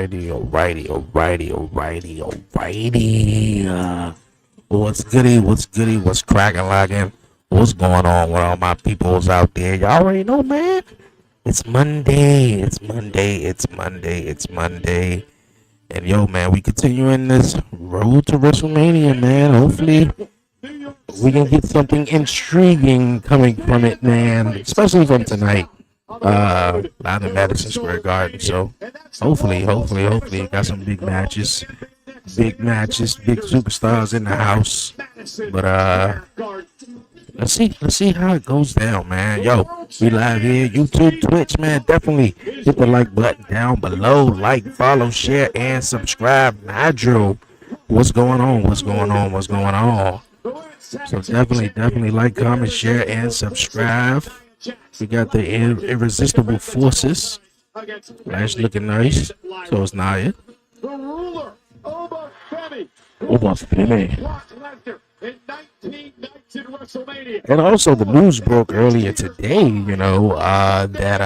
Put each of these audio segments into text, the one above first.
What's goody? What's goody? What's cracking, lagging? What's going on with all my peoples out there? Y'all already know, man. It's Monday. It's Monday. It's Monday. It's Monday. And yo, man, we continuing this road to WrestleMania, man. Hopefully, we can get something intriguing coming from it, man. Especially from tonight. Out in Madison Square Garden. So hopefully, got some big matches, big superstars in the house. But let's see how it goes down, man. Yo, we live here, YouTube, Twitch, man. Definitely hit the like button down below. Like, follow, share, and subscribe. Nigel, what's going on? So definitely like, comment, share, and subscribe. We got the irresistible forces. Lash looking nice. So it's Nia. Obafemi. And also the news broke earlier today, that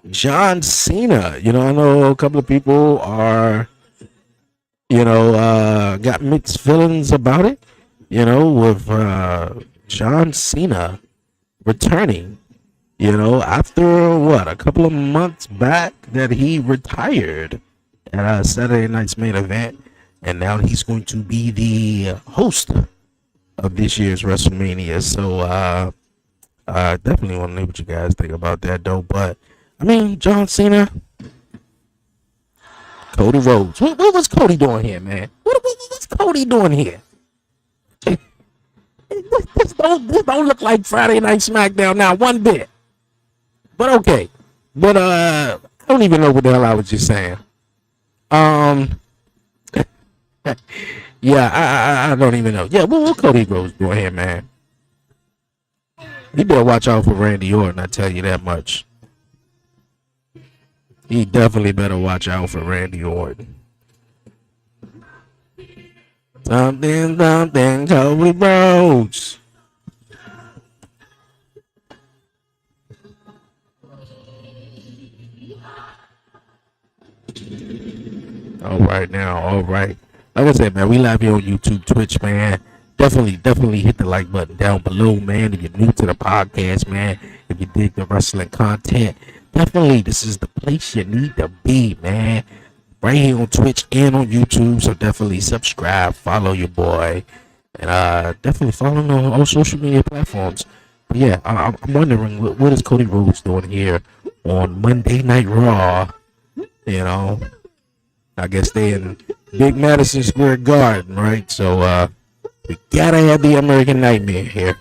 John Cena, I know a couple of people are, got mixed feelings about it, with John Cena returning, after a couple of months back that he retired at Saturday night's main event, and now he's going to be the host of this year's WrestleMania. So definitely want to know what you guys think about that, though. But I mean, John Cena, Cody Rhodes. What was Cody doing here, man? What's Cody doing here? This don't look like Friday Night SmackDown now one bit. But okay. But I don't even know what the hell I was just saying. Yeah, I don't even know. Yeah, what Cody Rhodes doing here, man? He better watch out for Randy Orton, I tell you that much. He definitely better watch out for Randy Orton. Something, Cody Rhodes. All right. Like I said, man, we live here on YouTube, Twitch, man. Definitely hit the like button down below, man. If you're new to the podcast, man, if you dig the wrestling content, definitely this is the place you need to be, man. Right here on Twitch and on YouTube. So definitely subscribe, follow your boy, and definitely follow him on all social media platforms. But yeah, I'm wondering what is Cody Rhodes doing here on Monday Night Raw? I guess they in big Madison Square Garden, right? So we gotta have the American Nightmare here.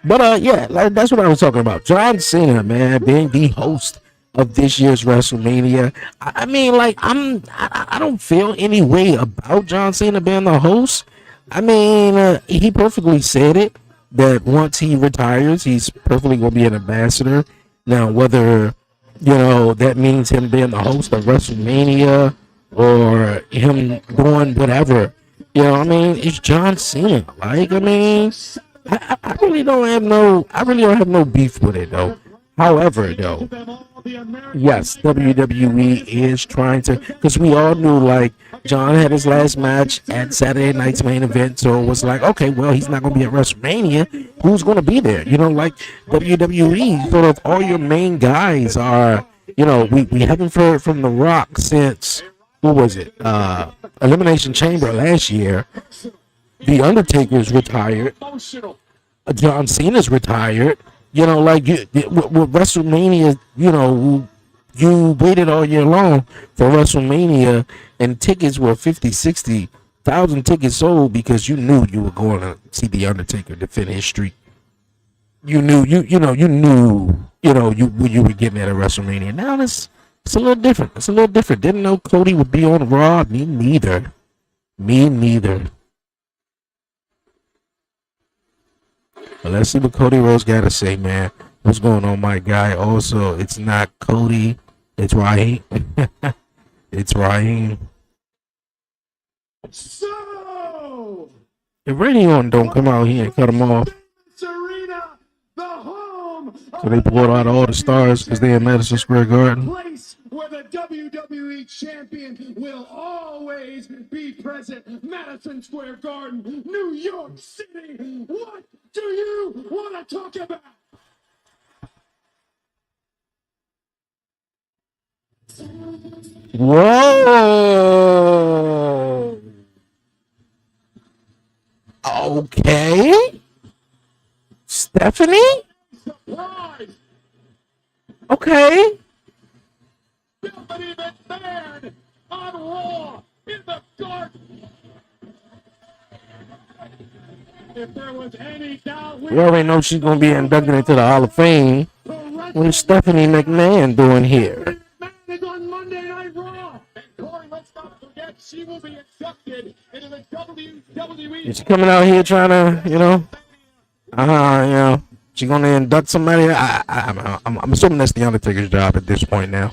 But yeah, that's what I was talking about. John Cena, man, being the host of this year's WrestleMania. I mean, I don't feel any way about John Cena being the host. I mean, he perfectly said it that once he retires, he's perfectly gonna be an ambassador. Now, whether that means him being the host of WrestleMania or him doing whatever, I mean, it's John Cena. I really don't have no beef with it, though. However, though, yes, WWE is trying to, because we all knew, John had his last match at Saturday night's main event, so it was like, okay, well, he's not going to be at WrestleMania. Who's going to be there? WWE, sort of all your main guys are, we haven't heard from The Rock since, what was it? Elimination Chamber last year. The Undertaker's retired. John Cena's retired. With WrestleMania, you waited all year long for WrestleMania, and tickets were 50,000 tickets sold because you knew you were going to see The Undertaker defend his streak. You knew you were getting at a WrestleMania. Now it's a little different. Didn't know Cody would be on Raw. Me neither. But let's see what Cody Rhodes got to say, man. What's going on, my guy? Also, it's not Cody. It's Raheem. It's Raheem. So, if Randy Orton don't come out here and cut him off, so they pulled out all the stars because they in Madison Square Garden. where the WWE champion will always be present. Madison Square Garden, New York City. What do you want to talk about? Whoa. Okay. Stephanie? Surprise! Okay. Stephanie McMahon on Raw in the garden. If there was any doubt, We already know she's going to be inducted into the Hall of Fame. What is Stephanie McMahon doing here? McMahon is on Monday Night Raw. And Corey, let's not forget, she will be inducted into the WWE. Is she coming out here trying to, she going to induct somebody? I'm assuming that's the Undertaker's job at this point now.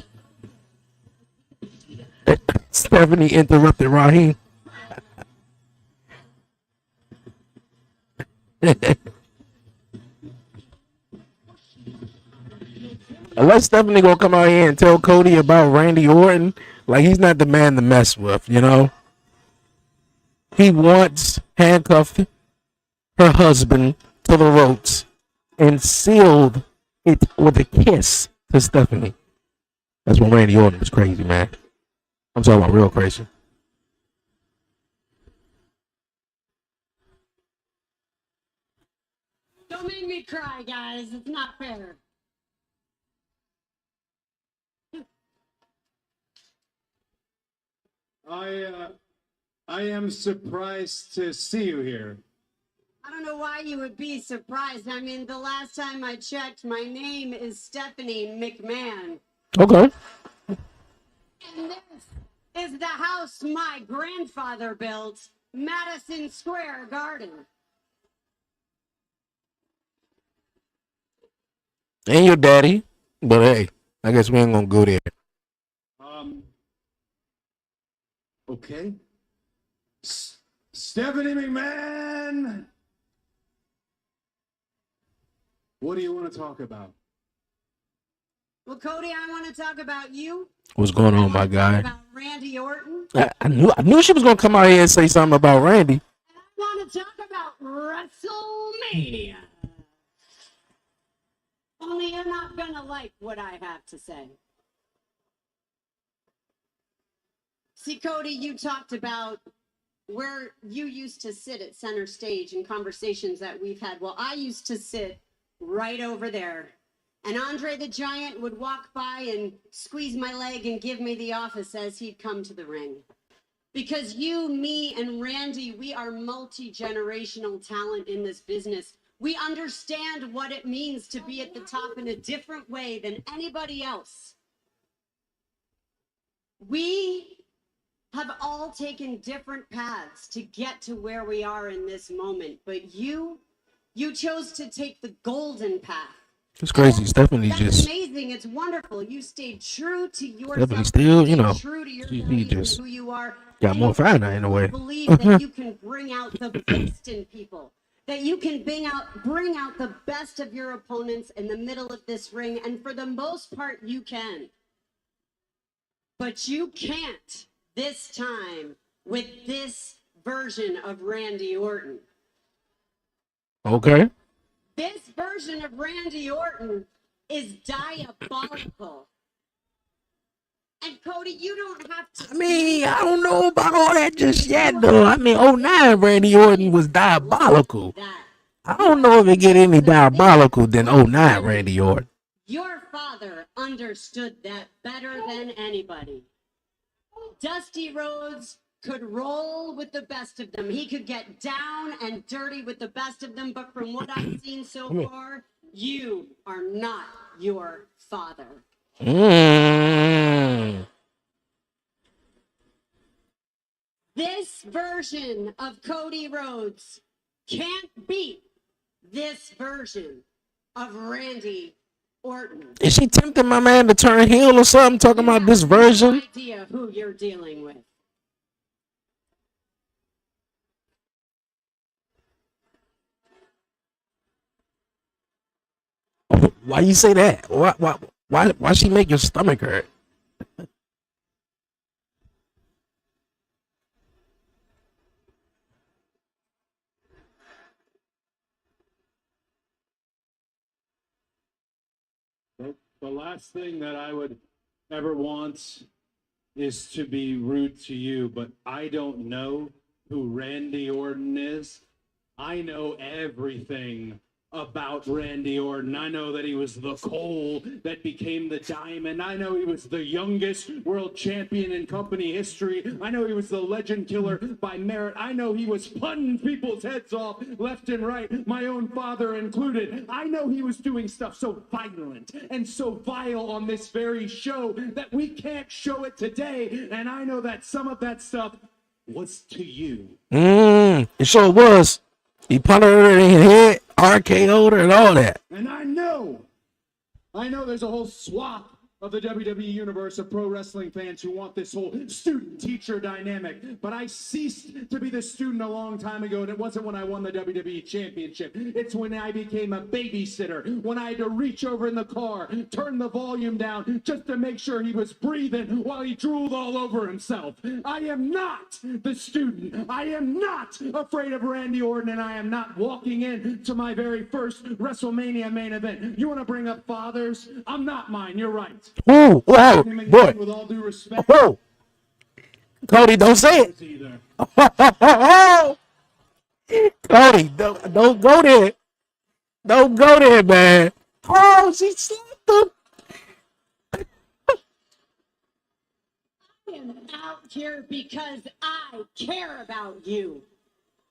Stephanie interrupted Raheem. Unless Stephanie gonna come out here and tell Cody about Randy Orton, like he's not the man to mess with, He once handcuffed her husband to the ropes and sealed it with a kiss to Stephanie. That's when Randy Orton was crazy, man. I'm talking about real crazy. Don't make me cry, guys. It's not fair. I am surprised to see you here. I don't know why you would be surprised. I mean, the last time I checked, my name is Stephanie McMahon. Okay. And this is the house my grandfather built, Madison Square Garden. And your daddy. But hey, I guess we ain't gonna go there. Okay. Stephanie McMahon! What do you want to talk about? Well, Cody, I want to talk about you. What's going on, my guy? About Randy Orton. I knew she was gonna come out here and say something about Randy. And I want to talk about WrestleMania. Only you're not gonna like what I have to say. See, Cody, you talked about where you used to sit at center stage in conversations that we've had. Well, I used to sit right over there. And Andre the Giant would walk by and squeeze my leg and give me the office as he'd come to the ring. Because you, me, and Randy, we are multi-generational talent in this business. We understand what it means to be at the top in a different way than anybody else. We have all taken different paths to get to where we are in this moment, but you chose to take the golden path. It's crazy. Stephanie That's just amazing. It's wonderful. You stayed true to yourself. Stephanie still, true to your she just who you are. got more fire in a way. Believe that you can bring out the best in people. That you can bring out the best of your opponents in the middle of this ring, and for the most part, you can. But you can't this time with this version of Randy Orton. Okay. This version of Randy Orton is diabolical. And Cody, you don't have to. I mean, I don't know about all that just yet, though. I mean, 09 Randy Orton was diabolical. I don't know if it get any diabolical than 09 Randy Orton. Your father understood that better than anybody. Dusty Rhodes could roll with the best of them. He could get down and dirty with the best of them, but from what I've seen so far, you are not your father. This version of Cody Rhodes can't beat this version of Randy Orton. Is she tempting my man to turn heel or something? Talking about this version? No idea who you're dealing with. Why you say that? Why she make your stomach hurt? The last thing that I would ever want is to be rude to you, but I don't know who Randy Orton is. I know everything about Randy Orton. I know that he was the coal that became the diamond. I know he was the youngest world champion in company history. I know he was the legend killer by merit. I know he was punting people's heads off left and right, my own father included. I know he was doing stuff so violent and so vile on this very show that we can't show it today. And I know that some of that stuff was to you. It sure was. He punted her in the head, RKO'd her, and all that. And I know there's a whole swath of the WWE universe of pro wrestling fans who want this whole student-teacher dynamic. But I ceased to be the student a long time ago, and it wasn't when I won the WWE Championship. It's when I became a babysitter, when I had to reach over in the car, turn the volume down just to make sure he was breathing while he drooled all over himself. I am not the student. I am not afraid of Randy Orton, and I am not walking into my very first WrestleMania main event. You want to bring up fathers? I'm not mine. You're right. Ooh, wow, boy. With all due respect, Whoa. Cody, don't say it. Cody, don't go there. Don't go there, man. Oh, she slapped him. I am out here because I care about you.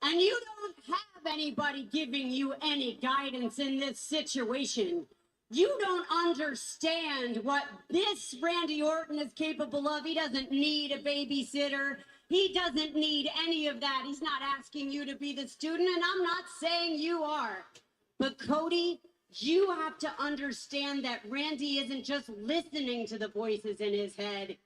And you don't have anybody giving you any guidance in this situation. You don't understand what this Randy Orton is capable of. He doesn't need a babysitter. He doesn't need any of that. He's not asking you to be the student, and I'm not saying you are. But Cody, you have to understand that Randy isn't just listening to the voices in his head.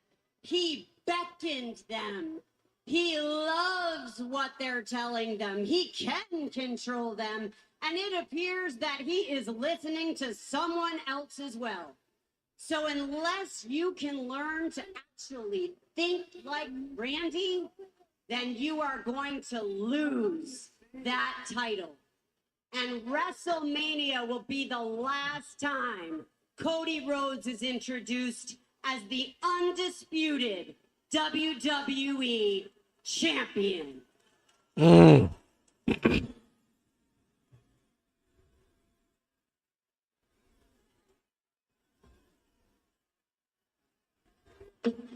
He beckoned them. He loves what they're telling them. He can control them. And it appears that he is listening to someone else as well. So unless you can learn to actually think like Randy, then you are going to lose that title. And WrestleMania will be the last time Cody Rhodes is introduced as the undisputed WWE champion.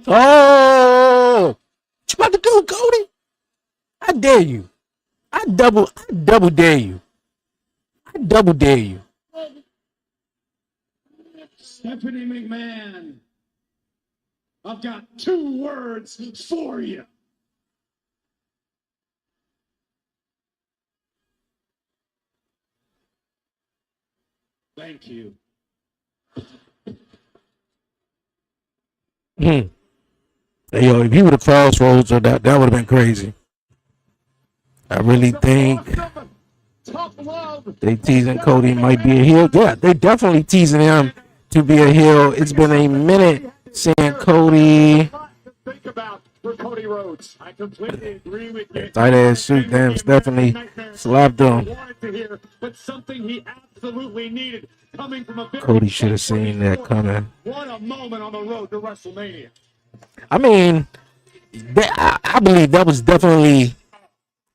Oh, what you about to do, Cody? I dare you. I double dare you. I double dare you. Stephanie McMahon, I've got 2 words for you. Thank you. Hey, yo, if you would have crossroads, that would have been crazy. I really think they teasing Cody might be a heel. Yeah, they definitely teasing him to be a heel. It's been a minute saying Cody. Think about for Cody Rhodes. I completely agree with you. Tight ass suit, damn Stephanie slapped him. But something he absolutely needed coming from a Cody should have seen that coming. What a moment on the road to WrestleMania. I mean, I believe that was definitely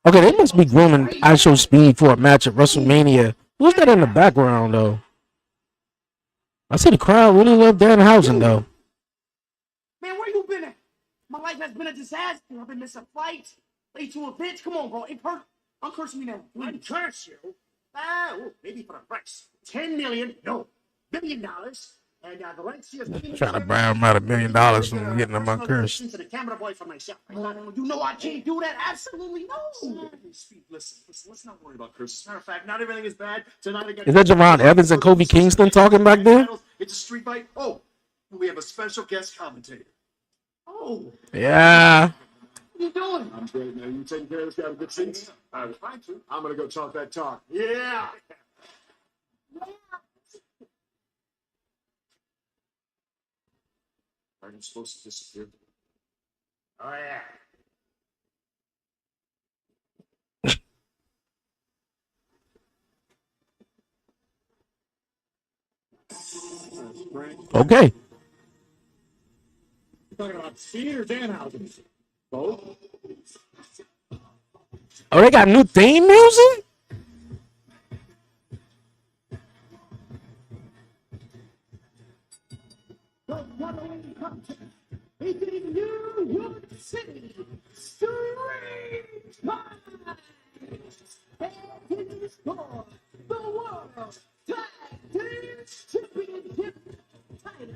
okay. They must be grooming ISO Speed for a match at WrestleMania. Who's that in the background though? I see the crowd really love Danhausen though. Man, where you been at? My life has been a disaster. I've been missing flights, late to events. Come on, bro. I'm cursing you now. I'd curse you? Maybe for a price. $10 million, no, $1 billion. And Valencia's Trying to bribe him out $1 million from getting him uncursed. To the camera boy for myself. You know I can't do that. Absolutely no. Speed, listen, let's not worry about curses. As a matter of fact, not everything is bad. Tonight I got Is that Javon Evans and Kofi Kingston talking back there? It's a street fight. Oh, we have a special guest commentator. Oh. Yeah. What are you doing? I'm great, man. You taking care of this guy with good seats? I was trying to. I'm going to go talk that talk. Yeah. Are you supposed to disappear? Oh, yeah. Frank. Okay. Talking about Cena or Danhausen? Both. Oh, they got new theme music? It's in New York City. Strange times. And in the score, the World Tag Team Championship title.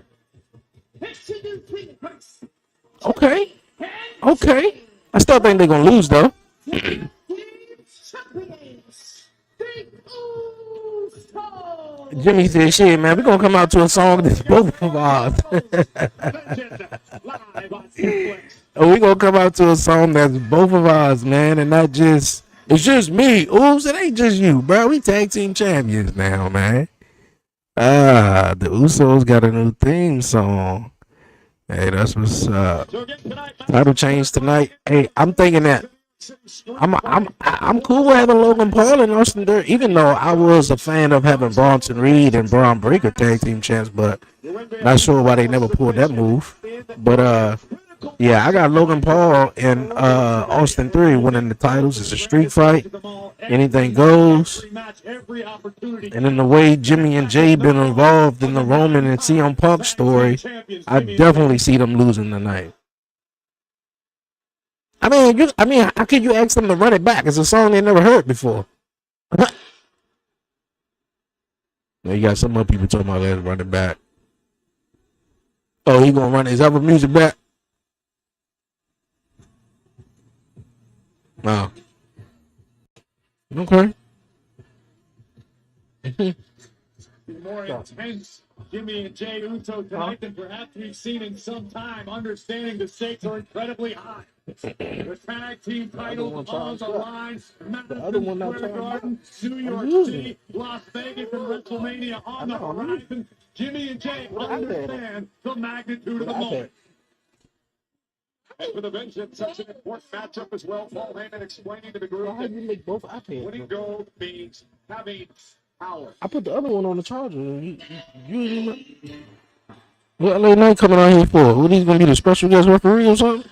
Introducing first. Okay. Okay. I still think they're going to lose, though. Champions. The Usos. Jimmy said, shit, man, we're going to come out to a song that's both of ours. Live on Netflix. We're going to come out to a song that's both of ours, man, and not just, it's just me. Oops, it ain't just you, bro. We tag team champions now, man. The Usos got a new theme song. Hey, that's what's up. Title change tonight. Hey, I'm thinking that I'm cool with having Logan Paul and Austin Theory, even though I was a fan of having Bronson Reed and Braun Breaker tag team champs, but not sure why they never pulled that move. But yeah, I got Logan Paul and Austin Theory winning the titles. It's a street fight. Anything goes. And in the way Jimmy and Jay been involved in the Roman and CM Punk story, I definitely see them losing tonight. I mean, how can you ask them to run it back? It's a song they never heard before. You got some other people talking about let's run it back. Oh, he gonna run his other music back? Wow. Okay. More intense Jimmy and Jay Uso tonight than perhaps we've seen in some time. Understanding the stakes are incredibly high. The tag team titles on the line. Madison Square Garden, New York City, Las Vegas, and WrestleMania on the horizon. Jimmy and Jay understand the magnitude of the moment. And for the Vengeance, such an important matchup as well. Paul Heyman explaining to the group that winning gold means having power. I put the other one on the charger. What LA Knight coming out here for? What, he's gonna be the special guest referee or something?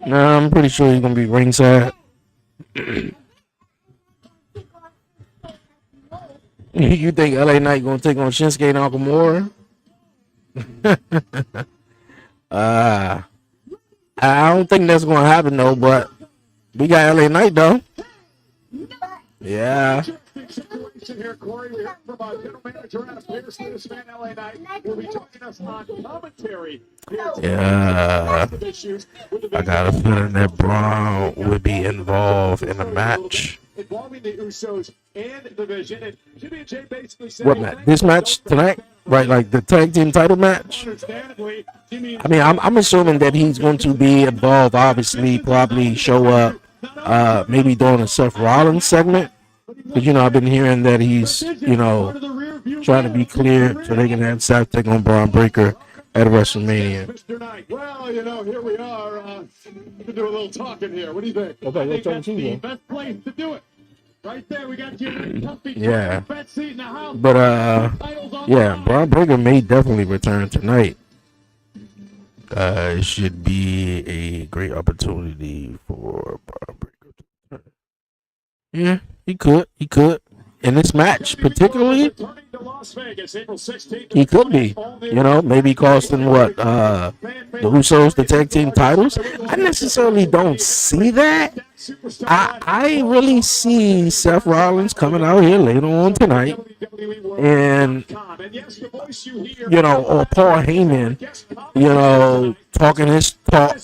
Nah, I'm pretty sure he's gonna be ringside. You think LA Knight gonna take on Shinsuke Nakamura? I don't think that's gonna happen though, but we got LA Knight though. Yeah. Here, Corey, we heard from General Manager Adam Pearce, this man, LA Knight, will be joining us on commentary. Yeah. I got a feeling that Braun would be involved in a match. Involving the Usos and the Vision. And Jimmy and Jay basically said, what match? This match tonight? Right, like the tag team title match? I mean, I'm assuming that he's going to be involved, obviously, probably show up, maybe during a Seth Rollins segment. Because, you know, I've been hearing that he's, you know, trying to be clear so they can have Seth take on Braun Breaker at WrestleMania. Well, you know, here we are. We can do a little talking here. What do you think? Okay, I think that's the best place to do it. Right there, we got you. Yeah. But, yeah, Braun Breaker may definitely return tonight. It should be a great opportunity for Braun Breaker to return. Yeah, he could. In this match, particularly, he could be. You know, maybe costing what the Usos the tag team titles. I necessarily don't see that. I really see Seth Rollins coming out here later on tonight, and you know, or Paul Heyman, you know, talking his talk,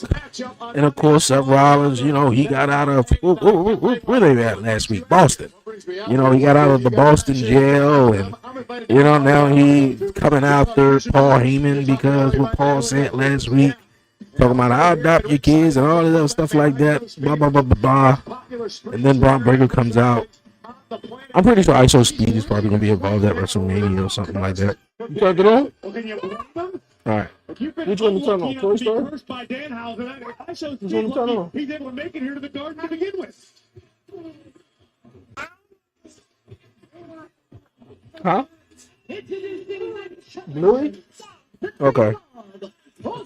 and of course Seth Rollins, you know, he got out of where they at last week, Boston. You know, he got out of the Boston jail, and you know, now he's coming after Paul Heyman because what Paul said last week, talking about I'll adopt your kids and all this other stuff like that, blah blah blah blah blah. And then Braun Breaker comes out. I'm pretty sure ISO Speed is probably gonna be involved at WrestleMania or something like that. You turned it on? All right. Which one you turn on? Toy Story? Which one you turn on? He's able to make it here to the garden to begin with. Huh? Bluey? Okay. Well,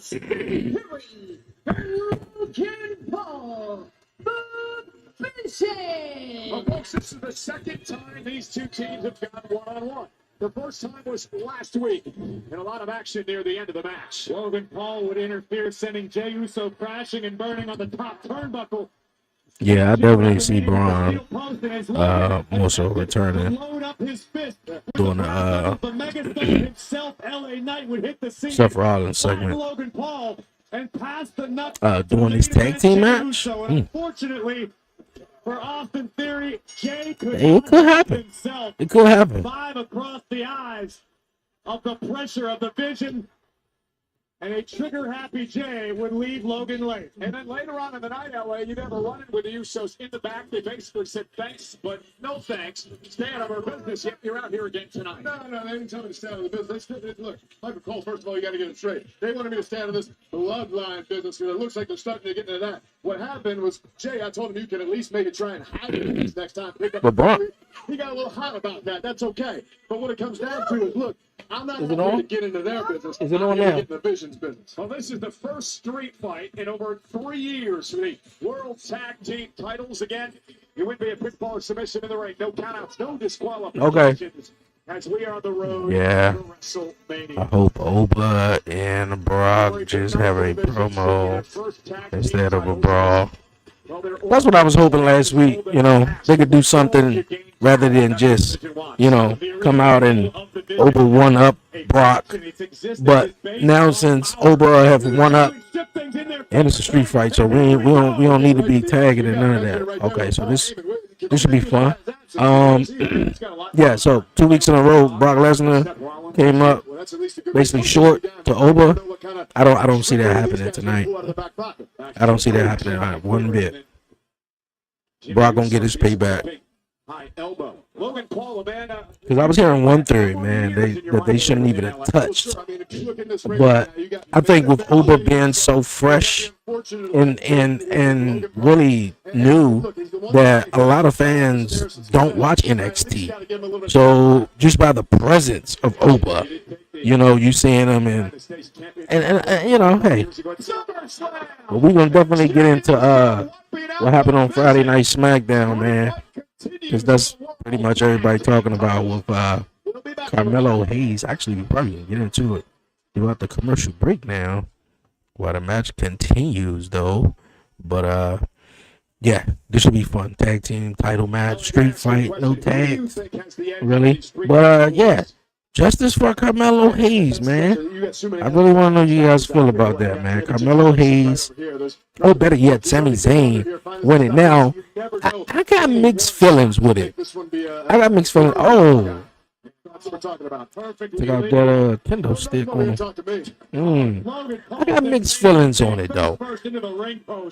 folks, this is the second time these two teams have gone one-on-one. The first time was last week, and a lot of action near the end of the match. Logan Paul would interfere, sending Jey Uso crashing and burning on the top turnbuckle. Yeah, I definitely see Braun more so returning, doing the Seth Rollins segment, doing this tag team match. Unfortunately, for Austin Theory, Jey could It could happen. It could happen. 5 across the eyes of the pressure of the vision, and a trigger-happy Jey would leave Logan late. And then later on in the night, LA, you never run in with the Usos in the back. They basically said thanks, but no thanks. Stay out of our business. Yep, you're out here again tonight. No, they didn't tell me to stay out of the business. Look, Michael Cole, first of all, you got to get it straight. They wanted me to stay out of this bloodline business because it looks like they're starting to get into that. What happened was, Jey, I told him you can at least maybe try and hide it next time. But Braun, he got a little hot about that. That's okay. But what it comes down to is, look, I'm not going to get into their business. Is it on I'm now? Get in the Vision's business. Well, this is the first street fight in over 3 years for the World Tag Team titles. Again, it would be a pinfall submission in the ring. No countouts, no disqualifications. As we are on the road to WrestleMania. I hope Oba and Brock just have a promo instead of a brawl. That's what I was hoping last week. You know, they could do something rather than just, you know, come out and Oba one up Brock. But now since Oba have one up, and it's a street fight, so we don't need to be tagging and none of that. Okay, so this should be fun. Yeah, so 2 weeks in a row, Brock Lesnar came up basically short to Oba. I don't see that happening tonight. I don't see that happening one bit. Brock gonna get his payback. Because I was hearing one theory, man, that they shouldn't even have touched. But I think with Oba being so fresh and really new, that a lot of fans don't watch NXT. So just by the presence of Oba, you know, you seeing him and you know, hey, but we're gonna definitely get into what happened on Friday Night SmackDown, man, because that's pretty much everybody talking about with Carmelo Hayes. Actually, we probably gonna get into it throughout the commercial break now, while the match continues, though. But yeah, this should be fun. Tag team title match, street fight, no tags, really. But yeah, justice for Carmelo Hayes, man. I really want to know how you guys feel about that, man. Carmelo Hayes, or better yet, Sami Zayn winning. Now, I got mixed feelings with it. I got mixed feelings. Oh, take out that kendo stick on him. I got mixed feelings on it, though.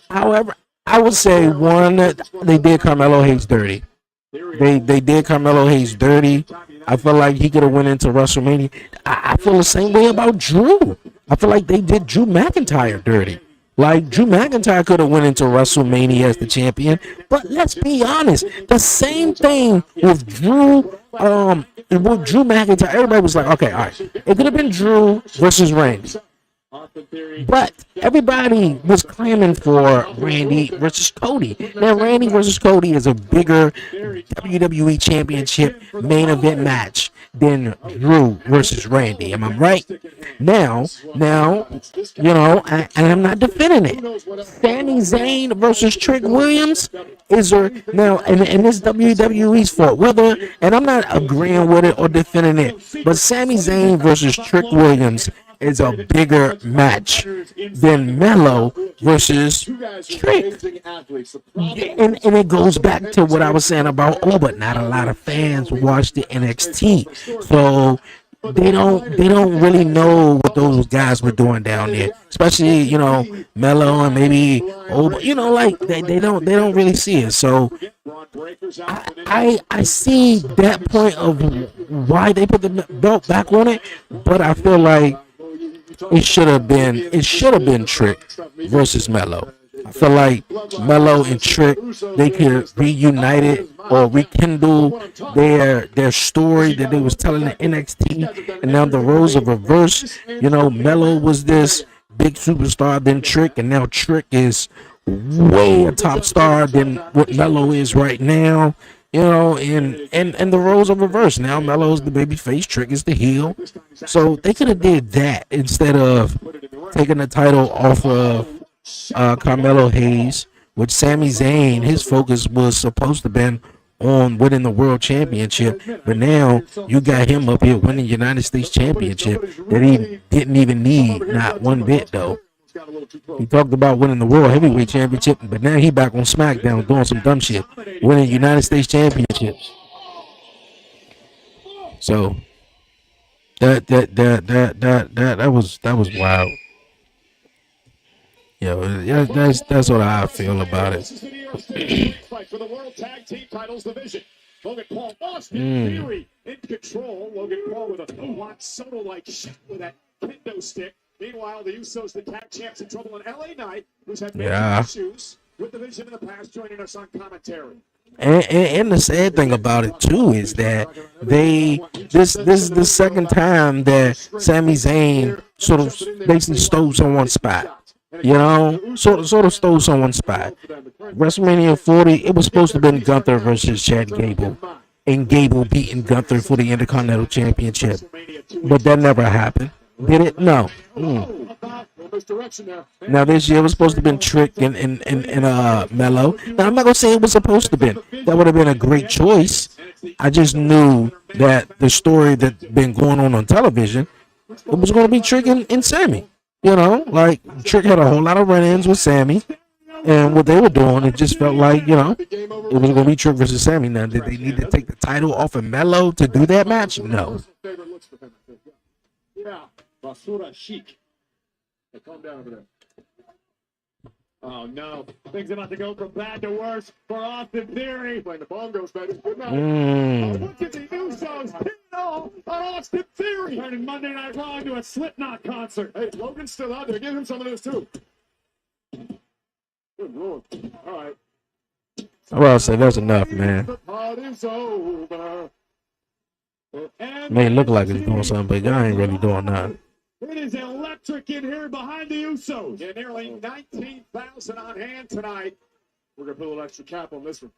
However, I would say, one, they did Carmelo Hayes dirty. They did Carmelo Hayes dirty. I feel like he could have went into WrestleMania. I feel the same way about Drew. I feel like they did Drew McIntyre dirty. Like, Drew McIntyre could have went into WrestleMania as the champion. But let's be honest, the same thing with Drew McIntyre. Everybody was like, okay, all right. It could have been Drew versus Randy. But everybody was clamoring for Randy versus Cody. Now, Randy versus Cody is a bigger WWE Championship main event match than Drew versus Randy. Am I right? Now, you know, and I'm not defending it. Sami Zayn versus Trick Williams is now, and it's WWE's fault. Whether, and I'm not agreeing with it or defending it, but Sami Zayn versus Trick Williams is a bigger match than Melo versus Trick. And it goes back to what I was saying about Oba. Not a lot of fans watch the NXT. So they don't really know what those guys were doing down there. Especially, you know, Melo and maybe Oba, you know, like they don't really see it. So I see that point of why they put the belt back on it, but I feel like it should have been Trick versus Melo. I feel like Melo and Trick, they could reunite or rekindle their story that they was telling in NXT, and now the roles are reversed. You know, Melo was this big superstar, then Trick, and now Trick is way a top star than what Melo is right now. You know, and the roles are reversed. Now Melo's the baby face, Trick is the heel. So they could have did that instead of taking the title off of Carmelo Hayes, with Sami Zayn. His focus was supposed to be on winning the world championship, but now you got him up here winning United States championship that he didn't even need, not one bit though. He talked about winning the world heavyweight championship, but now he back on SmackDown doing some dumb shit, winning United States championships. So that was wild. Yeah, that's what I feel about it. For the World Tag Team Titles division. Logan Paul, Austin Theory in control. Logan Paul with a Juan Soto-like shot with that kendo stick. Meanwhile, the Usos, the tag champs, in trouble. And LA Knight, who's had major issues with the division in the past, joining us on commentary. And the sad thing about it too is that this is the second time that Sami Zayn sort of basically stole someone's spot. You know, sort of stole someone's spot. WrestleMania 40, it was supposed to have been Gunther versus Chad Gable, and Gable beating Gunther for the Intercontinental Championship, but that never happened. Did it? No. Now this year was supposed to have been Trick and Melo. Now I'm not gonna say it was supposed to have been. That would have been a great choice. I just knew that the story that's been going on television, it was gonna be Trick and Sammy. You know, like Trick had a whole lot of run-ins with Sammy, and what they were doing, it just felt like, you know, it was going to be Trick versus Sammy. Now, did they need to take the title off of Melo to do that match? No. Yeah, Basura Chic. Hey, calm down over there. Oh no, things about to go from bad to worse for Austin Theory. Playing the bongos, baby. Good night. Look at the Usos hitting on Austin Theory. Turning Monday Night Raw into a Slipknot concert. Hey, Logan's still out there. Give him some of this too. Good Lord. All right. Well, I'll say that's enough, man. The party's over. May look like it's doing something, but I ain't really doing nothing. It is electric in here behind the Usos. Yeah, nearly 19,000 on hand tonight. We're going to put a little extra cap on this one.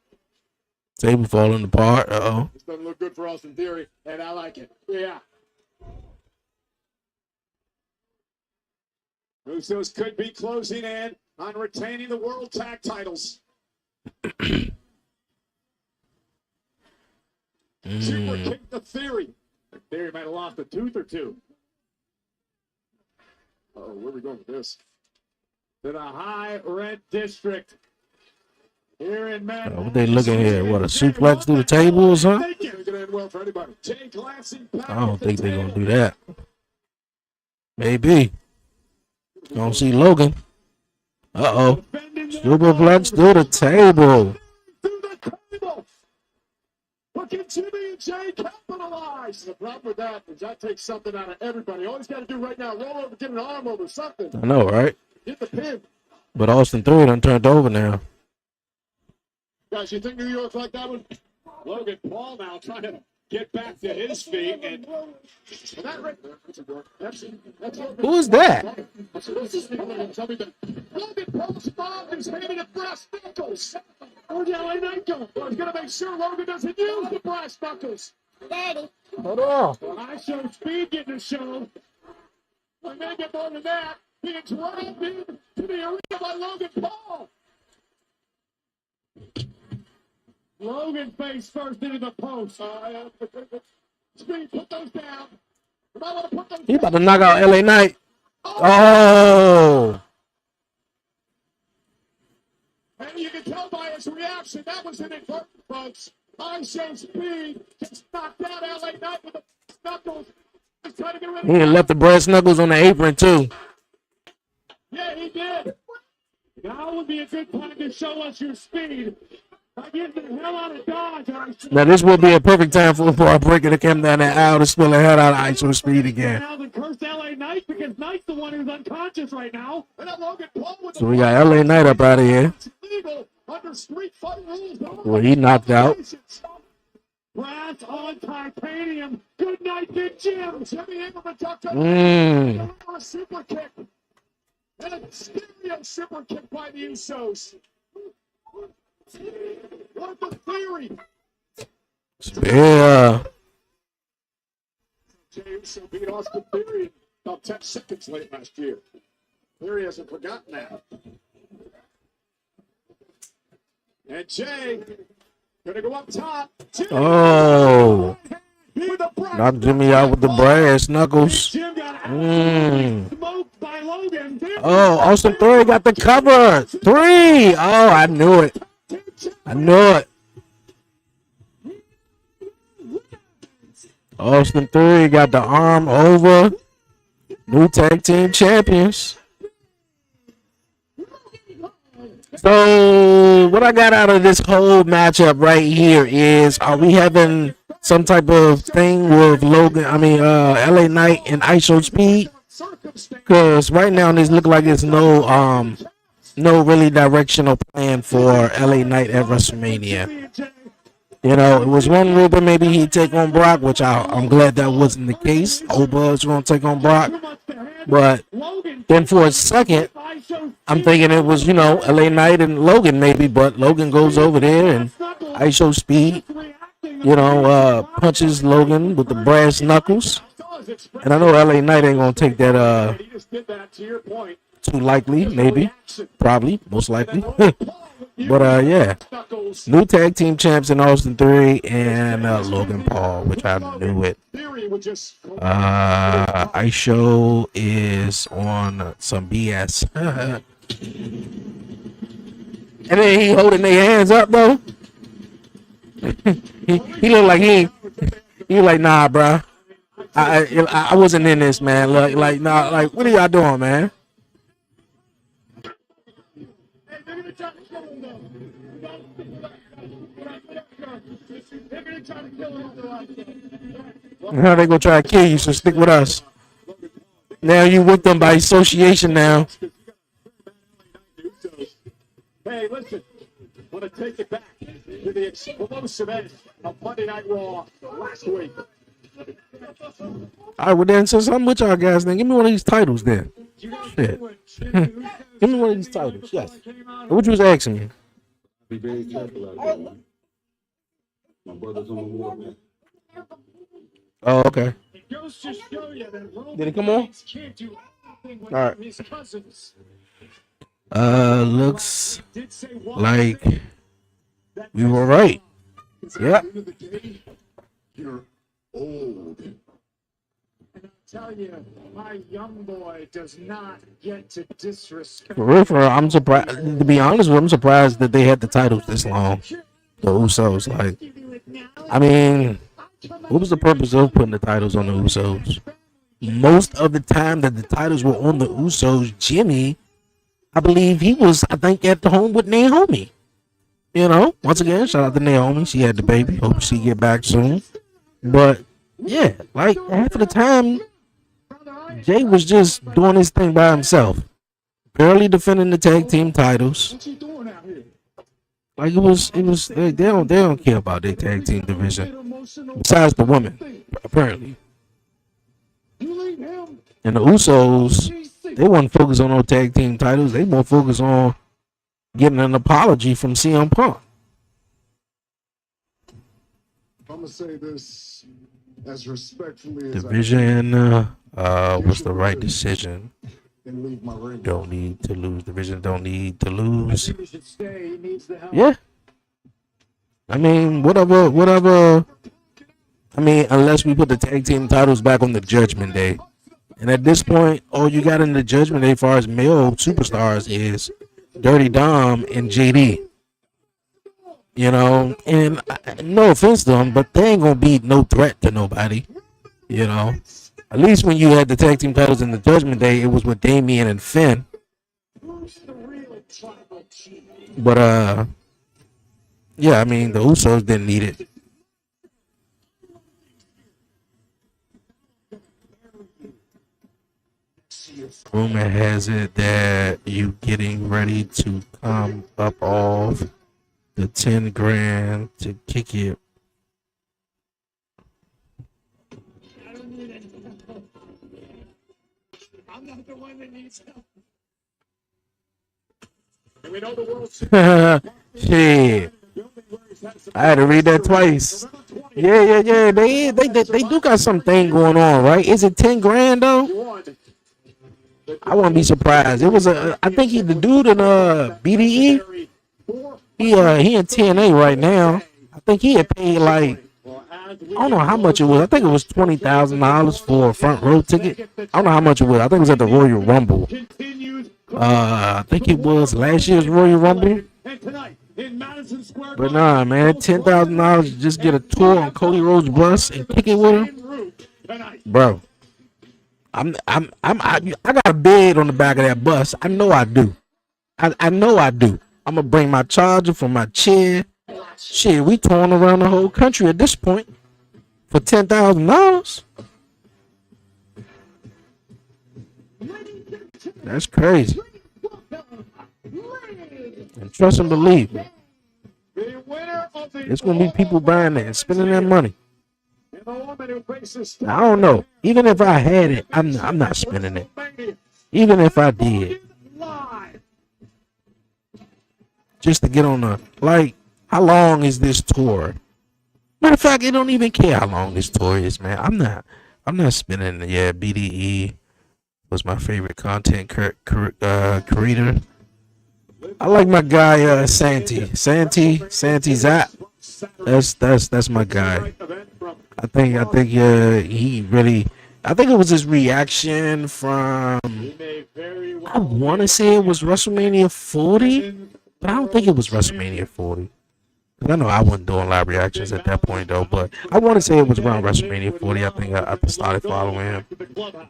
Table falling apart. Uh-oh. This doesn't look good for Austin Theory, and I like it. Yeah. Usos could be closing in on retaining the World Tag Titles. Super kick the Theory. Theory might have lost a tooth or two. Oh, where are we going with this? To the high red district here in Manhattan. What they looking here? What, a suplex through the tables, huh? I don't think they're going to do that. Maybe. Don't see Logan. Uh-oh. Superplex through the table. But can Jimmy and Jay capitalize? The problem with that is that takes something out of everybody. All he's got to do right now, roll over, get an arm over, something. I know, right? Get the pin. But Austin Theory done turned over now. Guys, you think New York like that one? Logan Paul now trying to get back to his feet. And who is that? Logan Paul's mom is handing it brass knuckles. Where'd the LA Knight go? Well, he's going to make sure Logan doesn't use the brass knuckles. Daddy. Hold on. Well, I show speed getting a show. I may get more than that. Being dragged into the arena by Logan Paul. Logan face first into the post. Speed, put those down. He about to knock out LA Knight. Oh. And you can tell by his reaction, that was an inadvertent, folks. I show speed. Just knocked out LA Knight with the knuckles. He's trying to get rid of He left the brass knuckles on the apron, too. Yeah, he did. Now would be a good time to show us your speed. By getting the hell out of Dodge. Now, this will be a perfect time for a break of the camera down that aisle to spill the hell out of ice on speed again. Now the curse LA Knight because Knight's the one who's unconscious right now. And then Logan Paul with So we got LA Knight up out of here. legal under street fight rules. Well, he knocked out. Brass on titanium. Good night, Big Jim. Jimmy Ingram ducked up. A super kick. And a stereo super kick by the Usos. What the Theory? Yeah. Jey Uso beat Austin Theory about 10 seconds late last year. Theory hasn't forgotten that. And Jay gonna go up top. Jimmy Oh. Knocked Jimmy out with the brass knuckles. Jim got smoked by Logan. Oh, Austin Theory got the cover. 3. Oh, I knew it. I knew it. Austin Theory got the arm over. New tag team champions. So what I got out of this whole matchup right here is, are we having some type of thing with LA Knight and ISO Speed? Because right now this look like it's no really directional plan for LA Knight at WrestleMania. You know, it was one rumor maybe he'd take on Brock, which I'm glad that wasn't the case. Oba going to take on Brock. But then for a second, I'm thinking it was, LA Knight and Logan maybe, but Logan goes over there and ISO Speed, punches Logan with the brass knuckles. And I know LA Knight ain't going to take that too likely, maybe, probably, most likely. But yeah, new tag team champs in Austin Theory and Logan Paul, which I knew it. ISO is on some BS. And then he holding their hands up though. he look like he like, nah, bro. I wasn't in this, man. Nah, what are y'all doing, man? How they gonna try to kill you? So stick with us. Now you with them by association now. Hey, listen. I want to take it back to the explosive end of Monday Night Raw last week. All right, well then, since I'm with y'all guys, then give me one of these titles then. Shit. Give me one of these titles. Yes. What you was asking me? Be very careful out there, man. My brother's on the war, man. Oh, okay. It goes to show you that Roman Did it come on? Reigns can't do anything with All right. his cousins. Looks like we were right. Yep. You're old. And I'll tell you, my young boy does not get to disrespect. For real, I'm surprised. To be honest with you, I'm surprised that they had the titles this long. The Usos, what was the purpose of putting the titles on the Usos? Most of the time that the titles were on the Usos, Jimmy, I believe he was, at the home with Naomi. Once again, shout out to Naomi. She had the baby. Hope she get back soon. But yeah, half of the time, Jay was just doing his thing by himself, barely defending the tag team titles. They don't care about their tag team division. Besides the women, apparently. And the Usos, they weren't focused on no tag team titles. They more focused on getting an apology from CM Punk. I'm gonna say this as respectfully as Division was the right decision. and leave my ring. Don't need to lose. Division don't need to lose. Yeah. Whatever. Unless we put the tag team titles back on the Judgment Day. And at this point, all you got in the Judgment Day as far as male superstars is Dirty Dom and JD. And no offense to them, but they ain't going to be no threat to nobody. At least when you had the tag team titles in the Judgment Day, it was with Damian and Finn. But, the Usos didn't need it. Rumor has it that you getting ready to come up off the 10 grand to kick it. I'm not the one that needs help. And we know the world's Shit. I had to read that twice. Yeah. They do got something going on, right? Is it 10 grand though? I wouldn't be surprised. It was I think the dude in BDE. He in TNA right now. I think he had paid like, I don't know how much it was. I think it was $20,000 for a front row ticket. I don't know how much it was. I think it was at the Royal Rumble. I think it was last year's Royal Rumble. But nah, man, $10,000 to just get a tour on Cody Rhodes' bus and kick it with him, bro. I got a bed on the back of that bus. I know I do. I know I do. I'm gonna bring my charger from my chair. Shit, we touring around the whole country at this point for $10,000. That's crazy. And trust and believe me, it's gonna be people buying that and spending that money. I don't know. Even if I had it, I'm not spending it. Even if I did, just to get on the, like, how long is this tour? Matter of fact, it don't even care how long this tour is, man. I'm not spending it. Yeah, BDE was my favorite content creator. I like my guy Santi Zap. That's my guy. I think he really. I think it was his reaction from. I want to say it was WrestleMania 40, but I don't think it was WrestleMania 40. I know I wasn't doing live reactions at that point though, but I want to say it was around WrestleMania 40. I think I started following him.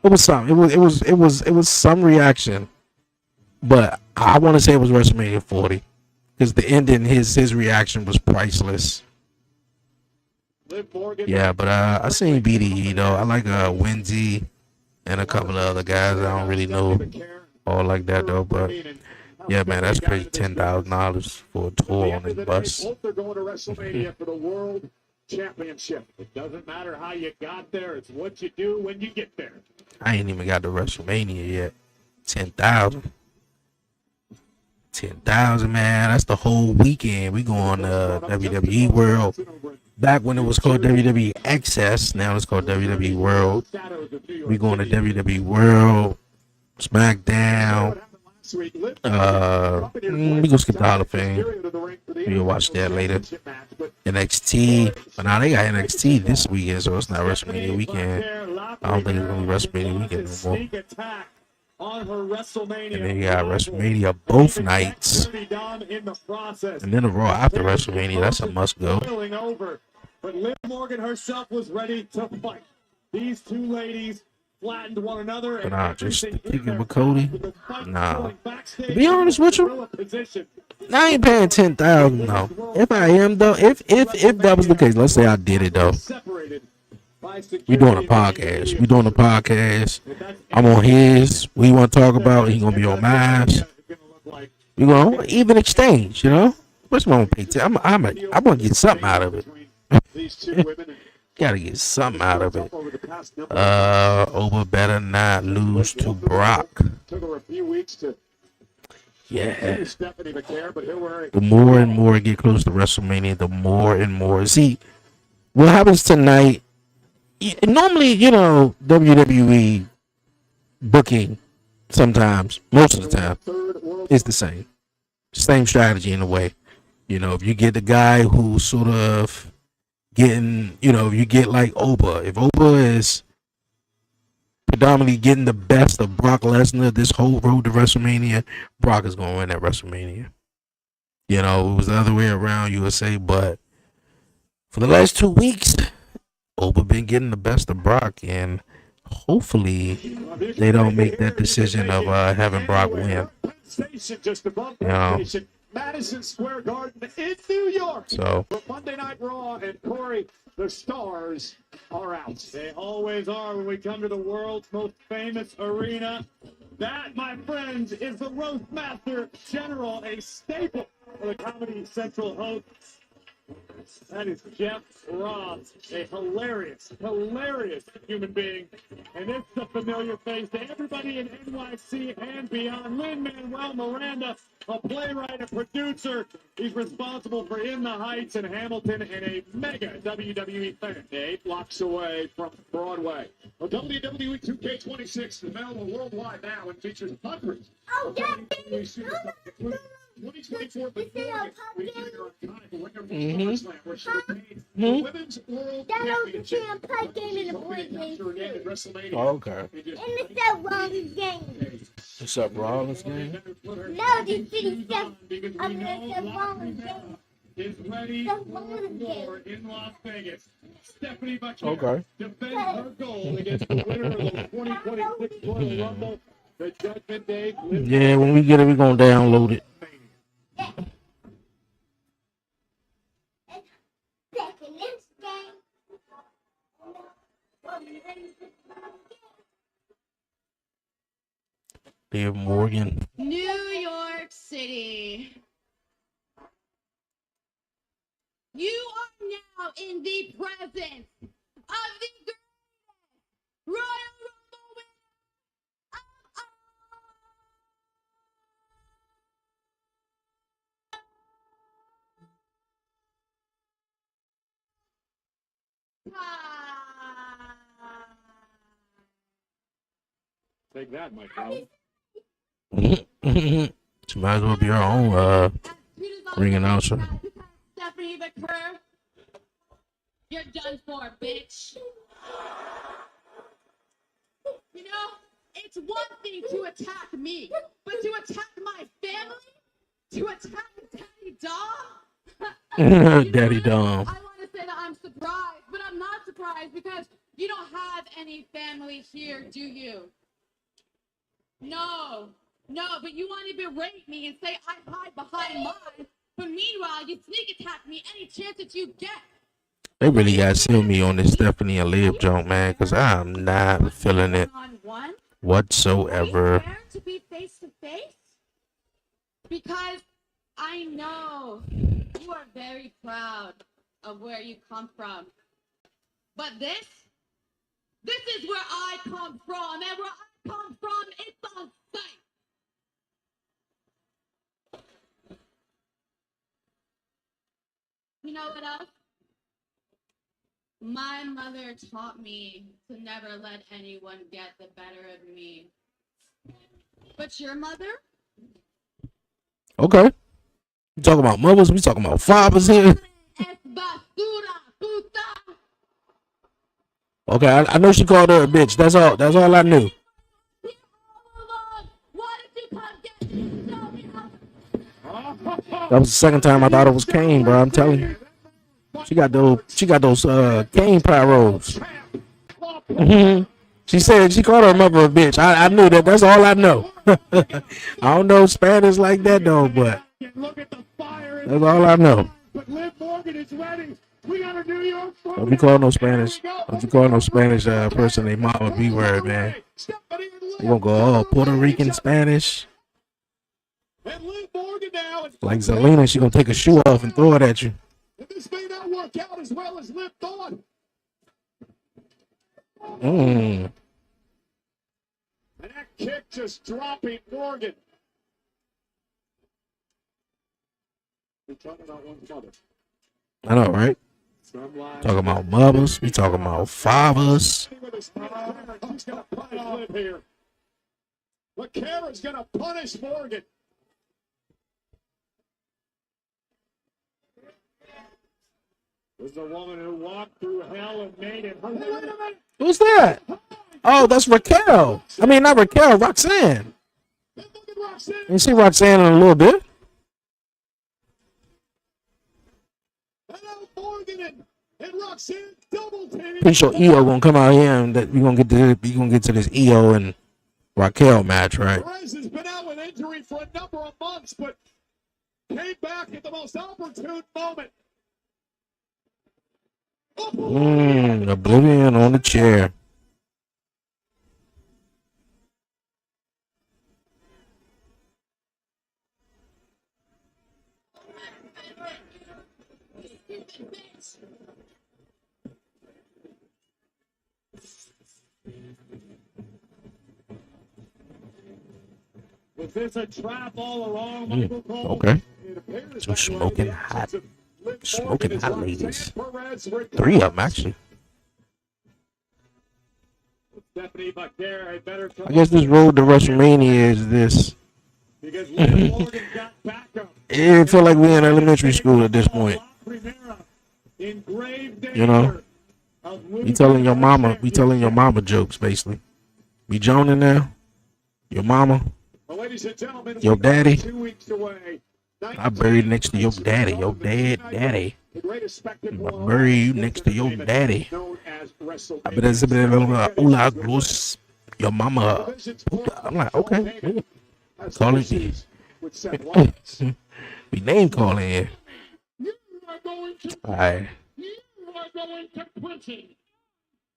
It was some. It was some reaction, but I want to say it was WrestleMania 40 because the ending, his reaction was priceless. Yeah, but I seen BDE though. I like Wendy and a couple of other guys. I don't really know all like that though, but yeah, man, that's crazy. $10,000 for a tour on this bus. They're going to WrestleMania for the World Championship. It doesn't matter how you got there; it's what you do when you get there. I ain't even got to WrestleMania yet. 10,000. 10,000, man. That's the whole weekend. We going to WWE World. Back when it was called WWE Access, now it's called WWE World. We going to WWE World, SmackDown. We gonna skip the Hall of Fame. We'll watch that later. NXT, but now they got NXT this weekend, so it's not WrestleMania weekend. I don't think it's gonna be WrestleMania weekend no more. And then you got WrestleMania both nights, and then the Raw after WrestleMania. That's a must go. But Liv Morgan herself was ready to fight. These two ladies flattened one another. But nah, just to kick it with Cody. Nah. To be honest with you, I ain't paying $10,000 though. If I am though, if that was the case, let's say I did it though. We doing a podcast. I'm on his. We want to talk about. He gonna be on mine. We gonna even exchange. You know, what's my gonna pay? I'm gonna get something out of it. Gotta get something out of it. Oba better not lose to Brock. Yeah. The more and more it get close to WrestleMania, the more and more. See, what happens tonight, normally, you know, WWE booking sometimes, most of the time, is the same. Same strategy in a way. You know, if you get the guy who sort of getting, you know, you get like Oba. If Oba is predominantly getting the best of Brock Lesnar this whole road to WrestleMania, Brock is going to win at WrestleMania. You know, it was the other way around, you would say, but for the last 2 weeks, Oba been getting the best of Brock, and hopefully they don't make that decision of having Brock win. You know. Madison Square Garden in New York. So for Monday Night Raw, and Corey, the stars are out. They always are when we come to the world's most famous arena. That, my friends, is the Roastmaster General, a staple of the Comedy Central hosts. That is Jeff Ross, a hilarious human being. And it's a familiar face to everybody in NYC and beyond. Lin-Manuel Miranda, a playwright, a producer. He's responsible for In the Heights and Hamilton and a mega WWE fan. 8 blocks away from Broadway. Well, WWE 2K26 is available worldwide now and features hundreds of WWE superstars, including 2024 Victorious, featuring her iconic winner from SummerSlam, where she retained the Women's World Championship. Pipe game in the boy game. At WrestleMania. Oh, okay. And it's that Rollins game. What's up, Rollins game? No, this city stuff. I'm gonna say Rollins game. Is ready The for Rollins war game. in Las Vegas. Stephanie McMahon Okay. defends her goal against the winner of the 2026 Royal Rumble. The Judgment Day. Yeah, when we get it, we're gonna download it. Back in this game. Liv Morgan. New York City. You are now in the presence of the greatest Royal Rumble winner of all time. Take that, my friend. She might as well be her own ring announcer. Stephanie McMahon, you're done for, bitch. You know, it's one thing to attack me, but to attack my family, to attack Daddy Dom. Daddy Dom. I want to say that I'm surprised, but I'm not surprised because you don't have any family here, do you? No, but you want to berate me and say I hide behind mine. But meanwhile, you sneak attack me any chance that you get. They really got to sue me on this Stephanie and Liv joke, man, because I'm not feeling it whatsoever. Are we fair to be face to face? Because I know you are very proud of where you come from. But this is where I come from, and where I come from, it's on sight. You know what else? My mother taught me to never let anyone get the better of me. But your mother? Okay. We talking about mothers, we talking about fathers here. Es basura, puta. Okay, I know she called her a bitch. That's all I knew. Why did you come get me? Show me how. That was the second time I thought it was Kane, bro. I'm telling you. She got those Kane pyros. She said she called her mother a bitch. I knew that. That's all I know. I don't know Spanish like that though, but that's all I know. But Liv Morgan is ready. We got a New York. Don't be calling no Spanish. Don't you call no Spanish person named Mama B word, man. You gonna go all Puerto Rican Spanish? And Liv Morgan now. Like Zelina, she gonna take a shoe off and throw it at you. And this may not work out as well as Liv thought. Mm. And that kick just dropping Morgan. We're talking about one's mother. I know, right? Talking about mothers, we talking about fathers. She's gonna punish Liv here. But Kara's gonna punish Morgan. This is the woman who walked through hell and made it. Wait a minute. Who's that? Oh, that's Raquel. I mean, not Raquel, Roxanne. Look at Roxanne. You see Roxanne in a little bit. And now Morgan and Roxanne double team. Pretty sure EO gonna come out here and that we gonna get to this EO and Raquel match, right? Perez has been out with injury for a number of months, but came back at the most opportune moment. Oblivion on the chair. Was this a trap all along, Michael Cole? Okay. It appears Some that way. smoking The hot, actions of Liv smoking Morgan as hot ladies. Roxanne Perez were 3 of them actually. Stephanie Baker, I better I guess this road to WrestleMania is this. because Liv Morgan got backup. It feel like we're in elementary school at this point. In grave danger You know, of we losing telling your her mama, we telling your championship. mama jokes basically. We joning now. Your mama, Well, ladies and gentlemen, your we are daddy. 2 weeks away. I buried next to your daddy, your daddy. The greatest spectacle I of all bury you sports next to your entertainment, daddy. known as WrestleMania. I bet it's a bit of hola gross. Your mama. Division's I'm like, okay. Heyman has Call it. issues with Seth Rollins. We name calling here. You are going to Alright. You are going to prison.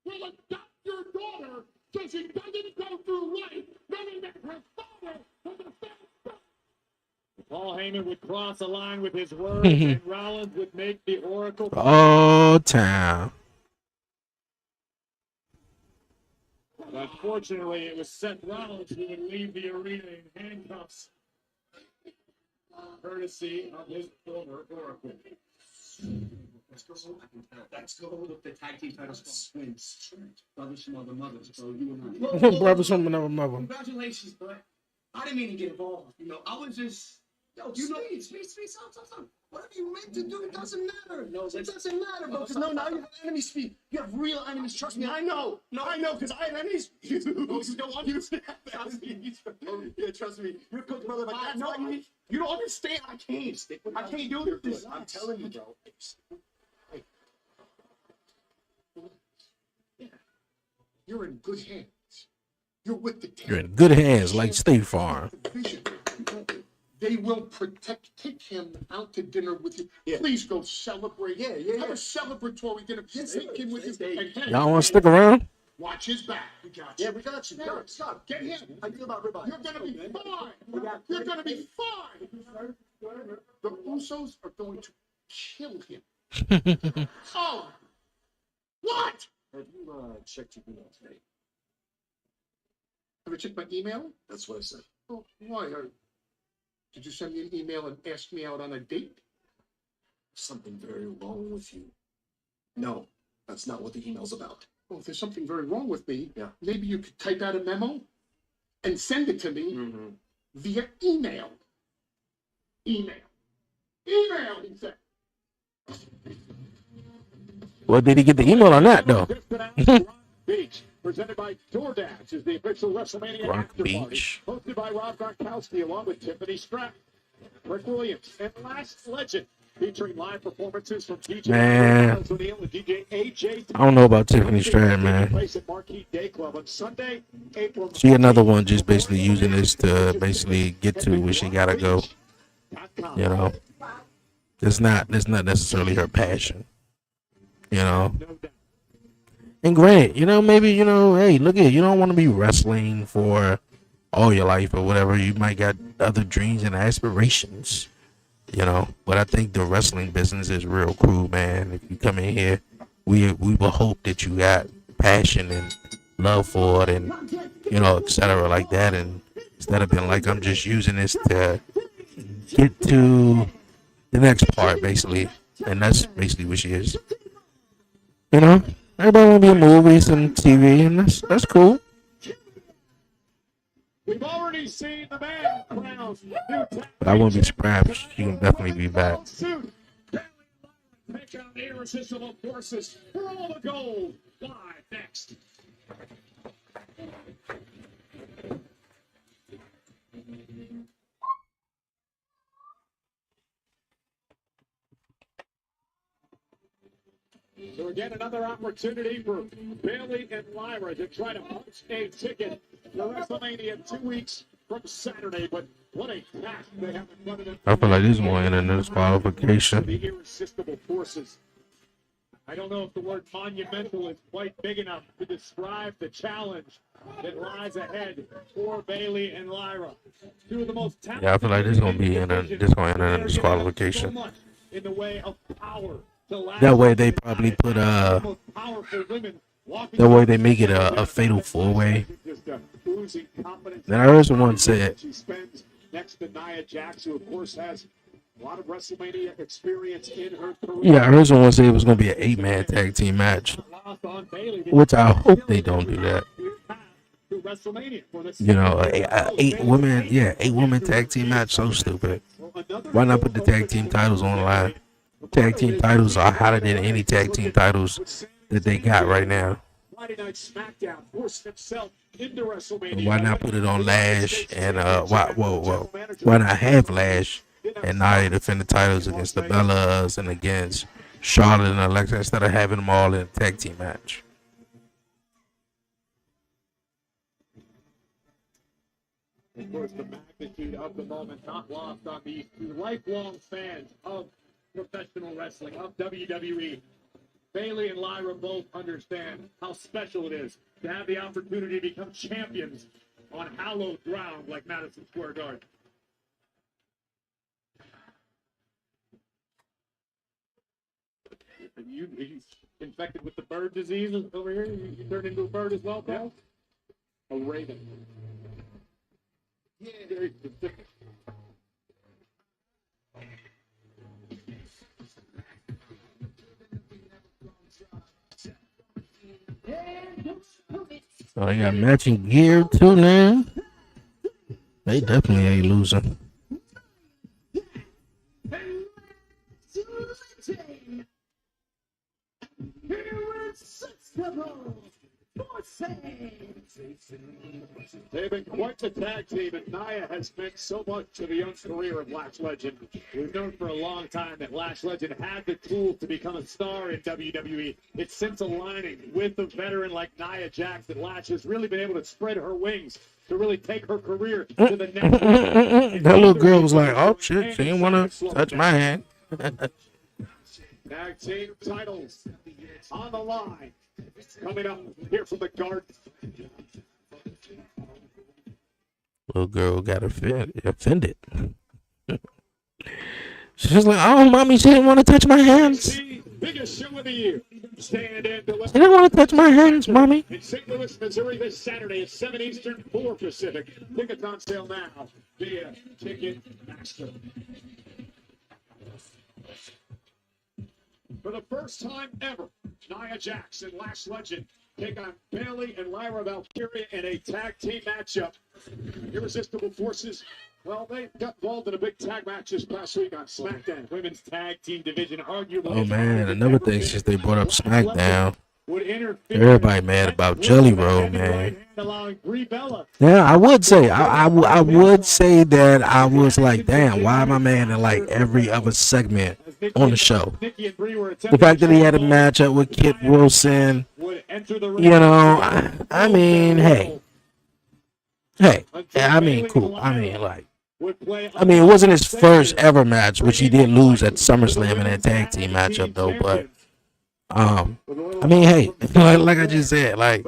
Will adopt your daughter so she doesn't go through life knowing that her father was a fat. Paul Heyman would cross a line with his words, and Rollins would make the oracle. All time. Unfortunately, it was Seth Rollins who would leave the arena in handcuffs, courtesy of his former oracle. Let's go with the tag team titles called twins. Brothers from other mothers, bro. You and I. Brothers from another mother. Congratulations, bud. I didn't mean to get involved. You know, I was just. Yo, you know, speak, stop. Whatever you meant to do, it doesn't matter. No, it doesn't matter, bro. Because now you have enemies. Speak. You have real enemies. Trust me, I know. No, I know, because I have enemies. You don't understand. Trust me. Yeah, trust me. You're a coach, brother. Like that. No, you don't understand. I can't do this. I'm telling you, bro. You're in good hands. You're with the team. You're in good hands, like State Farm. They will take him out to dinner with you. Yeah. Please go celebrate. Yeah. Have a celebratory dinner. Take him with you. And hey, Y'all want to stick around? watch his back. We got you. Yeah, we got you. Stop. Get him. I feel about ribeye. You're gonna be fine. You're gonna be fine. The Usos are going to kill him. Oh, what? Have you checked your email today? Have you checked my email? That's what I said. Oh, why? Did you send me an email and ask me out on a date? Something very wrong with you. No, that's not what the email's about. Well, if there's something very wrong with me, maybe you could type out a memo and send it to me via email. Email, he said. Well, did he get the email on that though? Beach, presented by DoorDash, is the official WrestleMania Rock after party, Beach. hosted by Rob Gronkowski along with Tiffany Stratton, Rick Williams, and Last Legend, featuring live performances from DJ Man. and DJ AJ. I don't know about Tiffany Stratton, man. Place at Marquee Day Club on Sunday, April She another one just basically using this to basically get to where she gotta go. You know, it's not necessarily her passion. You know. And granted, you know, maybe, you know, hey, look at, you don't want to be wrestling for all your life or whatever. You might got other dreams and aspirations, you know. But I think the wrestling business is real cool, man. If you come in here, we will hope that you got passion and love for it and, you know, etc. like that. And instead of being like, I'm just using this to get to the next part, basically. And that's basically what she is. You know? Everybody want to be in movies and TV, and that's cool. We've already seen the man crowned new But I wouldn't be surprised. She can definitely be back. Take out the irresistible forces for all the gold. Live next. So again, another opportunity for Bailey and Lyra to try to punch a ticket for WrestleMania 2 weeks from Saturday. But what a task they have in front of them. I feel like this is going in disqualification. The irresistible forces. I don't know if the word monumental is quite big enough to describe the challenge that lies ahead for Bailey and Lyra. Two of the most talented. Yeah, I feel like this is going to be in a disqualification. So much in the way of power, That way they probably put that way they make it a fatal 4-way. Then I heard someone say, next to Nia Jax, who of course has a lot of WrestleMania experience in her career. yeah, I heard someone say it was gonna be an 8-man tag team match, which I hope they don't do that. You know, a 8-woman tag team match, so stupid. Why not put the tag team titles on the line? Tag team titles are hotter than any tag team titles that they got right now. And why not put it on Lash and why not have Lash and Nia defend the titles against the Bellas and against Charlotte and Alexa instead of having them all in a tag team match? Of course, the magnitude of the moment not lost on these two lifelong fans of professional wrestling, of WWE. Bayley and Lyra both understand how special it is to have the opportunity to become champions on hallowed ground like Madison Square Garden. He's infected with the bird disease over here. You turned into a bird as well, Paul? A raven. Yeah. Very specific. So they got matching gear too now. They definitely ain't losing. They've been quite the tag team, and Nia has meant so much to the young career of Lash Legend. We've known for a long time that Lash Legend had the tools to become a star in WWE. It's since aligning with a veteran like Nia Jax that Lash has really been able to spread her wings to really take her career to the next level. That little girl was like, oh shit, she didn't want to touch my hand. Tag team titles on the line. Coming up here from the Garden. Little girl got offended. She's like, oh, mommy, she didn't want to touch my hands. Biggest show of the year. Stand in to She didn't want to touch my hands, mommy. in St. Louis, Missouri this Saturday at 7 Eastern, 4 Pacific. Tickets on sale now via Ticketmaster. For the first time ever, Nia Jax and Lash Legend take on Bayley and Lyra Valkyria in a tag team matchup. Irresistible Forces, well, they got involved in a big tag match this past week on SmackDown. Women's tag team division, arguably. Oh, man, another thing since they brought up SmackDown. Everybody mad about Jelly Roll, man. Yeah, I would say, I would say that I was like, damn, why am I man in like every other segment on the show? The fact that he had a matchup with Kit Wilson, you know, I mean, hey, I mean, cool. I mean, it wasn't his first ever match, which he did lose at SummerSlam in that tag team matchup, though. But I mean, hey, like I just said, like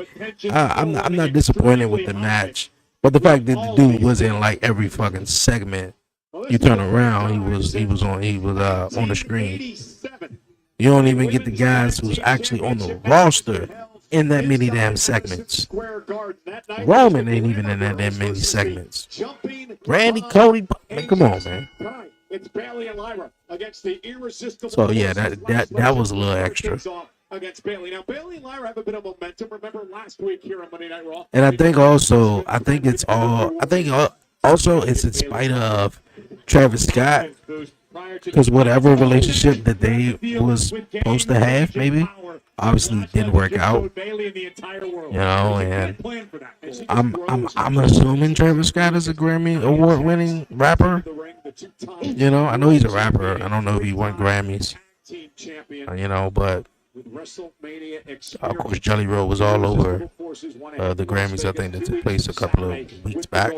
I'm not disappointed with the match, but the fact that the dude was in like every fucking segment, you turn around, he was on the screen. You don't even get the guys who's actually on the roster in that many damn segments. Roman ain't even in that damn many segments. Randy, Cody, man, come on, man. It's Bayley and Lyra against the irresistible. So yeah, that was a little extra. Against Bayley. Now Bayley and Lyra have a bit of momentum. Remember last week here on Monday Night Raw. And I think it's in spite of Travis Scott, because whatever relationship that they was supposed to have, maybe obviously didn't work out. You know, and I'm assuming Travis Scott is a Grammy award-winning rapper. You know, I know he's a rapper. I don't know if he won Grammys. You know, but of course, Jelly Roll was all over the Grammys. I think that took place a couple of weeks back,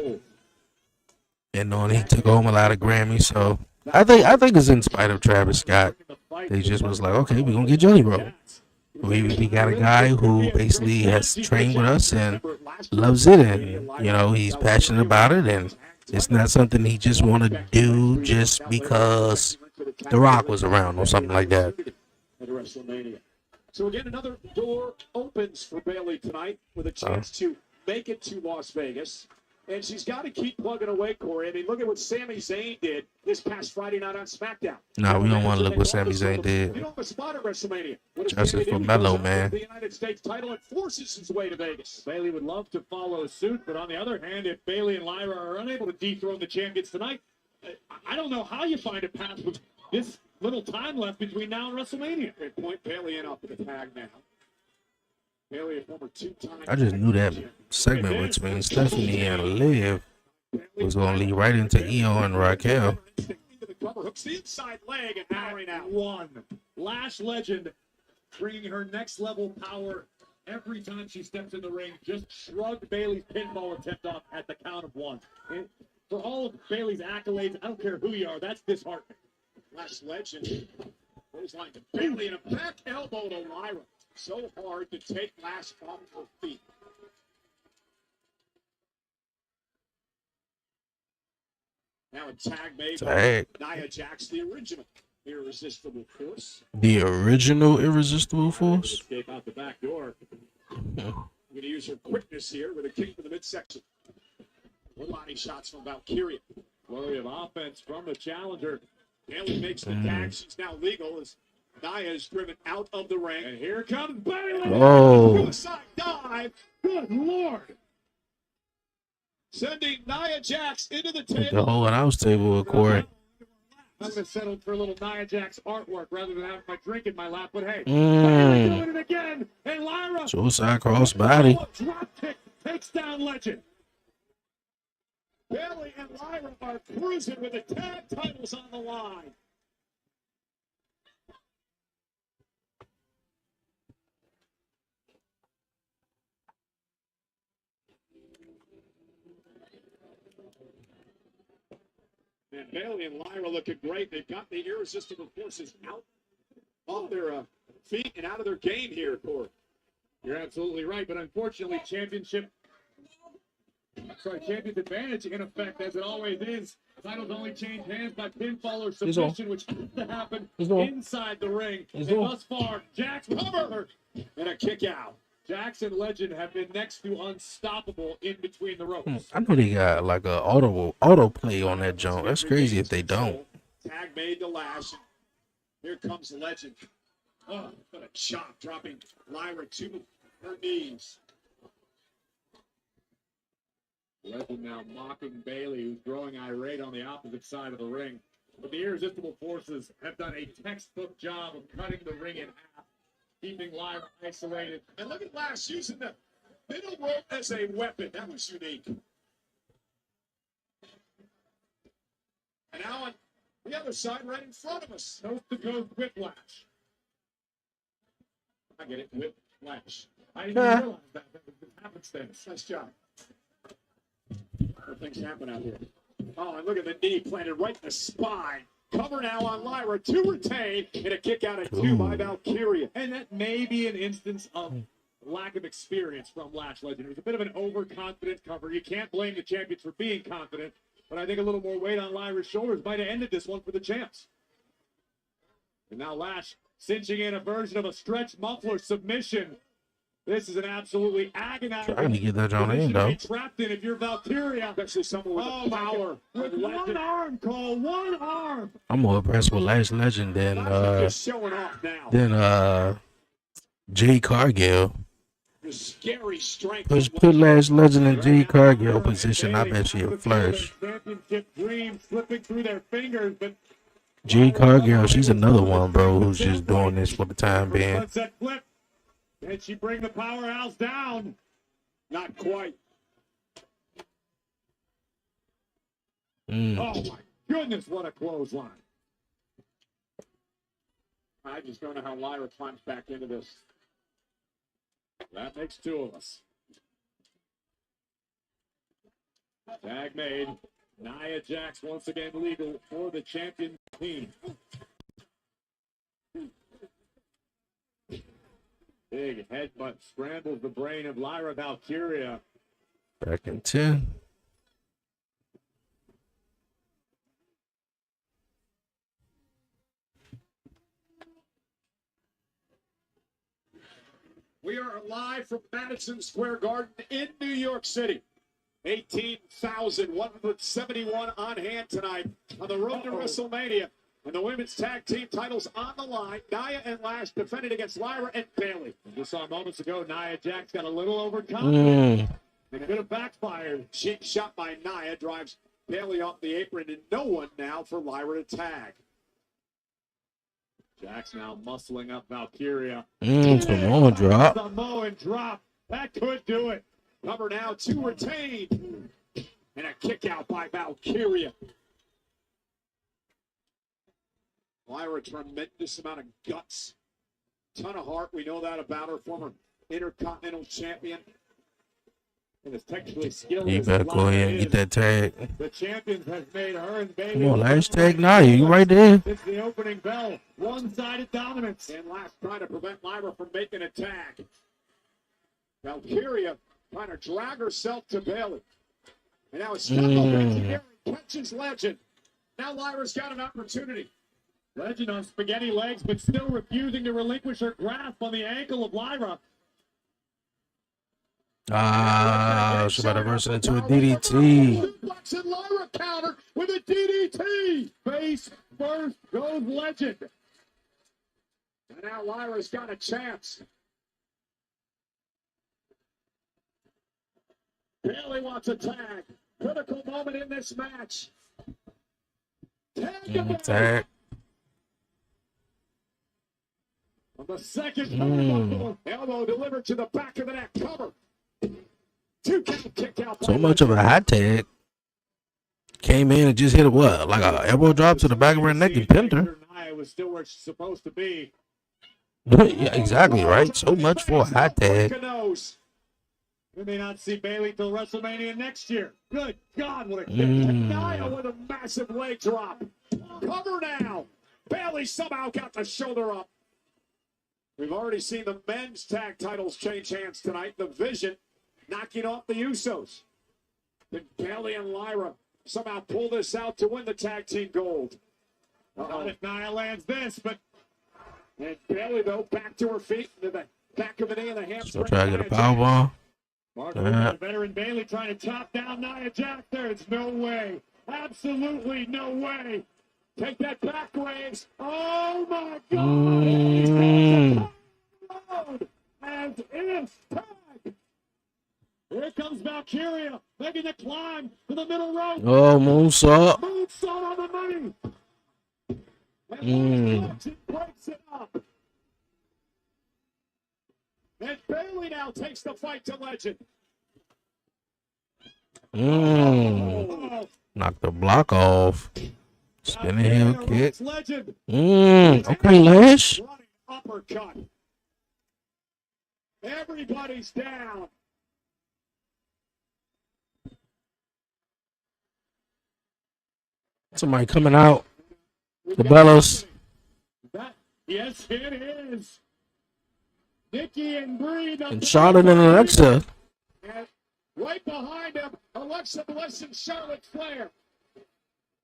and knowing he took home a lot of Grammys. So I think it's in spite of Travis Scott. They just was like, okay, we're gonna get Jelly Roll. We got a guy who basically has trained with us and loves it, and you know he's passionate about it, and it's not something he just want to do just because The Rock was around or something like that. WrestleMania. So again, another door opens for Bayley tonight with a chance to make it to Las Vegas. And she's got to keep plugging away, Corey. I mean, look at what Sami Zayn did this past Friday night on SmackDown. Nah, we don't want to look what Sami Zayn You did. don't have a spot at WrestleMania. What does Justice Sami for do? He Melo, goes out man. with the United States title and forces his way to Vegas. Bayley would love to follow suit, but on the other hand, if Bayley and Lyra are unable to dethrone the champions tonight, I don't know how you find a path with this little time left between now and WrestleMania. They point Bayley in up in the tag now. Bayley, a former two-time. I just knew that segment between Stephanie and Liv was going to lead right into Io and Raquel. Into the cover, hooks the inside leg and hammering out. One. Lash Legend bringing her next level power every time she steps in the ring. Just shrugged Bayley's pinfall attempt off at the count of one. And for all of Bayley's accolades, I don't care who you are, that's disheartening. Lash Legend goes like Bayley and a back elbow to Lyra. So hard to take Lash off her feet. Now a tag made by Nia Jax, the original irresistible force. The original irresistible force? Escape out the back door. I'm going to use her quickness here with a kick to the midsection. One body shots from Valkyria. Flurry of offense from the challenger. Bayley makes the tag. She's now legal as Nia is driven out of the ring. And here comes Bayley. Oh. Suicide dive. Good Lord. Sending Nia Jax into the table. The whole house table with Corey. I'm going to settle for a little Nia Jax artwork rather than having my drink in my lap. But hey, doing it again. And Lyra. Suicide crossbody. Drop kick takes down Legend. Bayley and Lyra are cruising with the tag titles on the line. And Bayley and Lyra looking great. They've got the irresistible forces out of their feet and out of their game here, Corey. You're absolutely right, but unfortunately, champion's advantage in effect, as it always is. Titles only change hands by pinfall or submission, which has to happen inside the ring. And thus far, Jax covered and a kick out. Jax and Legend have been next to unstoppable in between the ropes. I know they got like a auto play on that jump. That's crazy if they don't. Tag made to Lash. Here comes Legend. Oh, what a chop, dropping Lyra to her knees. Legend now mocking Bayley, who's growing irate on the opposite side of the ring. But the irresistible forces have done a textbook job of cutting the ring in half, keeping Lyra isolated. And look at Lash using the middle rope as a weapon. That was unique. And now on the other side, right in front of us. Coast to coast whiplash. I get it, whiplash. I didn't even realize that. That was happenstance. Nice job. What things happen out here. Oh, and look at the knee planted right in the spine. Cover now on Lyra to retain, and a kick out at two by Valkyria. And that may be an instance of lack of experience from Lash Legend. It was a bit of an overconfident cover. You can't blame the champions for being confident, but I think a little more weight on Lyra's shoulders might have ended this one for the champs. And now Lash cinching in a version of a stretch muffler submission. This is an absolutely agonizing. Trying to get that on in, though. Trapped in if you're Valkyria, especially someone with power. With one arm, Cole, one arm. I'm more impressed with Lash Legend than Just showing off now. Jay Cargill. The scary strength. Put Lash Legend in Jay Cargill position. I bet she'll flourish. Championship dream slipping through their fingers, but Jay Cargill, she's another one, bro, who's just doing this for the time being. sunset flip. Can she bring the powerhouse down? Not quite. Oh my goodness, what a clothesline. I just don't know how Lyra climbs back into this. That makes two of us. Tag made. Nia Jax once again legal for the champion team. Big headbutt scrambles the brain of Lyra Valkyria. Back in 10. We are live from Madison Square Garden in New York City. 18,171 on hand tonight on the road to WrestleMania. And the women's tag team titles on the line. Nia and Lash defended against Lyra and Bayley. You saw moments ago, Nia Jax got a little overconfident. It could have backfired. Cheap shot by Nia drives Bayley off the apron, and no one now for Lyra to tag. Jax now muscling up Valkyria. Samoan drop. Samoan drop. That could do it. Cover now to retain. And a kick out by Valkyria. Lyra, tremendous amount of guts. Ton of heart. We know that about her. Former Intercontinental Champion. And is technically skilled. You better go ahead and get that tag. The champions has made her and Bayley. Come on, Lash tag Nia. You right there. It's the opening bell. One-sided dominance. And Lash trying to prevent Lyra from making a tag. Valkyria trying to drag herself to Bayley. And now it's catches Legend. Now Lyra's got an opportunity. Legend on spaghetti legs, but still refusing to relinquish her grasp on the ankle of Lyra. She about to burst into a DDT. And Lyra counter with a DDT. Face first goes Legend. And now Lyra's got a chance. Bayley wants a tag. Critical moment in this match. Tag. On the second elbow delivered to the back of the neck. Cover. 2 count kick out. So much of a hot tag. Came in and just hit what? Like a elbow drop to the back of her neck and pinned her. Nia was still where she's supposed to be. Yeah, exactly right. So much for a hot tag. We may not see Bayley till WrestleMania next year. Good God, what a kick. Nia with a massive leg drop. Cover now. Bayley somehow got the shoulder up. We've already seen the men's tag titles change hands tonight. The Vision knocking off the Usos. Then Bayley and Lyra somehow pull this out to win the tag team gold. Not if Nia lands this, but and Bayley though back to her feet to the back of the knee and the hamstring. Still trying to get a powerbomb. The veteran Bayley trying to chop down Nia Jax. There's no way. Absolutely no way. Take that back, Waves. Oh my God. And it's tag. Here comes Valkyria making the climb to the middle rope. Oh, moonsault. Moonsault on the money. And breaks it up. And Bayley now takes the fight to Legend. Knock the block off. Spinning heel kick. Legend. Okay, Lash. Running uppercut. Everybody's down. Somebody coming out. The Bellows. Yes, it is. Nikki and Bree. And Charlotte and Alexa. And right behind them, Alexa Bliss and Charlotte Flair.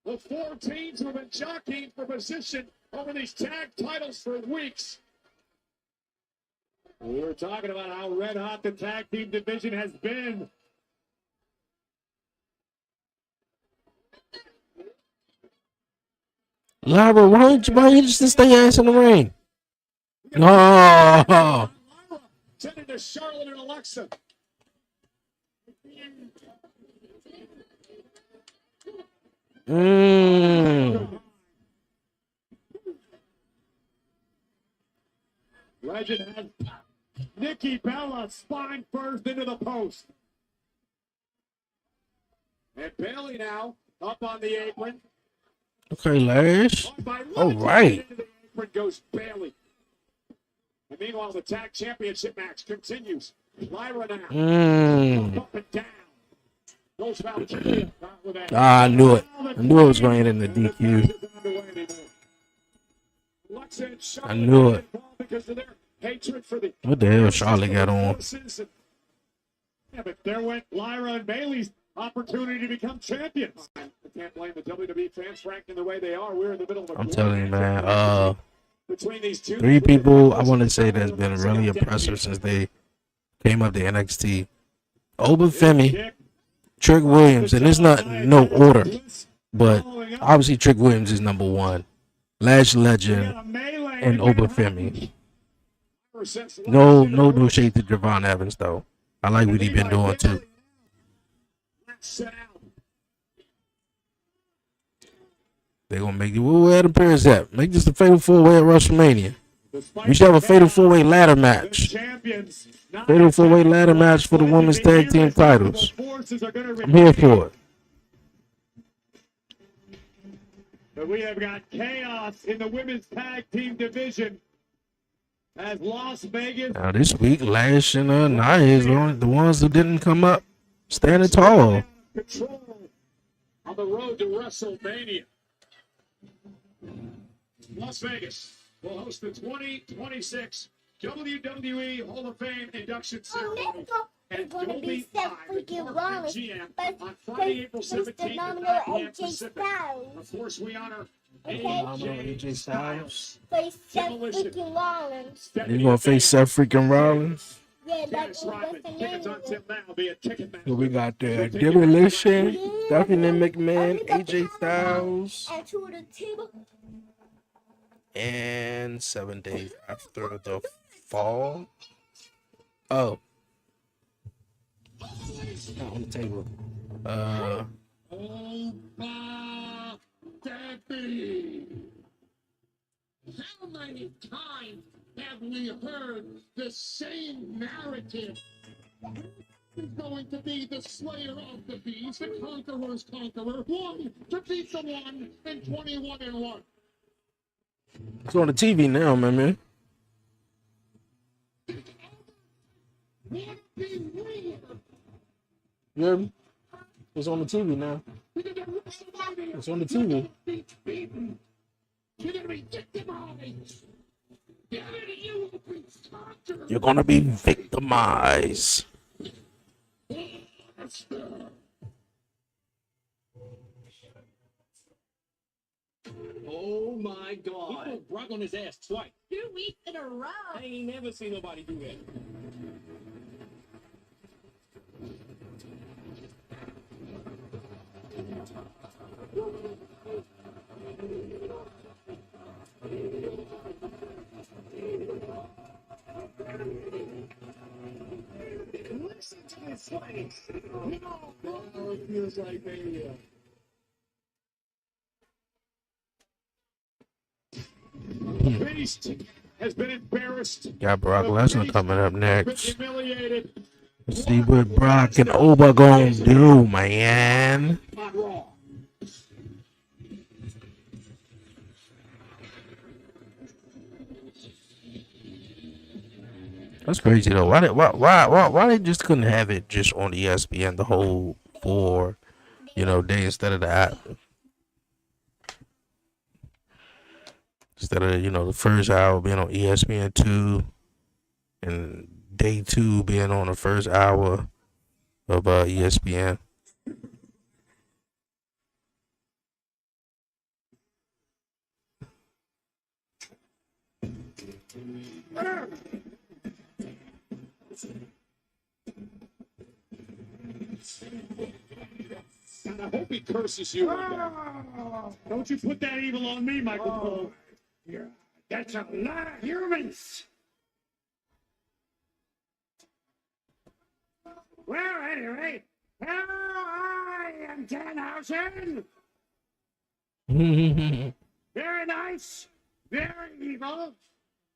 The 4 teams have been jockeying for position over these tag titles for weeks. We were talking about how red hot the tag team division has been. Lyra, why you just stay your ass in the ring? Oh. Sending to Charlotte and Alexa. Legend has Nikki Bella spine first into the post. And Bayley now up on the apron. Okay, Lash. All right. Into the apron goes Bayley. And meanwhile, the tag championship match continues. Lyra now. Up and down. Goes Valkyria. I knew it. I knew it was going to end in the DQ. I knew it. What the hell Charlotte got on? Yeah, but there went Lyra and Bayley's opportunity to become champions. I can't blame the WWE fans for acting the way they are. We're in the middle of a I'm telling you, man. between these two. Three people I want to say that's been really impressive since they came up to NXT. Obafemi, Trick Williams, and it's not no order, but obviously Trick Williams is number one. Lash Legend and Obafemi. No shade to Javon Evans though. I like what he been doing too. They gonna make it. Where the appearance at? Make this the fatal 4-way at WrestleMania. We should have a fatal 4-way ladder match. Fatal 4-way ladder match for the women's tag team titles. I'm here for it. But we have got chaos in the women's tag team division as Las Vegas. Now this week, Lash and Nia is the ones who didn't come up standing tall. Control on the road to WrestleMania. Las Vegas will host the 2026 WWE Hall of Fame induction ceremony. It's going to be Seth freaking Rollins, but Mr. Nominal AJ Styles. Of course, we honor AJ Styles. Face Seth freaking Rollins. You gonna face Seth freaking Rollins? Yeah, that's the name. So we got the Demolition, Stephanie McMahon, AJ Styles, And to the table. and 7 days after the fall. Oh. Not on the table. How many times have we heard the same narrative? Who's going to be the slayer of the beast, the conqueror's conqueror, one to beat the one, and 21-1. It's on the TV now, man. Would it be real? You heard me? It's on the TV now. It's on the TV. You're gonna be victimized. You're gonna be victimized. Oh my God! He put Brock on his ass twice. 2 weeks in a row. I ain't never seen nobody do that. Listen to this place. Oh, it feels like mania. Beast has been embarrassed. Got Brock Lesnar coming up next. Humiliated. Let's see what Brock and Oba gonna do, man. On Raw. That's crazy though. Why they just couldn't have it just on ESPN the whole 4, day instead of the app? Instead of, the first hour being on ESPN2 and day 2 being on the first hour of ESPN. And I hope he curses you. Don't you put that evil on me, Michael Cole. Yeah, that's a lot of humans. Well, anyway, hello, I am Danhausen. Very nice, very evil.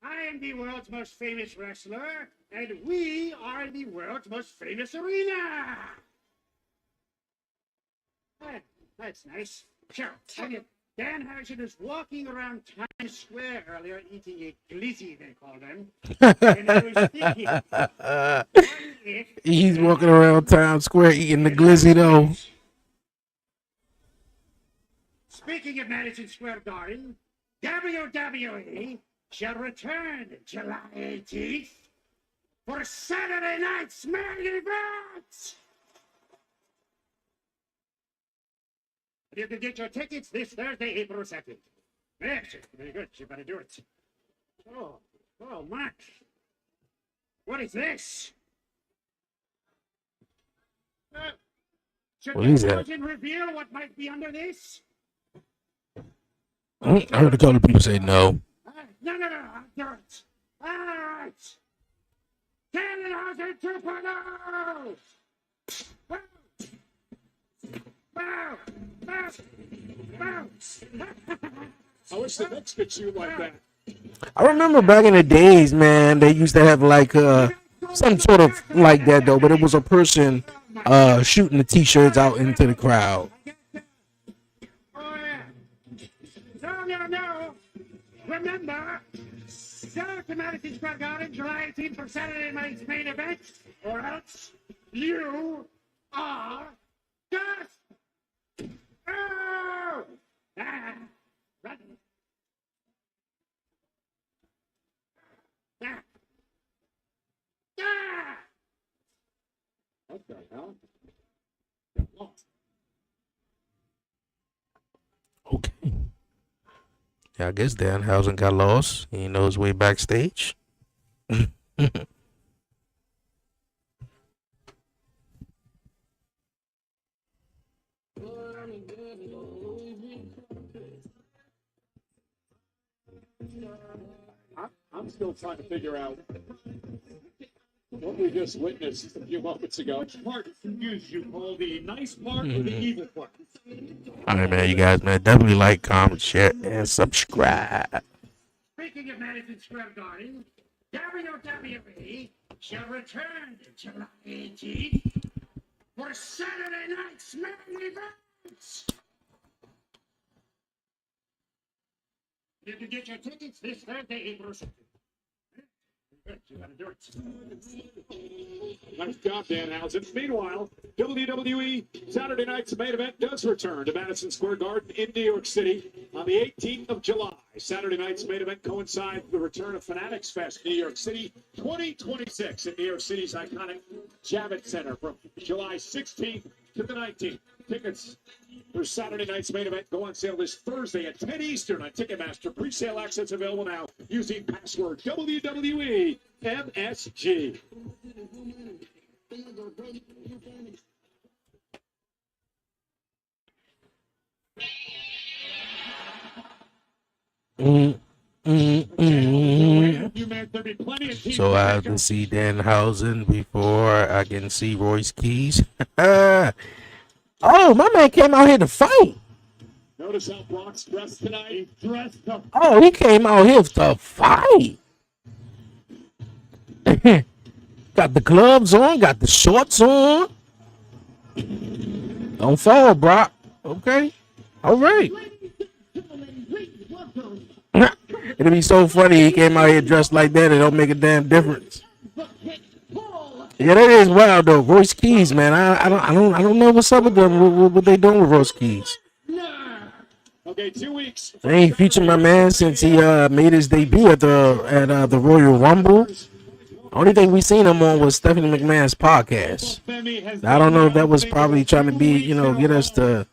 I am the world's most famous wrestler, and we are the world's most famous arena. That's nice. Sure, tell you. Danhausen was walking around Times Square earlier eating a glizzy, they call them. And I was thinking, what if He's walking around Times Square eating the glizzy though. Speaking of Madison Square Garden, WWE shall return July 18th for Saturday night's main event. You can get your tickets this Thursday, April 2nd. Yes, very good. You better do it. Oh, Max. What is this? Should What is that? reveal what might be under this? I heard a couple of people say no. No, I'll do it. All right. Danhausen 2.0! Bow! I wish the Knicks could shoot like that. I remember back in the days, man, they used to have like some sort of like that though, but it was a person shooting the t-shirts out into the crowd. Oh, yeah. So, no. Remember, go to Madison Square Garden July 18th for Saturday night's main event, or else you are just... Oh! Run. What the hell? Okay. Yeah, I guess Danhausen got lost. He knows his way backstage. I'm still trying to figure out what we just witnessed a few moments ago. Which part confused you, Paul? The nice part or the evil part? All right, man. You guys, man, definitely like, comment, share, and subscribe. Speaking of Madison Square Garden, WWE shall return July 18th for Saturday night's main event. You can get your tickets this Thursday, April 2nd. You gotta do it. Nice job, Danhausen. Meanwhile, WWE Saturday night's main event does return to Madison Square Garden in New York City on the 18th of July. Saturday night's main event coincides with the return of Fanatics Fest New York City 2026 at New York City's iconic Javits Center from July 16th to the 19th. Tickets for Saturday night's main event go on sale this Thursday at 10 Eastern on Ticketmaster. Pre-sale access available now using password WWE MSG. So I have to see Danhausen before I can see Royce Keys. Oh, my man came out here to fight. Notice how Brock's dressed tonight. He's dressed up. Oh, he came out here to fight. Got the gloves on, got the shorts on. Don't fall, Brock. Okay. All right. It'll be so funny he came out here dressed like that. It don't make a damn difference. Yeah, that is wild though. Royce Keys, man. I don't know what's up with them. What they doing with Royce Keys? Okay, 2 weeks. They ain't featured my man since he made his debut at the Royal Rumble. Only thing we seen him on was Stephanie McMahon's podcast. I don't know if that was probably trying to be, get us the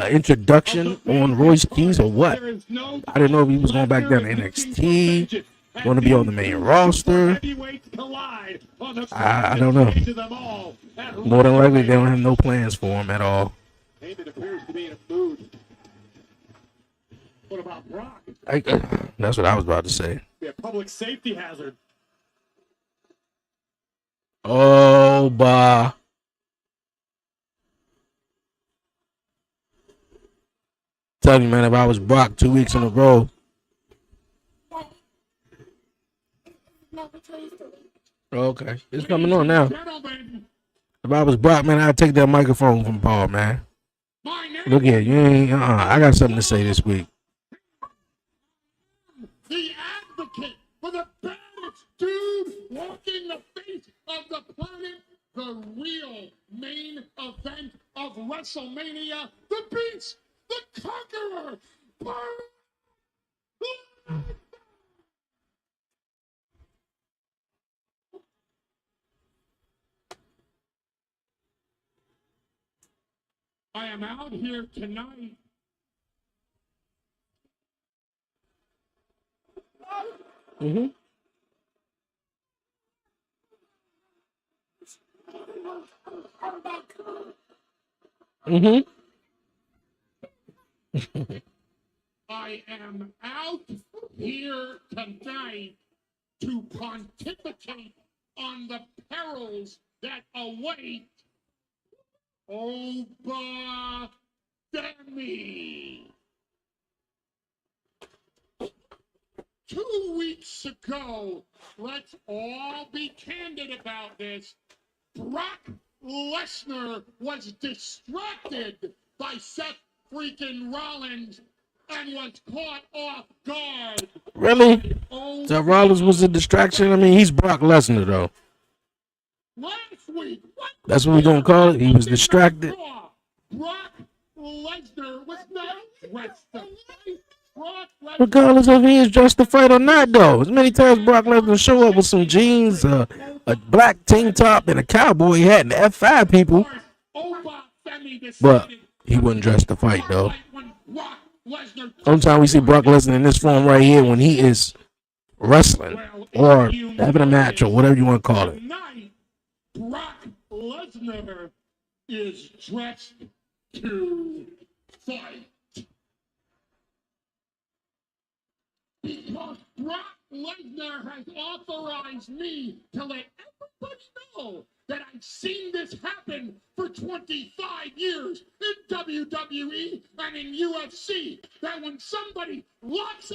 introduction on Royce Keys or what. I didn't know if he was going back down to NXT, going to be on the main roster. I don't know. More than likely, they don't have no plans for him at all. What about Brock? That's what I was about to say. Be a public safety hazard. Oh, bah. Tell you, man, if I was Brock 2 weeks in a row. Okay, it's coming on now. If I was Brock, man, I'd take that microphone from Paul, man. Look here, you ain't. I got something to say this week. The advocate for the baddest dude walking the face of the planet, the real main event of WrestleMania, the Beast, the Conqueror. I am out here tonight Mm-hmm. Mm-hmm. I am out here tonight to pontificate on the perils that await Oba Demi. 2 weeks ago, let's all be candid about this, Brock Lesnar was distracted by Seth freaking Rollins and was caught off guard. Really? So Rollins was a distraction? I mean, he's Brock Lesnar, though. Last week, that's what we're going to call it. He was distracted. Brock Lesnar was not dressed to fight. Regardless of he is dressed to fight or not, though. As many times Brock Lesnar show up with some jeans, a black tank top, and a cowboy hat, and F5 people. But he wasn't dressed to fight, though. Only time we see Brock Lesnar in this form right here when he is wrestling or having a match or whatever you want to call it. Brock Lesnar is dressed to fight. Because Brock Lesnar has authorized me to let everybody know that I've seen this happen for 25 years in WWE and in UFC. That when somebody locks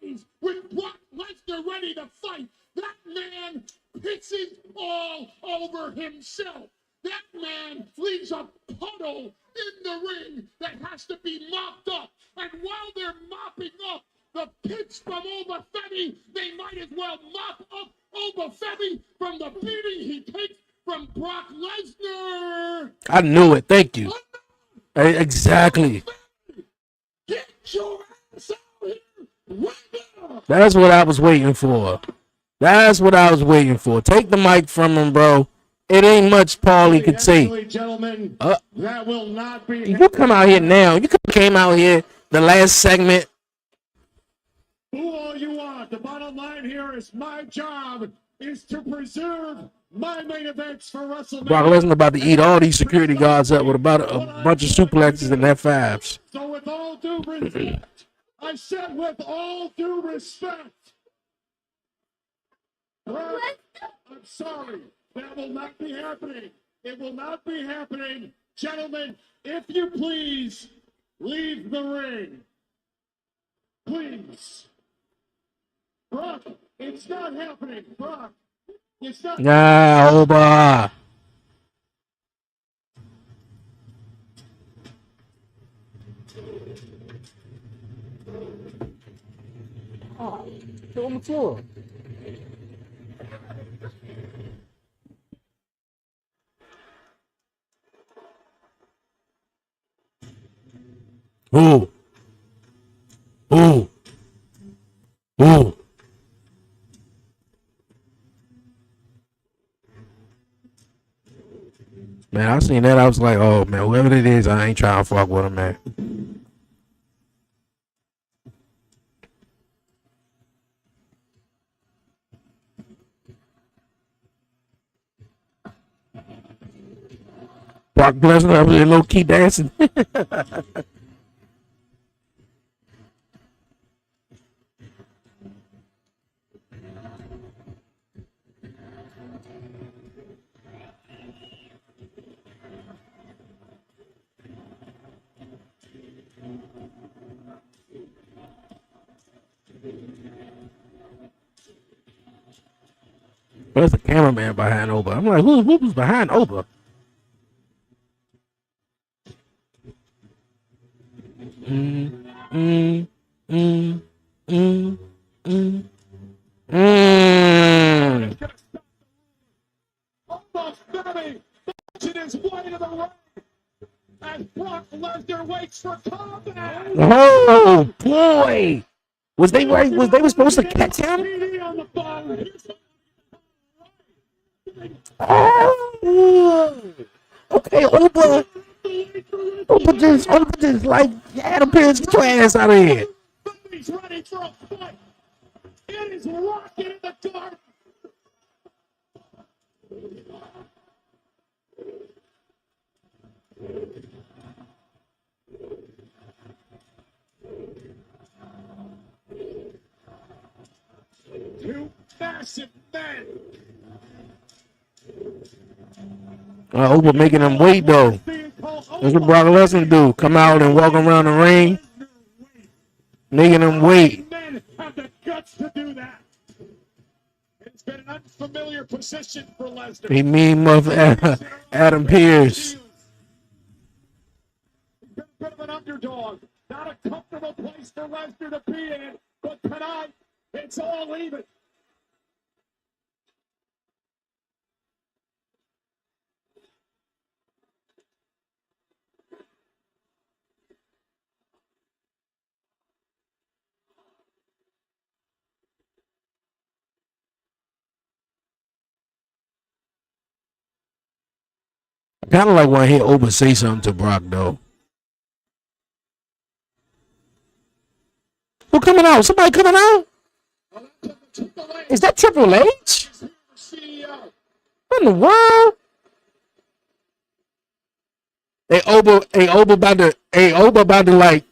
eyes with Brock Lesnar ready to fight, that man pisses all over himself. That man leaves a puddle in the ring that has to be mopped up. And while they're mopping up the pits from Oba Femi, they might as well mop up Oba Femi from the beating he takes from Brock Lesnar. I knew it. Thank you. Exactly. Get your ass out here right now. That's what I was waiting for. That's what I was waiting for. Take the mic from him, bro. It ain't much Paulie could say. Gentlemen, that will not be. You come out here now. You came out here the last segment. Who all you want. The bottom line here is my job is to preserve my main events for WrestleMania. Brock Lesnar about to eat all these security guards up with about a bunch of suplexes and F5s. So with all due respect, I said with all due respect, I'm sorry, that will not be happening. It will not be happening. Gentlemen, if you please, leave the ring. Please. Brock, it's not happening. Brock, it's not. Nah, Oba. Oh, on the floor. Ooh. Ooh. Ooh. Man, I seen that. I was like, oh, man, whoever it is, I ain't trying to fuck with him, man. Brock Lesnar up there low-key dancing. There's the cameraman behind Oba. I'm like, who was behind Oba? Almost Femi punching his way to the ring as Brock Lesnar waits for combat. Oh boy! Was they right? Was they supposed to catch him? Oh. Okay, Oba just like Adam Pearce, get your ass out of here. He's ready for a fight. It is rocking in the dark. Two massive men. Oba making them wait though. That's what Brock Lesnar do. Come out and walk around the ring, making them wait. Men have the guts to do that. It's been an unfamiliar position for Lesnar. He meme of Adam Pearce. He's been a bit of an underdog. Not a comfortable place for Lesnar to be in, but tonight it's all even. Kind of like when I hear Oba say something to Brock though. Who coming out? Somebody coming out? Is that Triple H? What in the world? Oba about to like,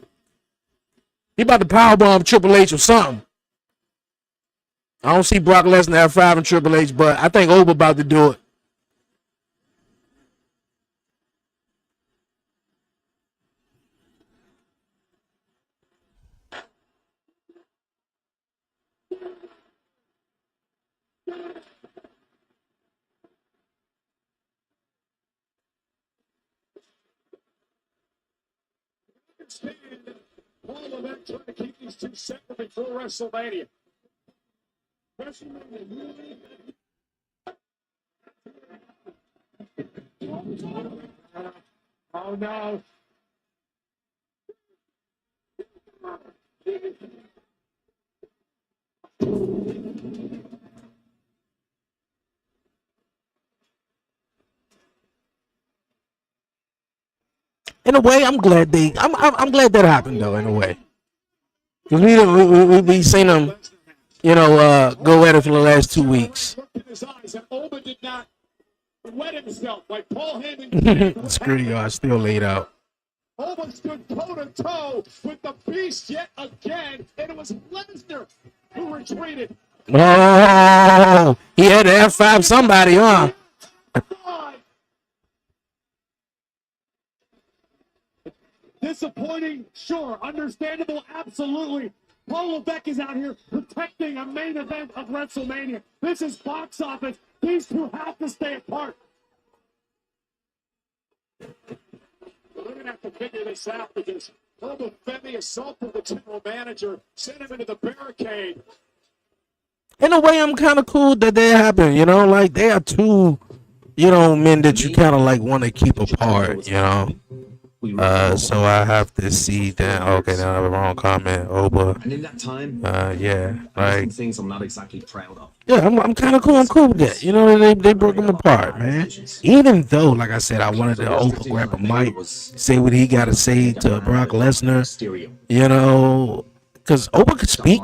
he about to powerbomb Triple H or something. I don't see Brock Lesnar F5 and Triple H, but I think Oba about to do it. All of them trying to keep these two separate before WrestleMania. Oh no. In a way, I'm glad that happened though. In a way, because we seen them, go at it for the last 2 weeks. Oba did not wet himself like Paul Heyman. Screw you, I still laid out. Oba stood toe to toe with the beast yet again, and it was Lesnar who retreated. Oh, he had to F5 somebody, huh? Disappointing, sure. Understandable, absolutely. Paul Levesque is out here protecting a main event of WrestleMania. This is box office. These two have to stay apart. We're going to have to figure this out because Oba Femi assaulted the general manager, sent him into the barricade. In a way, I'm kind of cool that that happened. Like they are two, men that you kind of like want to keep apart. So I have to see that. Okay, now I have a wrong comment. Oba. And in that time, yeah, like things I'm not exactly proud of. yeah, I'm kind of cool. I'm cool with that. They broke them apart, man. Even though, like I said, I wanted to Oba grab a mic, say what he got to say to Brock Lesnar. Because Oba could speak.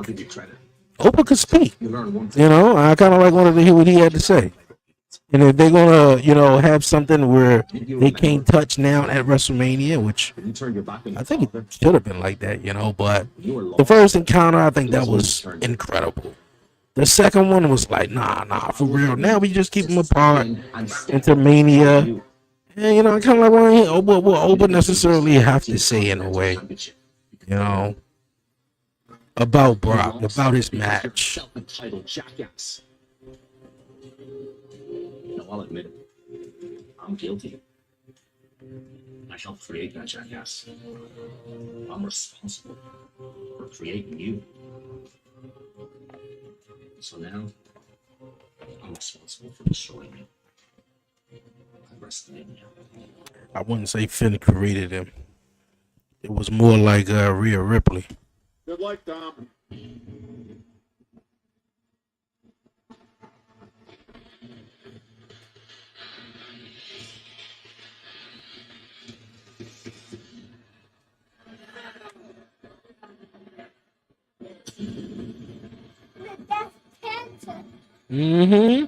Oba could speak. I kind of like wanted to hear what he had to say. And if they're gonna, have something where they can't touch now at WrestleMania, which I think it should have been like that, But the first encounter, I think that was incredible. The second one was like, nah, for real. Now we just keep them apart into Mania. And I kind of like want to hear what Oba necessarily have to say in a way, about Brock, about his match. I'll admit it. I'm guilty. I helped create that jackass. I'm responsible for creating you. So now, I'm responsible for destroying you. I wouldn't say Finn created him. It was more like Rhea Ripley. Good luck, Dom. The Penta. Mm-hmm.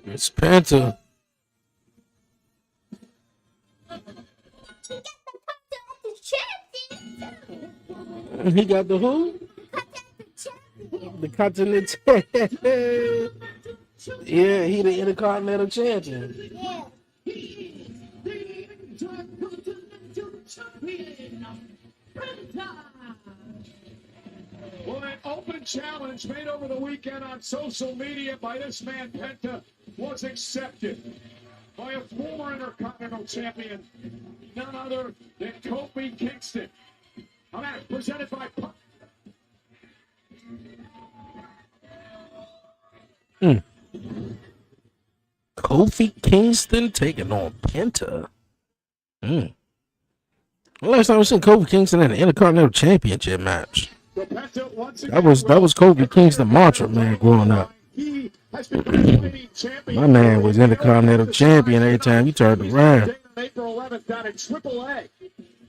It's Penta. He got the who? The Continental. Yeah, he the Intercontinental Champion. Yeah. Well, an open challenge made over the weekend on social media by this man Penta was accepted by a former Intercontinental Champion, none other than Kofi Kingston. A match presented by Kofi Kingston taking on Penta. Last time I seen Kofi Kingston in an Intercontinental Championship match. That was Kofi Kingston mantra, man, growing up. My man was Intercontinental Champion every time he turned around. April 11th down at AAA.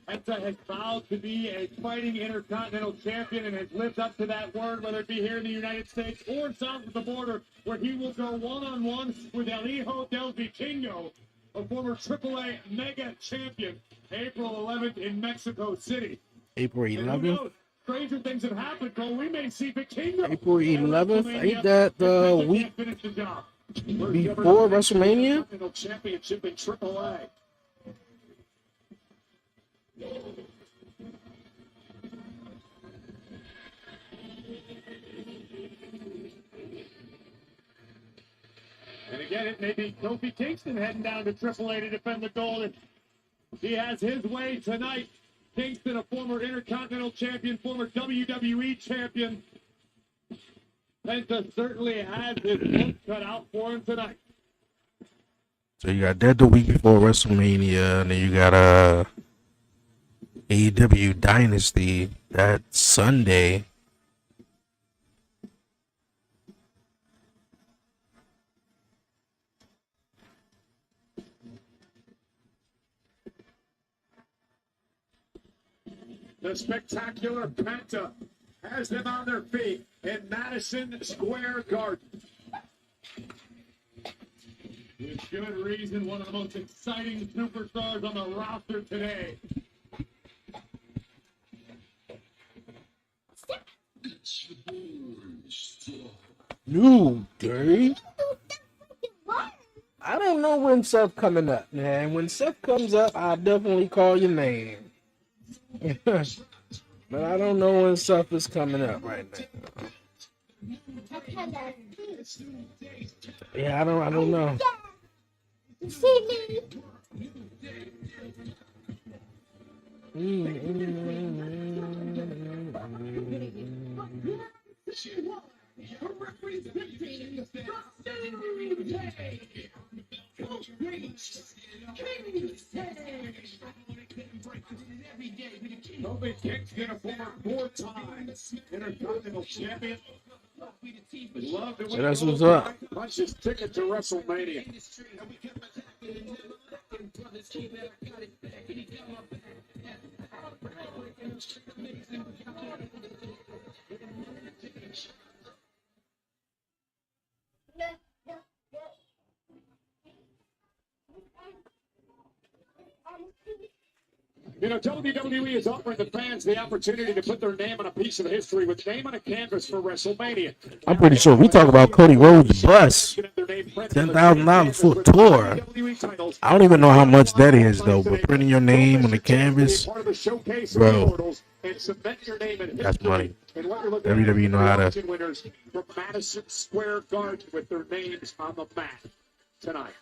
Penta has vowed to be a fighting Intercontinental Champion and has lived up to that word, whether it be here in the United States or south of the border, where he will go one-on-one with El Hijo del Vikingo, a former AAA Mega Champion, April 11th in Mexico City. April 11th? Stranger things have happened, Cole. We may see Vikingo. April 11th? Ain't that the week before WrestleMania? Championship in AAA. And again, it may be Kofi Kingston heading down to AAA to defend the gold. He has his way tonight. Kingston, a former Intercontinental Champion, former WWE Champion. Penta certainly has his work cut out for him tonight. So you got that the week before WrestleMania, and then you got AEW Dynasty that Sunday. The spectacular Penta has them on their feet in Madison Square Garden. With good reason, one of the most exciting superstars on the roster today. New Day? I don't know when Seth coming up, man. When Seth comes up, I'll definitely call your name. But I don't know when Seth is coming up right now. Yeah, I don't know. See Kofi Kingston, a former four-time Intercontinental Champion. Love to So that's what's up. Punch his ticket to WrestleMania. You know, WWE is offering the fans the opportunity to put their name on a piece of history with name on a canvas for WrestleMania. I'm pretty sure we talk about Cody Rhodes' bus. $10,000 for a tour. I don't even know how much that is, though, but printing your name on the canvas, bro, that's money. WWE know how to. Winners from Madison Square Garden with their names on the mat tonight.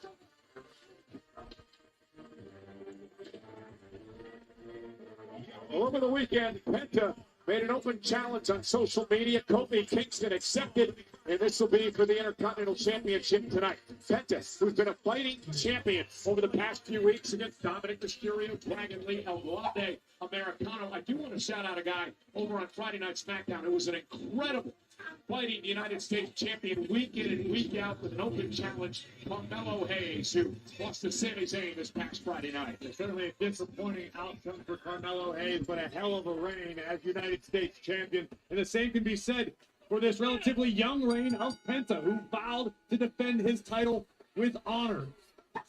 Over the weekend, Penta made an open challenge on social media. Kofi Kingston accepted, and this will be for the Intercontinental Championship tonight. Penta, who's been a fighting champion over the past few weeks against Dominic Mysterio, Dragon Lee, El Grande Americano. I do want to shout out a guy over on Friday Night SmackDown. It was an incredible fighting the United States champion week in and week out with an open challenge, Carmelo Hayes, who lost to Sami Zayn this past Friday night. It's certainly a disappointing outcome for Carmelo Hayes, but a hell of a reign as United States champion. And the same can be said for this relatively young reign of Penta, who vowed to defend his title with honor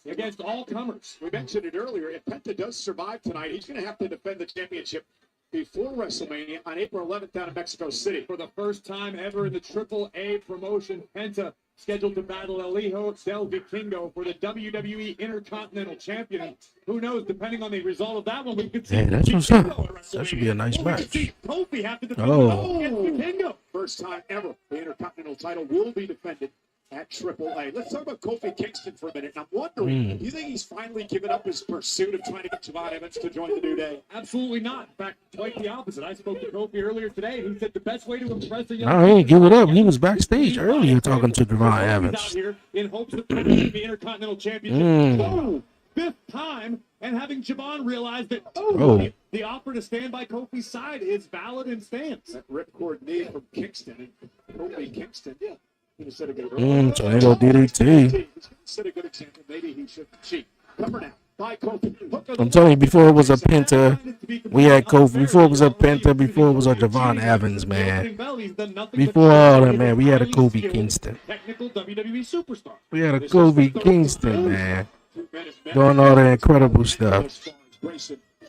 against all comers. We mentioned it earlier. If Penta does survive tonight, he's going to have to defend the championship before WrestleMania on April 11th down in Mexico City. For the first time ever in the AAA promotion, Penta scheduled to battle El Hijo del Vikingo for the WWE Intercontinental Champion. Who knows, depending on the result of that one, we could see That's what's up. That should be a nice match. Kofi have to defend against Vikingo. First time ever, the Intercontinental title will be defended at AAA. Let's talk about Kofi Kingston for a minute. And I'm wondering, do you think he's finally given up his pursuit of trying to get Javon Evans to join the New Day? Absolutely not. In fact, quite the opposite. I spoke to Kofi earlier today, and he said the best way to impress a young I ain't give it up. He was backstage earlier talking to Javon Evans. out here in hopes of winning the Intercontinental Championship. Oh, fifth time, and having Javon realize that the offer to stand by Kofi's side is valid and stands. That ripcord knee from Kingston and Kofi Kingston. Yeah. Tornado DDT. Set a good example. Maybe he should cheat. Cover now. By Kofi. I'm telling you, before it was a Penta, we had Kofi. Before it was a Penta, before it was a Javon Evans, man. Before all that, man, we had a Kofi Kingston. Technical WWE superstar. We had a Kofi Kingston, man, doing all that incredible stuff.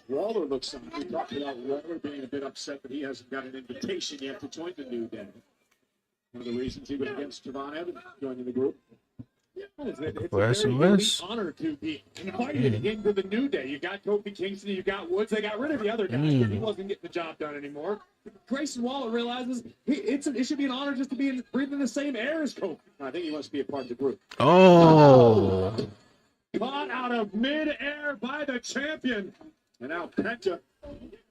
Waller looks on. We talked about Waller being a bit upset that he hasn't got an invitation yet to join the New Day. One of the reasons he was against Javon Evans joining the group. It's a very unique honor to be invited into the New Day. You got Kofi Kingston, you got Woods. They got rid of the other guy. He wasn't getting the job done anymore. Grayson Waller realizes it should be an honor just to be breathing the same air as Kofi. I think he wants to be a part of the group. Oh. Caught out of midair by the champion. And now Penta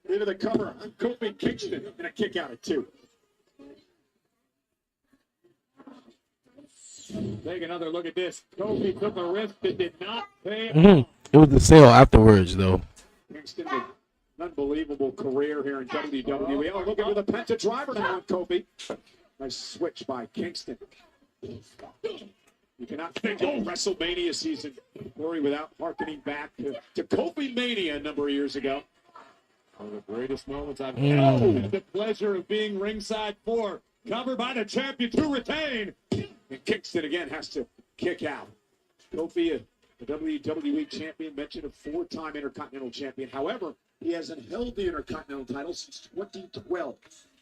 into the cover on Kofi Kingston and a kick out at 2. Take another look at this. Kofi took a risk that did not pay off. It was the sale afterwards, though. Kingston, an unbelievable career here in WWE. Oh, look at the Penta driver now on Kofi. Nice switch by Kingston. You cannot think of WrestleMania season, Corey, without harkening back to Kofi Mania a number of years ago. One of the greatest moments I've had the pleasure of being ringside for. Covered by the champion to retain. And Kingston again has to kick out. Kofi, the WWE champion, mentioned a 4-time Intercontinental champion. However, he hasn't held the Intercontinental title since 2012.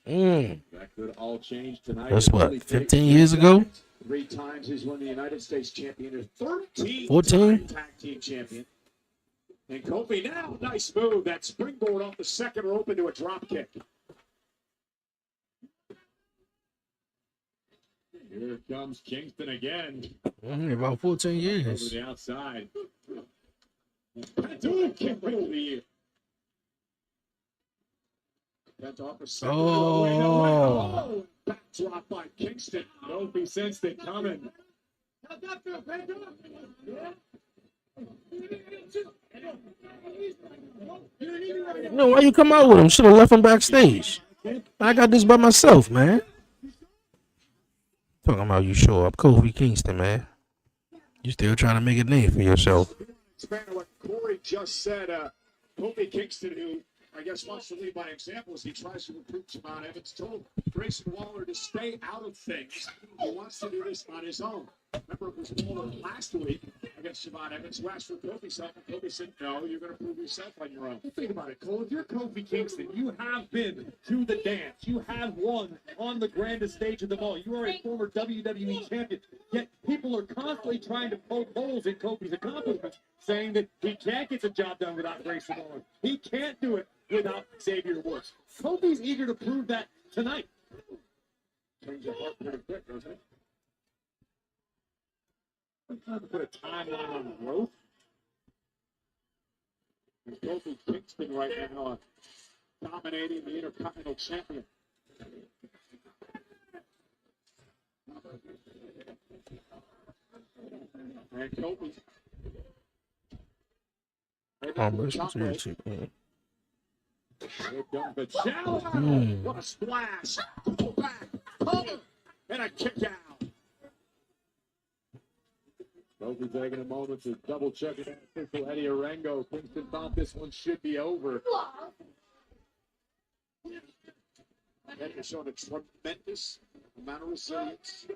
That could all change tonight. That's what, 15 years ago? 3 times he's won the United States champion. 13 14 tag team champion. And Kofi now, nice move. That springboard off the second rope into a drop kick. Here comes Kingston again. About 14 years. Over the outside. Kick over the ear. Oh. Back drop by Kingston. Kofi sensed it coming. How'd that feel, Penta? No, why you come out with him? Should have left him backstage. I got this by myself, man. Talking about you show up, Kofi Kingston, man. You still trying to make a name for yourself. Expand on what Corey just said. Kofi Kingston, who I guess wants to lead by example as he tries to recruit Javon Evans, told Grayson Waller to stay out of things. He wants to do this on his own. Remember, it was Waller last week against Javon Evans, who asked for Kofi's help, and Kofi said, no, you're going to prove yourself on your own. Think about it, Cole. If you're Kofi Kingston, you have been to the dance. You have won on the grandest stage of them all. You are a former WWE champion, yet people are constantly trying to poke holes in Kofi's accomplishments, saying that he can't get the job done without Grayson Waller. He can't do it without Xavier Woods. Kofi's eager to prove that tonight. Turns your heart pretty quick, doesn't it? Trying to put a timeline on growth. And Kofi Kingston right now dominating the Intercontinental Champion. And Kofi. Here comes the challenge. What a splash. Pull back. Cover. and a kick out. Kofi taking a moment to double check it. Official Eddie Orengo. Kingston thought this one should be over. Eddie has shown a tremendous amount of resilience.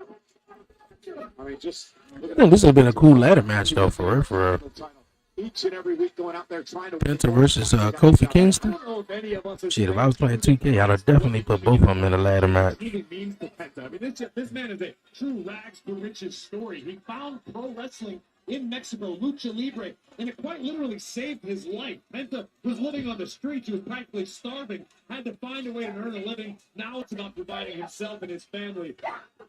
I mean, just look I at think this has been a cool ladder match though, for real, for real. each and every week going out there trying to Penta versus Kofi Kingston. I don't know if any of us are Shit, if I was playing 2K, I'd have definitely put both of them in a ladder match. He means to Penta. I mean, this man is a true rags to riches story. He found pro wrestling in Mexico, lucha libre, and it quite literally saved his life. Penta was living on the streets. He was practically starving, had to find a way to earn a living. Now it's about providing himself and his family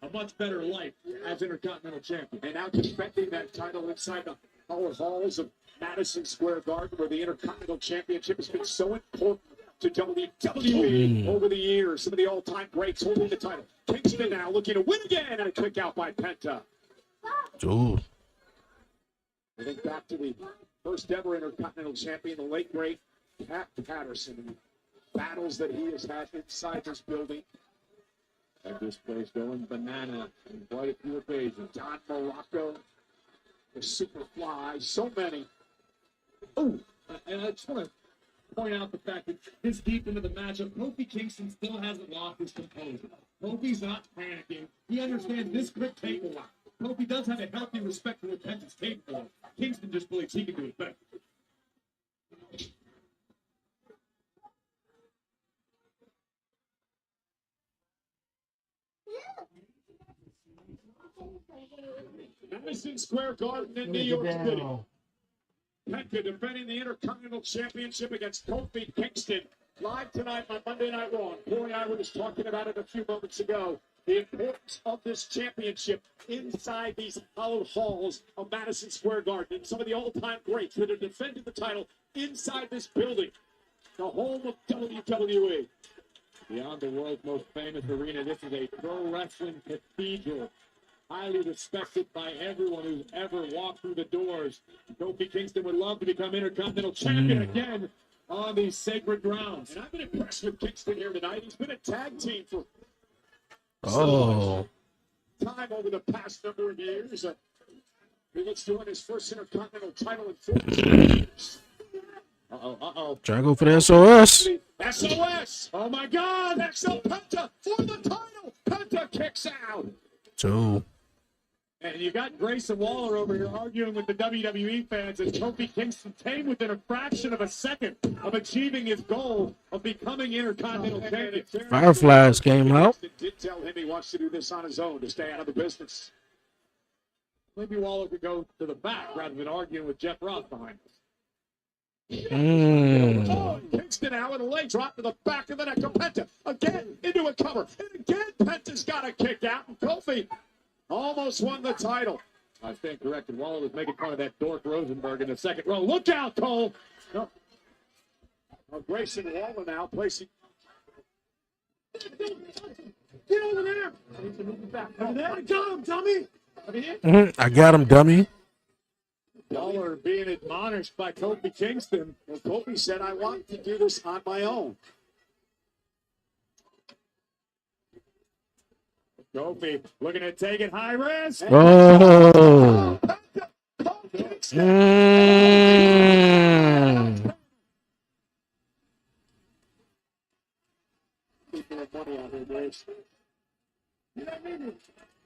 a much better life as Intercontinental Champion. and now defending that title inside the power halls of Madison Square Garden, where the Intercontinental Championship has been so important to WWE over the years. Some of the all-time greats holding the title. Kingston now looking to win again, and a kick out by Penta. Dude. I think back to the first ever Intercontinental Champion, the late great Pat Patterson, and the battles that he has had inside this building. And this place going banana on quite a few occasions. Don Morocco, the Superfly, so many. Oh, And I just want to point out the fact that this deep into the matchup, Kofi Kingston still hasn't lost his composure. Kofi's not panicking. He understands this could take a while. Kofi does have a healthy respect for what Penta's capable of. Kingston just believes he can do it better. Madison Square Garden in New York City. Penta defending the Intercontinental Championship against Kofi Kingston. Live tonight on Monday Night Raw. Corey I was talking about it a few moments ago. The importance of this championship inside these hallowed halls of Madison Square Garden. And some of the all-time greats that have defended the title inside this building. The home of WWE. Beyond the world's most famous arena, this is a pro wrestling cathedral. Highly respected by everyone who's ever walked through the doors. Kofi Kingston would love to become Intercontinental Champion again on these sacred grounds. And I've been impressed with Kingston here tonight. He's been a tag team for Oh. time over the past number of years. He looks to win his first Intercontinental title in 14 years. Uh-oh. Trying to go for the SOS. SOS! Oh my God! XL Penta for the title! Penta kicks out! Two. And you got Grayson Waller over here arguing with the WWE fans as Kofi Kingston came within a fraction of a second of achieving his goal of becoming Intercontinental Champion. Fireflies came out. Did tell him he wants to do this on his own to stay out of the business. Maybe Waller could go to the back rather than arguing with Jeff Ross behind us. Oh, Kingston now with a leg drop to the back of the neck of Penta. Again into a cover. And again, Penta's got a kick out. And Kofi almost won the title. I stand corrected. Waller was making fun of that Dork Rosenberg in the second row. Look out, Cole! No. Oh, Grayson Waller now placing. Get over there! Over there, got him, dummy! I got him, dummy. Waller being admonished by Kofi Kingston. Well, Kofi said, I want to do this on my own. Kofi looking to take it high risk. Oh. People have money out here, Grace. You know what I mean?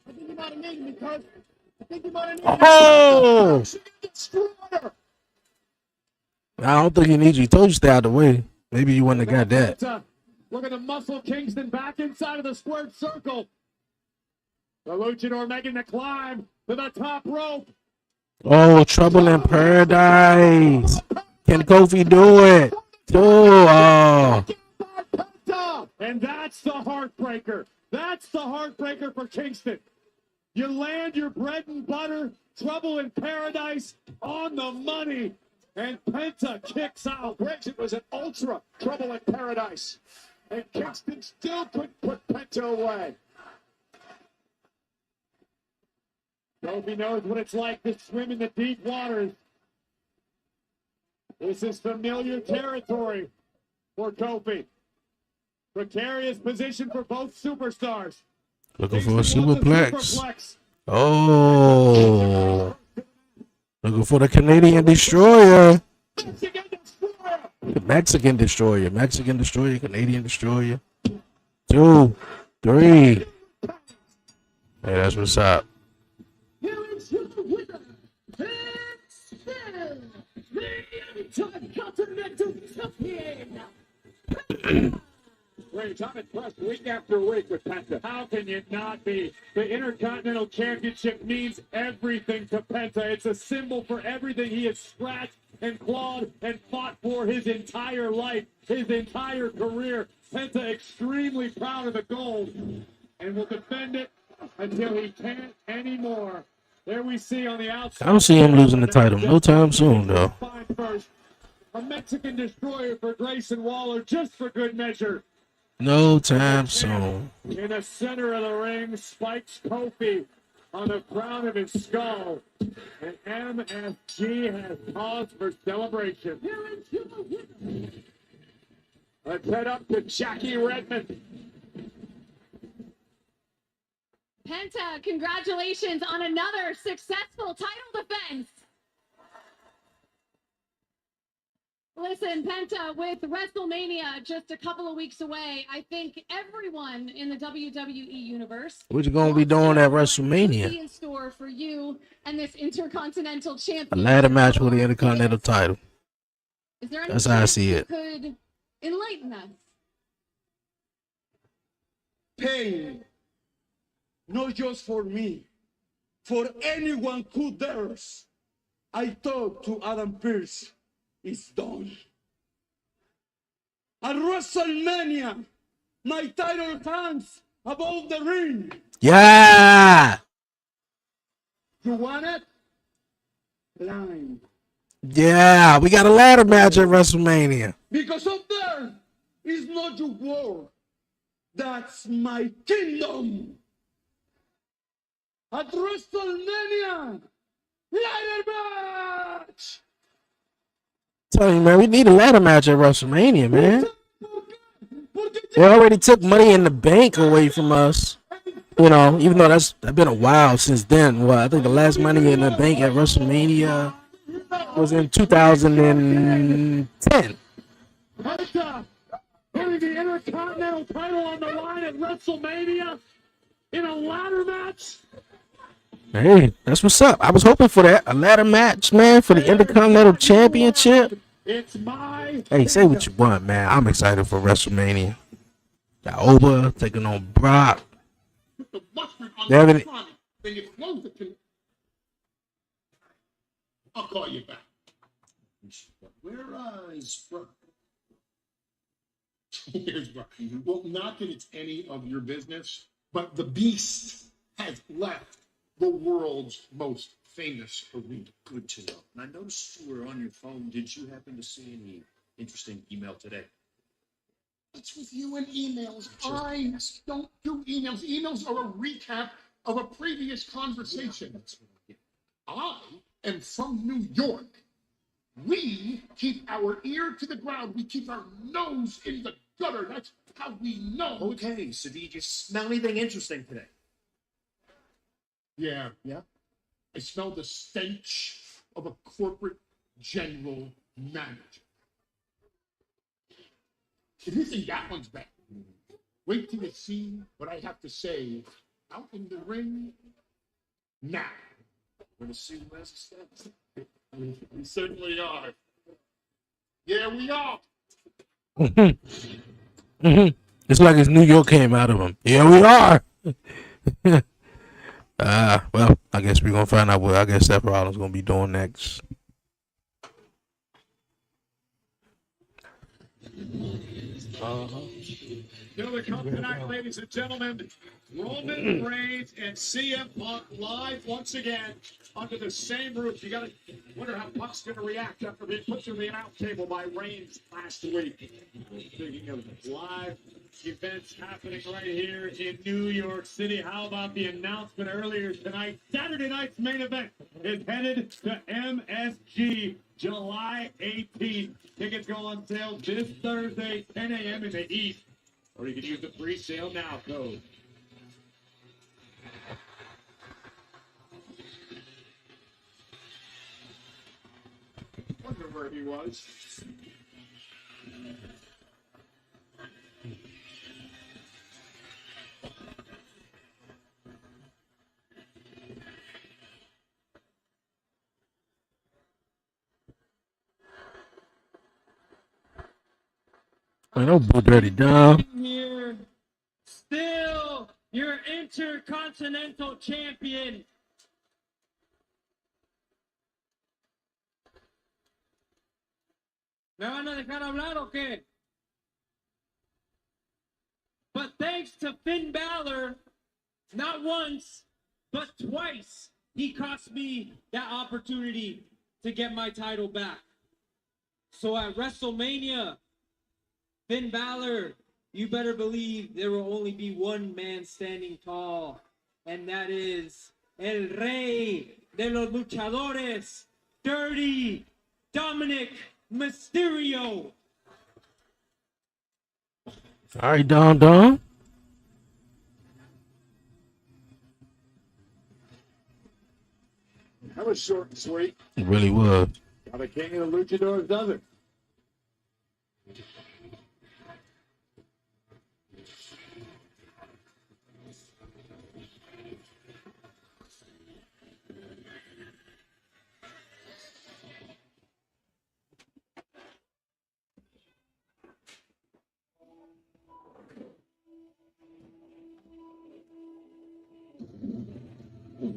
I think you might have needed me, because I think you might have needed Oh. Destroyer. I don't think he needs you. He told you to stay out of the way. Maybe you wouldn't have got that. Looking to muscle Kingston back inside of the squared circle. The luchador making the climb to the top rope. Oh, trouble in paradise. Can Kofi do it? Oh. And that's the heartbreaker. That's the heartbreaker for Kingston. You land your bread and butter, trouble in paradise, on the money, and Penta kicks out. It was an ultra trouble in paradise. And Kingston still couldn't put Penta away. Kofi knows what it's like to swim in the deep waters. This is familiar territory for Kofi. Precarious position for both superstars. Looking for a superplex. Oh. Looking for the Canadian Destroyer. Mexican Destroyer. Mexican Destroyer. Canadian Destroyer. 2, 3. Hey, that's what's up. Here is your winner, the Intercontinental Champion. Rage, I'm impressed week after week with Penta. How can you not be? The Intercontinental Championship means everything to Penta. It's a symbol for everything he has scratched and clawed and fought for his entire life, his entire career. Penta extremely proud of the gold and will defend it until he can't anymore. There we see on the outside. I don't see him losing the title no time soon, though. First, a Mexican Destroyer for Grayson Waller, just for good measure. No time soon. In the center of the ring, spikes Kofi on the crown of his skull. And MSG has cause for celebration. Let's head up to Jackie Redmond. Penta, congratulations on another successful title defense. Listen, Penta, with WrestleMania just a couple of weeks away, I think everyone in the WWE universe. What you gonna be doing at WrestleMania? In store for you and this Intercontinental Championship. A ladder match for the Intercontinental title. Is there any That's how I chance see you it. could enlighten us? Pain, not just for me, for anyone who dares. I talked to Adam Pearce. It's done. At WrestleMania, my title hangs above the ring. Yeah. You want it? Blind. Yeah. We got a ladder match at WrestleMania. Because up there is not your war. That's my kingdom. At WrestleMania, ladder match. Tell you, man, we need a ladder match at WrestleMania, man. They already took Money in the Bank away from us. You know, even though that's been a while since then. Well, I think the last Money in the Bank at WrestleMania was in 2010. Putting the Intercontinental title on the line at WrestleMania in a ladder match. Hey, that's what's up. I was hoping for that. A ladder match, man, for the Intercontinental Championship. It's my Hey, say what you want, man. I'm excited for WrestleMania. Got Oba taking on Brock. the mustard on They haven't- the front. Then you close it. I'll call you back. Where is Brock? Here's Brock. Well, not that it's any of your business, but the Beast has left the world's most famous arena. Good to know. And I noticed you were on your phone. Did you happen to see any interesting email today? What's with you and emails? I don't do emails. Emails are a recap of a previous conversation. I am from New York. We keep our ear to the ground. We keep our nose in the gutter. That's how we know. Okay, so did you smell anything interesting today? Yeah. I smell the stench of a corporate general manager. It isn't that one's bad. Wait till you see what I have to say out in the ring now. We're going to see who has a stance. We certainly are. Yeah, we are. It's like his New York came out of him. Yeah, we are. Well, I guess we're gonna find out what I guess Seth Rollins gonna be doing next. Still to come tonight, ladies and gentlemen, Roman Reigns and CM Punk live once again under the same roof. You got to wonder how Punk's going to react after being put through the announce table by Reigns last week. Speaking of live events happening right here in New York City, how about the announcement earlier tonight? Saturday night's main event is headed to MSG July 18th. Tickets go on sale this Thursday, 10 a.m. in the East. Or you can use the pre-sale now code. where he was. I know Boo Dirty Dom. Here, still your Intercontinental Champion. ¿Me van a dejar hablar o qué? But thanks to Finn Balor, not once, but twice, he cost me that opportunity to get my title back. So at WrestleMania, Finn Balor, you better believe there will only be one man standing tall, and that is El Rey de los Luchadores, Dirty Dominic Mysterio. All right, Don. That was short and sweet. It really was. How the king of the luchadors does it.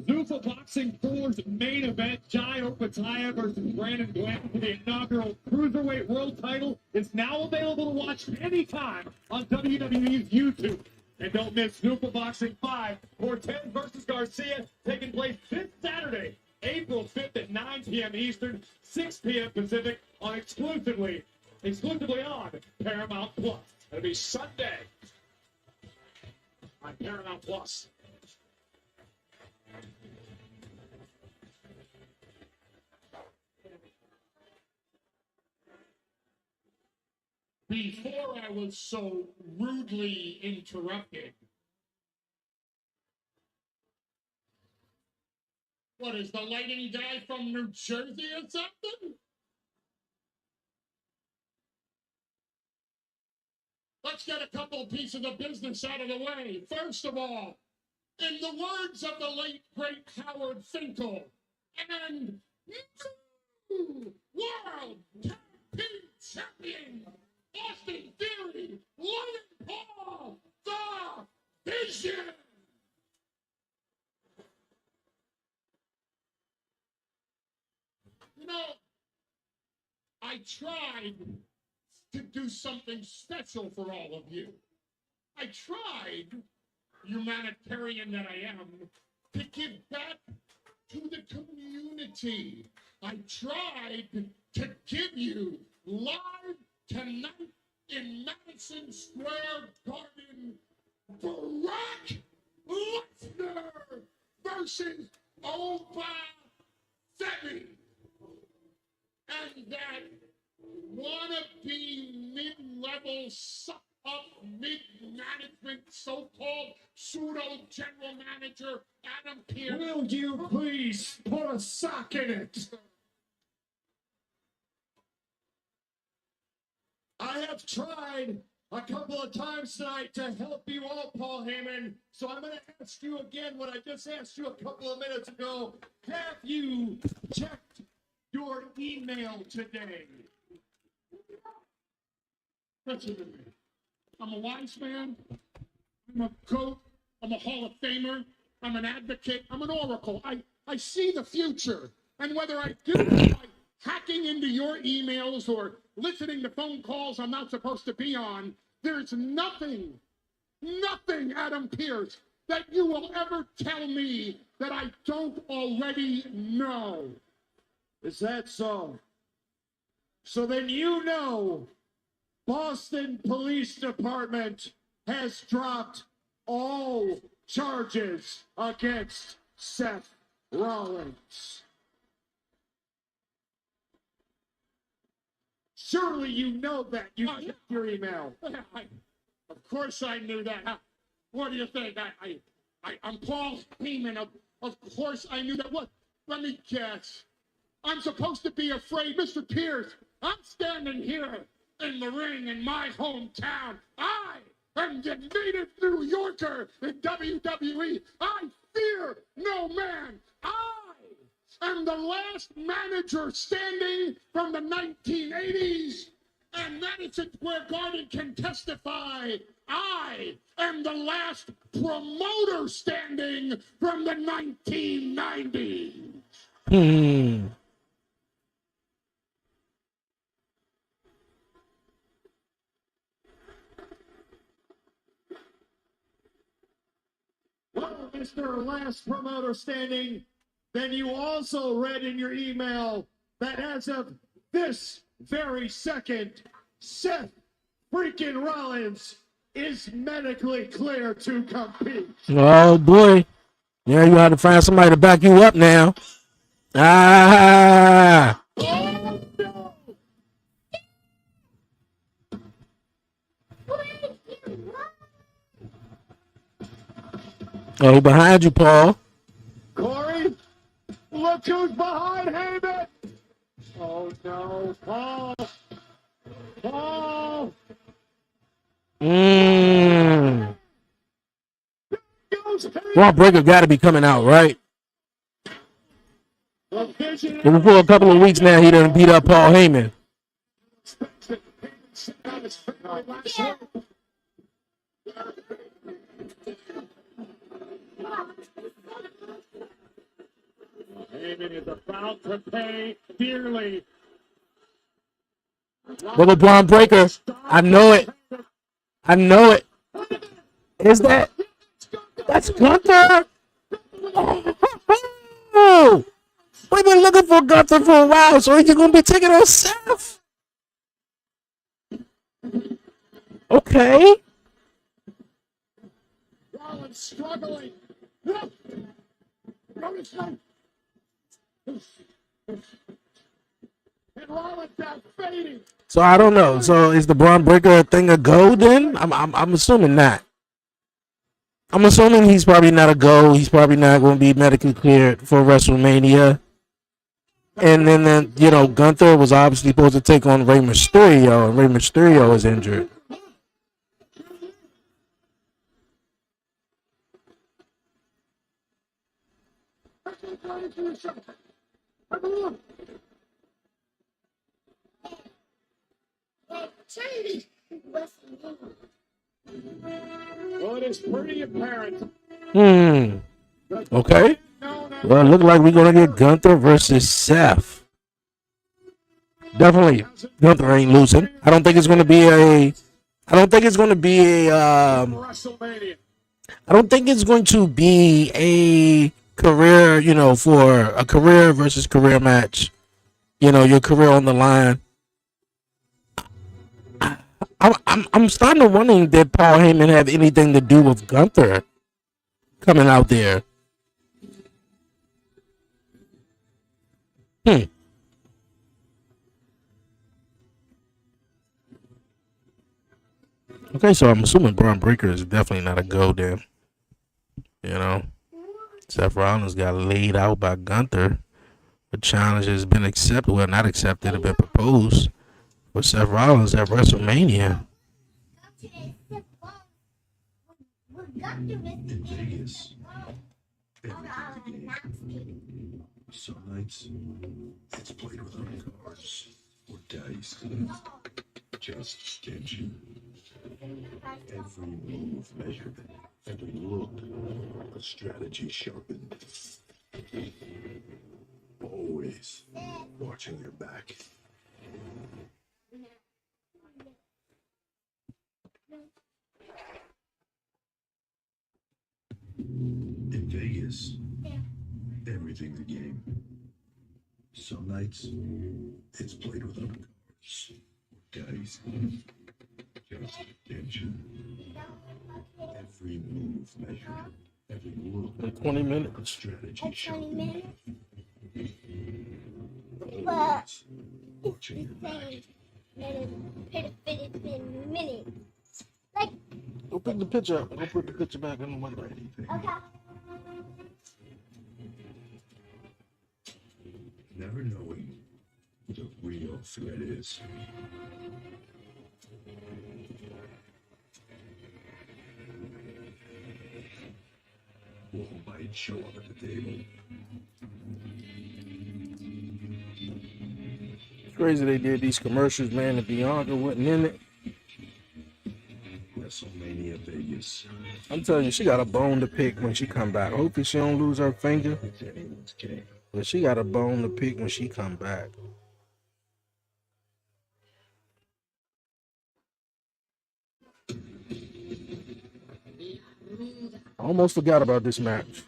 Zuffa Boxing 4's main event, Jai Opataya versus Brandon Glenn for the inaugural Cruiserweight World title, is now available to watch anytime on WWE's YouTube. And don't miss Zuffa Boxing 5, Cortez versus Garcia, taking place this Saturday, April 5th at 9 p.m. Eastern, 6 p.m. Pacific, on exclusively on Paramount Plus. It'll be Sunday on Paramount Plus. Before I was so rudely interrupted, what is the lighting guy from New Jersey or something? Let's get a couple pieces of business out of the way. First of all, in the words of the late, great Howard Finkel, and new world tag team champion, Austin Theory, Logan Paul, the Vision. You know, I tried to do something special for all of you. I tried, humanitarian that I am, to give back to the community. I tried to give you live tonight in Madison Square Garden, Brock Lesnar versus Oba Femi. And that wannabe mid-level suck-up mid-management so-called pseudo-general manager Adam Pearce. Will you please put a sock in it? I have tried a couple of times tonight to help you all, Paul Heyman, so I'm going to ask you again what I just asked you a couple of minutes ago. Have you checked your email today? Listen to me. I'm a wise man. I'm a goat. I'm a Hall of Famer. I'm an advocate. I'm an oracle. I see the future. And whether I do it by hacking into your emails or listening to phone calls I'm not supposed to be on, there's nothing, Adam Pearce, that you will ever tell me that I don't already know. Is that so? So then you know Boston Police Department has dropped all charges against Seth Rollins. Surely you know that. You checked your email. Of course I knew that. What do you think? I'm Paul Heyman. Of course I knew that. What? Let me guess. I'm supposed to be afraid. Mr. Pierce, I'm standing here in the ring in my hometown. I am the native New Yorker in WWE. I fear no man. I am the last manager standing from the 1980s. And Madison Square Garden can testify. I am the last promoter standing from the 1990s. Well, Mr. Last Promoter Standing, then you also read in your email that as of this very second, Seth freaking Rollins is medically clear to compete. Oh boy. Yeah, you have to find somebody to back you up now. Ah. Oh, no. Oh, behind you, Paul. Corey, look who's behind Heyman. Oh, no, Paul. Paul. Braun Breaker got to be coming out, right? And for a couple of weeks now, he done beat up Paul Heyman. Heyman is about to pay dearly. Well, Braun Breaker, I know it. I know it. Is that? That's Gunther. Oh, we've been looking for Gunther for a while, so he's gonna be taking on Seth. Okay. Rollins struggling. And Rollins now fading. So I don't know. So is the Braun Breaker thing a go then? I'm assuming not. I'm assuming he's probably not a go. He's probably not going to be medically cleared for WrestleMania. And then you know, Gunther was obviously supposed to take on Rey Mysterio, and Rey Mysterio is injured. Well, it is pretty apparent. Okay. Well, it looks like we're gonna get Gunther versus Seth. Definitely, Gunther ain't losing. I don't think it's gonna be a. I don't think it's going to be a. WrestleMania. I don't think it's going to be a career. You know, for a career versus career match. You know, your career on the line. I'm starting to wonder, did Paul Heyman have anything to do with Gunther coming out there? Okay, so I'm assuming Braun Breaker is definitely not a go then. You know, Seth Rollins got laid out by Gunther. The challenge has been accepted, well, not accepted, it's been proposed for Seth Rollins at WrestleMania. In Vegas, everything's a game. Some nights, it's played without cards or dice. Just tension. Every move measured, every look, a strategy sharpened. Always watching your back. In Vegas, everything's a game. Some nights, it's played without cards or dice. Just attention. Every move measured, every look. 20 minutes. Strategy 20 minutes. But Always watching your back. it's been a minute. Like, Go pick the picture up. Go put the picture back in the window. okay. Never know real threat is. Who might show up at the table. It's crazy they did these commercials, man, and Bianca wasn't in it. WrestleMania Vegas. I'm telling you, she got a bone to pick when she come back. Hopefully she don't lose her finger. It's anyone's game. But she got a bone to pick when she come back. I almost forgot about this match.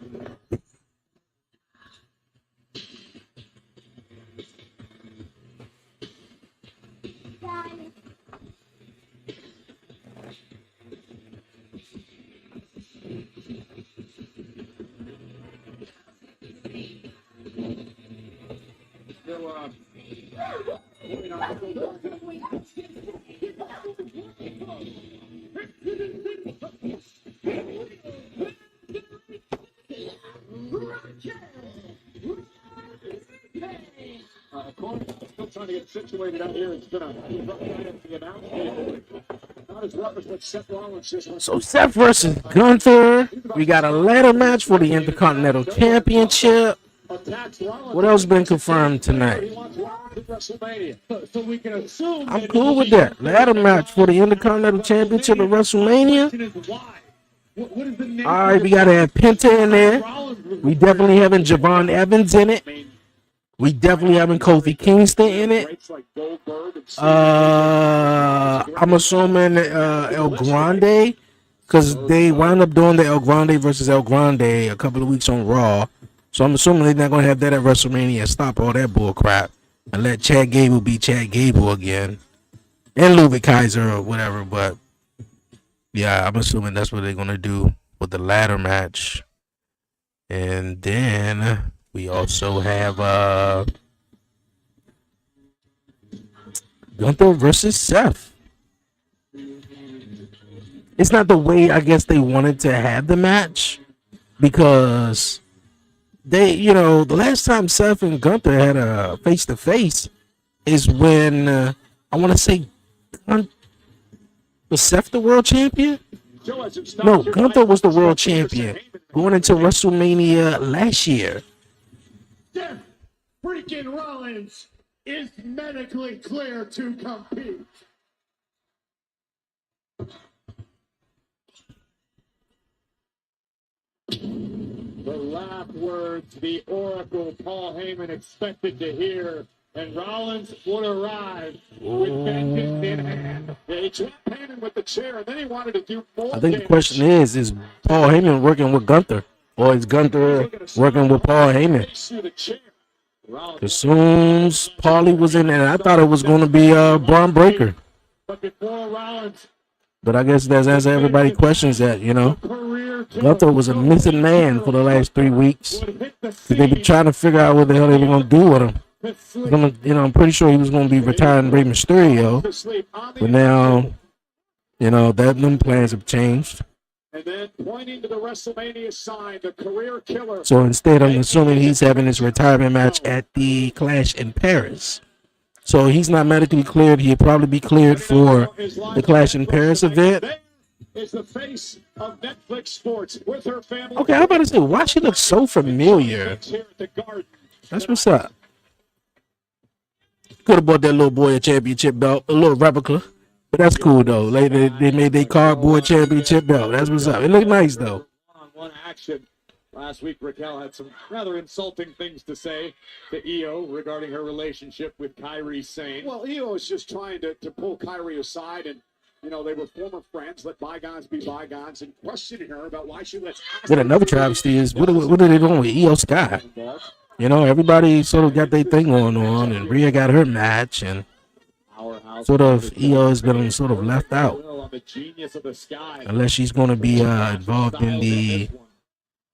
Still trying to get situated out here. It's been a rough night at the announce table. Not as rough as what Seth Rollins just went. So Seth versus Gunther. We got a ladder match for the Intercontinental Championship. What else been confirmed tonight? So we can assume I'm cool with that. Ladder match for the Intercontinental Championship at WrestleMania. All right, we got to have Penta in there. We definitely having Javon Evans in it. We definitely having Kofi Kingston in it. I'm assuming El Grande, because they wound up doing the El Grande versus El Grande a couple of weeks on Raw. So I'm assuming they're not going to have that at WrestleMania. Stop all that bull crap and let Chad Gable be Chad Gable again. And Ludwig Kaiser or whatever. But yeah, I'm assuming that's what they're going to do with the ladder match. And then we also have Gunther versus Seth. It's not the way I guess they wanted to have the match, because they, the last time Seth and Gunther had a face-to-face is when I want to say was Seth the world champion? No, Gunther was the world champion going into WrestleMania last year. Seth freaking Rollins is medically clear to compete. The last words the Oracle Paul Heyman expected to hear, and Rollins would arrive with vengeance in hand. Yeah, he trapped Heyman with the chair, and then he wanted to do more. I think the question is Paul Heyman working with Gunther, or is Gunther working with Paul Heyman? As soon as Paulie was in there, I thought it was going to be Braun Breaker. But I guess that's as everybody questions that, Gunther was a missing man for the last 3 weeks. They've been trying to figure out what the hell they were going to do with him. I'm pretty sure he was going to be retiring Rey Mysterio. But now, them plans have changed. And then pointing to the WrestleMania sign, the career killer. So instead, I'm assuming he's having his retirement match at the Clash in Paris. So he's not medically cleared. He'll probably be cleared for the Clash in Paris event. Is the face of Netflix Sports with her family. Okay, I'm about to say, why she looks so familiar? That's what's up. Could have bought that little boy a championship belt, a little replica. But that's cool, though. Later, they made their cardboard championship belt. That's what's up. It looked nice, though. One-on-one action. Last week, Raquel had some rather insulting things to say to Io regarding her relationship with Kairi Sane. Well, Io is just trying to pull Kairi aside, and, they were former friends. Let bygones be bygones, and questioning her about why she lets... Then another travesty is, what are they doing with Io Sky? Everybody sort of got their thing going on, and Rhea got her match, and sort of Io has been sort of left out. Unless she's going to be involved in the...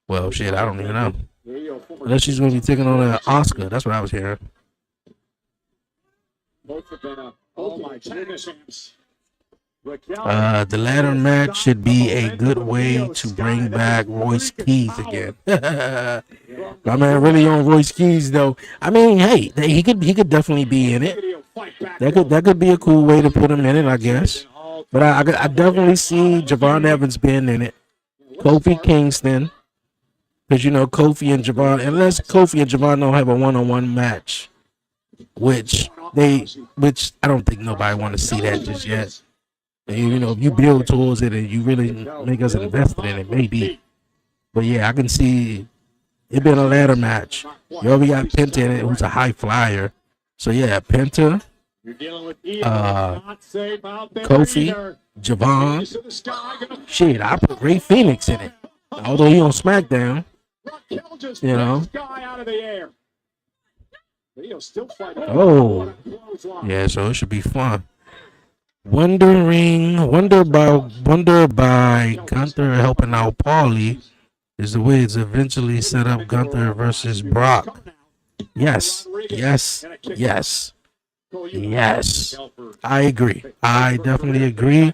Well, shit, I don't even know. Unless she's going to be taking on an Oscar. That's what I was hearing. The ladder match should be a good way to bring back Royce Keys again. My man really on Royce Keys, though. I mean, hey, he could definitely be in it. That could be a cool way to put him in it, I guess. But I definitely see Javon Evans being in it. Kofi Kingston, because you know Kofi and Javon, unless Kofi and Javon don't have a one-on-one match, which I don't think nobody want to see that just yet. And, you know, if you build towards it and you really make us invested in it, maybe. But yeah, I can see it being a ladder match. You already got Penta in it, who's a high flyer. So yeah, Penta, Kofi, Javon. Shit, I put Ray Phoenix in it. Although he on SmackDown, you know. Oh, yeah. So it should be fun. Wonder by Gunther helping out Paulie is the way it's eventually set up Gunther versus Brock. Yes. I agree. I definitely agree.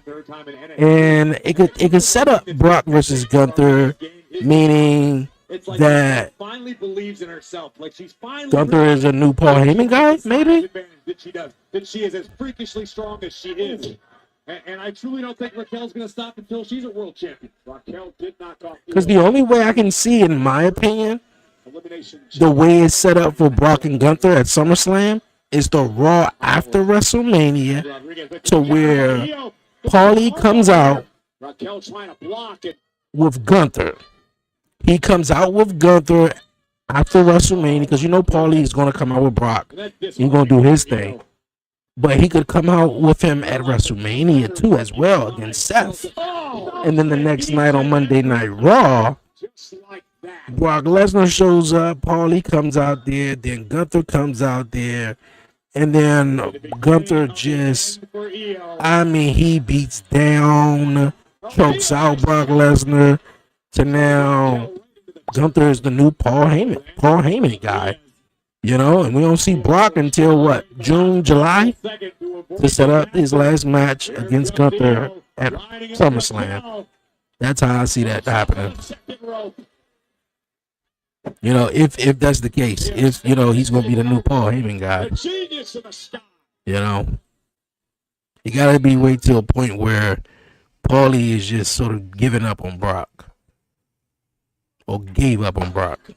And it could set up Brock versus Gunther, meaning that Gunther is a new Paul Heyman guy, maybe? That she is as freakishly strong as she is. And I truly don't think Raquel's going to stop until she's a world champion. Raquel did knock off. Because the only way I can see, in my opinion, the way it's set up for Brock and Gunther at SummerSlam is the Raw after WrestleMania, to where Paulie comes out with Gunther. He comes out with Gunther after WrestleMania, because you know Paulie is going to come out with Brock. He's going to do his thing. But he could come out with him at WrestleMania too as well against Seth. And then the next night on Monday Night Raw, Brock Lesnar shows up, Paulie comes out there, then Gunther comes out there, and then Gunther just, he beats down, chokes out Brock Lesnar, to now Gunther is the new Paul Heyman guy. You know, and we don't see Brock until what, June, July, to set up his last match against Gunther at SummerSlam. That's how I see that happening. You know, if that's the case, if, you know, he's going to be the new Paul Heyman guy. You know, you got to be wait till a point where Paulie is just sort of giving up on Brock, or gave up on Brock.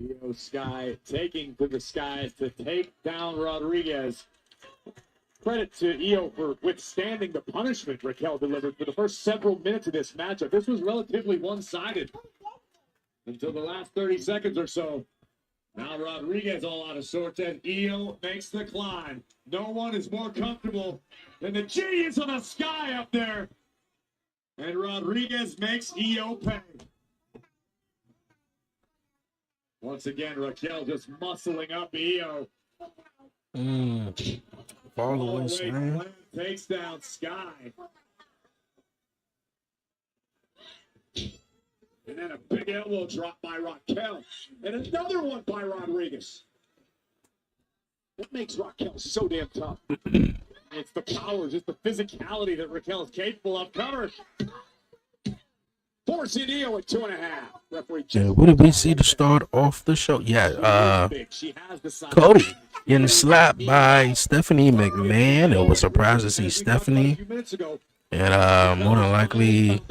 Io Sky taking to the skies to take down Rodriguez. Credit to Io for withstanding the punishment Raquel delivered for the first several minutes of this matchup. This was relatively one-sided until the last 30 seconds or so. Now Rodriguez all out of sorts as Io makes the climb. No one is more comfortable than the genius of the Sky up there. And Rodriguez makes Io pay. Once again, Raquel just muscling up Io. Following takes down Sky. And then a big elbow drop by Raquel. And another one by Rodriguez. What makes Raquel so damn tough? It's the powers, it's the physicality that Raquel is capable of. Covered. Forcing Io at 2.5. Yeah, what did we see to start off the show? Yeah, Cody getting slapped by Stephanie McMahon. It was a surprise to see Stephanie. And more than likely,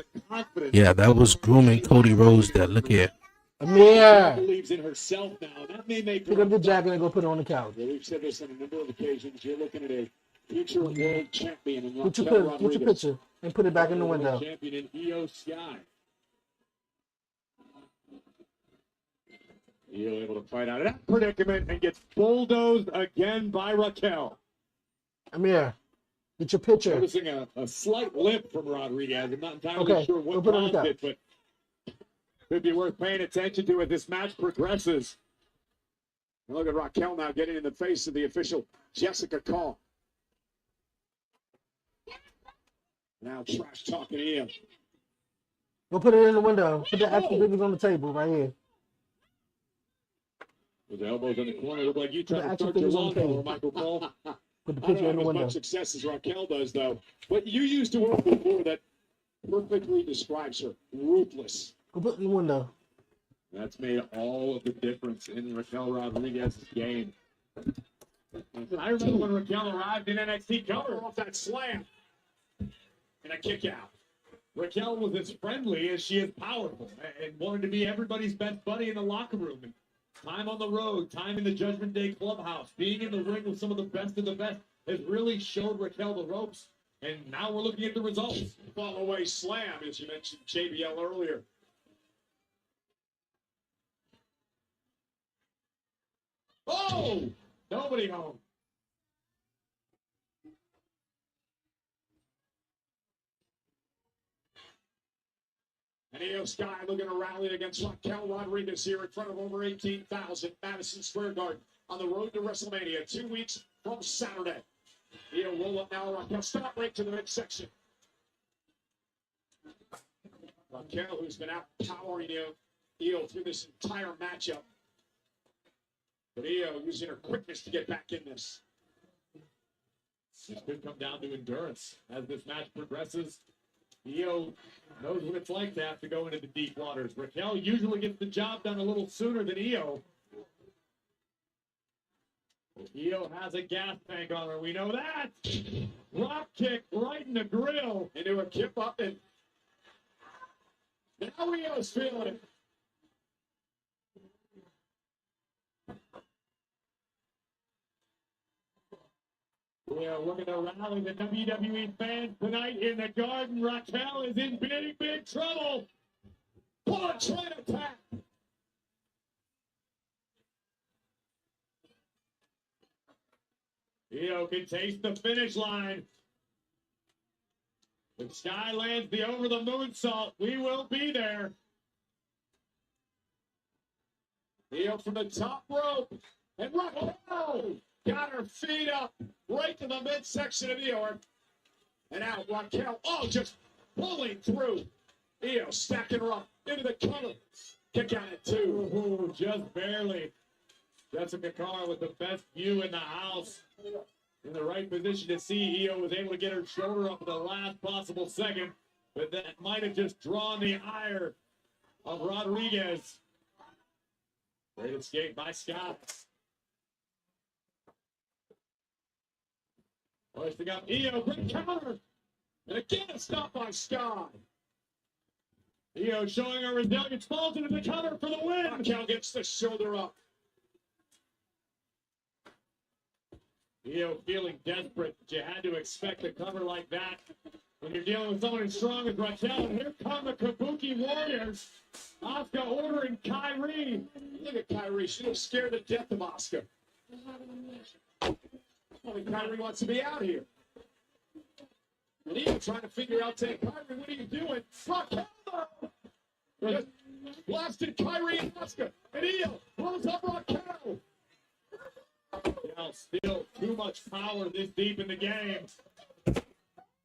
yeah, that was grooming Cody Rhodes. That look here. Yeah. Believes in herself now. That may make Pick up the jacket and go put it on the couch. We've said this on a number of occasions. You're looking at a future world champion in Put your picture and put it back in the window. Champion in Io Sky. Io able to fight out of that predicament and gets bulldozed again by Raquel. Amir, get your picture. Noticing a slight limp from Rodriguez. I'm not entirely sure what caused it, but could be worth paying attention to as this match progresses. And look at Raquel now getting in the face of the official Jessica Call. Now trash talking Io. Go put it in the window. Put the action figures on the table right here. With the elbows in the corner, look like you trying to start your lawnmower, Michael Cole. Put the picture in the window. As much success as Raquel does, though. But you used a word before that perfectly describes her. Ruthless. Go put it in the window. That's made all of the difference in Raquel Rodriguez's game. I remember when Raquel arrived in NXT cover off that slam and a kick out. Raquel was as friendly as she is powerful and wanted to be everybody's best buddy in the locker room. And time on the road, time in the Judgment Day clubhouse, being in the ring with some of the best has really showed Raquel the ropes. And now we're looking at the results. Fall away slam, as you mentioned JBL earlier. Oh! Nobody home. And Io Sky looking to rally against Raquel Rodriguez here in front of over 18,000 Madison Square Garden on the road to WrestleMania 2 weeks from Saturday. Io roll up now. Raquel stop right to the midsection. Raquel, who's been outpowering Io through this entire matchup. But Io using her quickness to get back in this. This could come down to endurance as this match progresses. Io knows what it's like to have to go into the deep waters. Raquel usually gets the job done a little sooner than Io. Io has a gas tank on her. We know that. Drop kick right in the grill into a kip up, and now Io's feeling it. We are looking to rally the WWE fans tonight in the Garden. Raquel is in big, big trouble. Punch, right attack. Io can taste the finish line. If Sky lands the over the moonsault, we will be there. Io from the top rope. And Raquel got her feet up right to the midsection of Io. And out Raquel, just pulling through. Io stacking her up into the cover. Kick out at 2. Ooh, just barely. Jessica Carr with the best view in the house. In the right position to see. Io was able to get her shoulder up at the last possible second. But that might have just drawn the ire of Rodriguez. Great escape by Scott. Hoisting up Io, great counter. And again a stop by Sky. Io showing her resilience, falls into the cover for the win. Raquel gets the shoulder up. Io feeling desperate, but you had to expect a cover like that when you're dealing with someone as strong as Raquel. And here come the Kabuki Warriors. Asuka ordering Kyrie. Look at Kyrie. She was scared to death of Asuka. I think Kyrie wants to be out here. And Io trying to figure out, saying, Kyrie, what are you doing? Raquel! Just blasted Kyrie and Asuka. And Io pulls up Raquel. Now still too much power this deep in the game.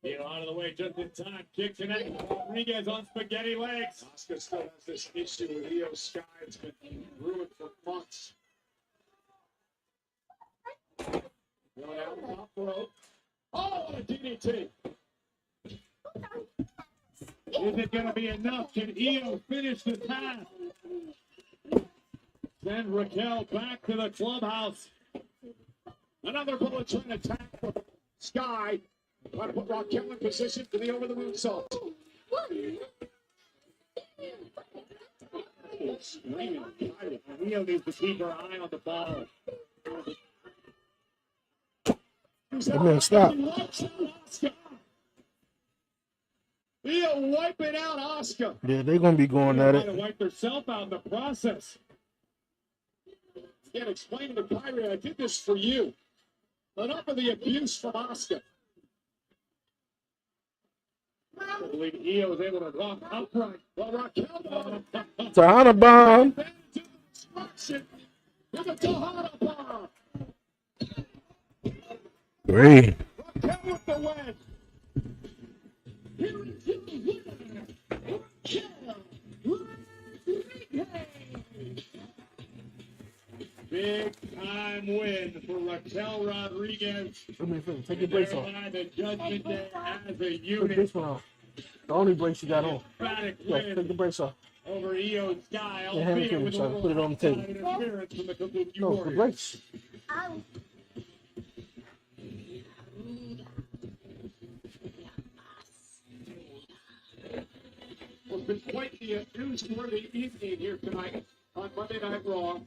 Io out of the way just in time. Kick connected. Rodriguez on spaghetti legs. Asuka still has this issue with Io Sky. It's been ruined for months. Going out top rope. Oh, what a DDT. Is it going to be enough? Can Io finish the task? Send Raquel back to the clubhouse. Another bullet trying to attack Sky. Trying to put Raquel in position for the over the moonsault. Screaming. Io needs to keep her eye on the ball. Hey man, stop. Io wiping out Asuka. Yeah, they're gonna be going at it. Wipe herself out in the process. Again, explaining to Kyrie, I did this for you. Enough of the abuse from Asuka. I believe Io was able to walk upright. Well, Raquel Tahana bomb. With a Tahana bomb. Great. Raquel with the win. Here is your winner, big time win for Raquel Rodriguez. Take your brace off. The Judgment Day as a Put unit. this one on. The only brace you got on. Emphatic Yeah, win take the brace off. over Io Sky. Yeah, hand it to me, Albeit with a son. little Put it on the table. outside interference from the Kabuki No, the Warriors. brace. It's been quite the newsworthy evening here tonight on Monday Night Raw.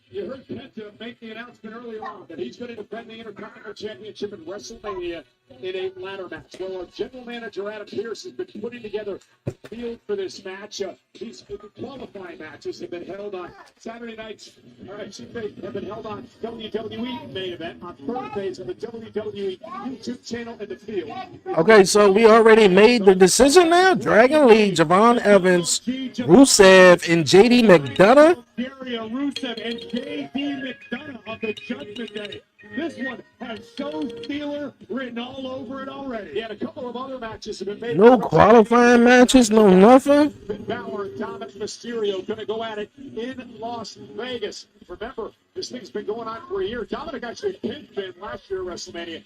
You heard Penta make the announcement earlier on that he's going to defend the Intercontinental Championship in WrestleMania in a ladder match. Well, our general manager, Adam Pearce, has been putting together a field for this match. These qualifying matches have been held on Saturday nights, have been held on WWE main event on Thursdays on the WWE YouTube channel in the field. Okay, so we already made the decision now. Dragon Lee, Javon Evans, Rusev, and JD McDonough. Rusev and JD McDonough of the Judgment Day. This one has So Steeler written all over it already. And a couple of other matches have been made. No qualifying matches, no nothing. Finn Balor and Dominic Mysterio going to go at it in Las Vegas. Remember, this thing's been going on for a year. Dominic actually pinned Finn last year at WrestleMania.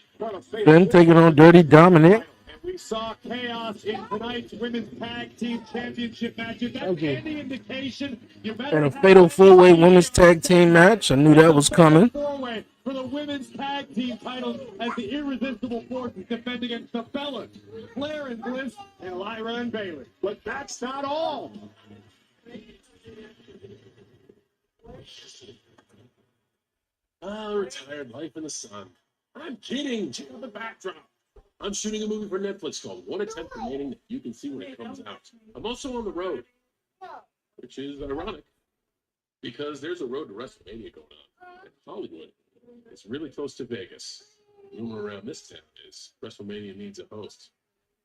Finn taking on Dirty Dominic. We saw chaos in tonight's women's tag team championship matches. That's any indication. And a fatal four-way women's tag team match. I knew that was coming. Four-way for the women's tag team titles as the irresistible forces defend against the Bellas, Flair and Bliss, and Lyra and Bayley. But that's not all. Retired life in the sun. I'm kidding. Check out the backdrop. I'm shooting a movie for Netflix called One Attempt Remaining that you can see when it comes out. I'm also on the road, which is ironic because there's a road to WrestleMania going on in Hollywood. It's really close to Vegas. Rumor around this town is WrestleMania needs a host.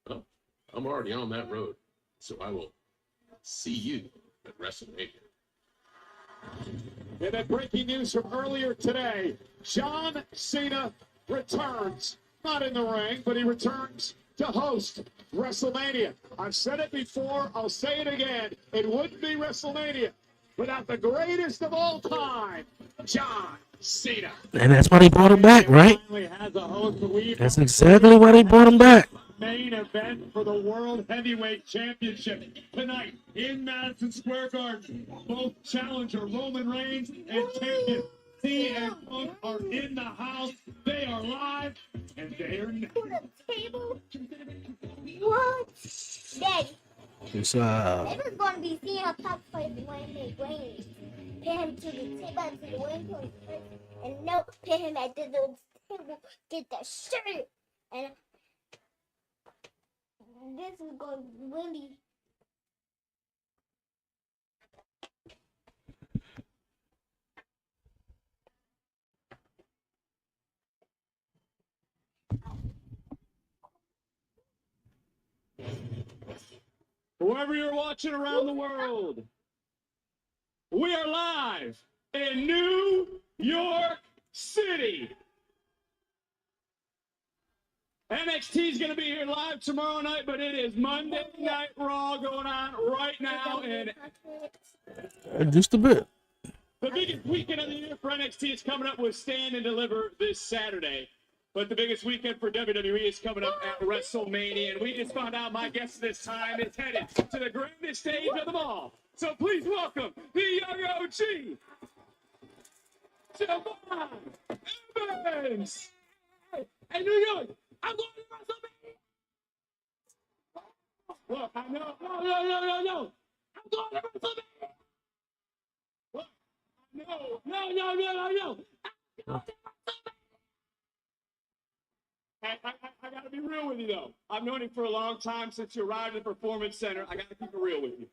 Well, I'm already on that road, so I will see you at WrestleMania. And then breaking news from earlier today, John Cena returns. Not in the ring, but he returns to host WrestleMania. I've said it before, I'll say it again. It wouldn't be WrestleMania without the greatest of all time, John Cena. And that's why they brought him back, right? That's exactly why they brought him back. Main event for the World Heavyweight Championship tonight in Madison Square Garden. Both challenger Roman Reigns and champion CM Punk are in the house. They are live and they are table. What? Daddy. It's They're gonna be seeing a pop fight when they win. Pin him to the table to the window and no, pin him at the little table. Get that shirt and this is going to really. Whoever you're watching around the world, we are live in New York City. NXT is going to be here live tomorrow night, but it is Monday Night Raw going on right now. And just a bit. The biggest weekend of the year for NXT is coming up with Stand and Deliver this Saturday. But the biggest weekend for WWE is coming up at WrestleMania. And we just found out my guest this time is headed to the grandest stage of them all. So please welcome the young OG, Javon Evans. Hey, New York, I'm going to WrestleMania. Look, I know. No. I'm going to WrestleMania. Look, no. I got to be real with you, though. I've known him for a long time since you arrived at the Performance Center. I got to keep it real with you.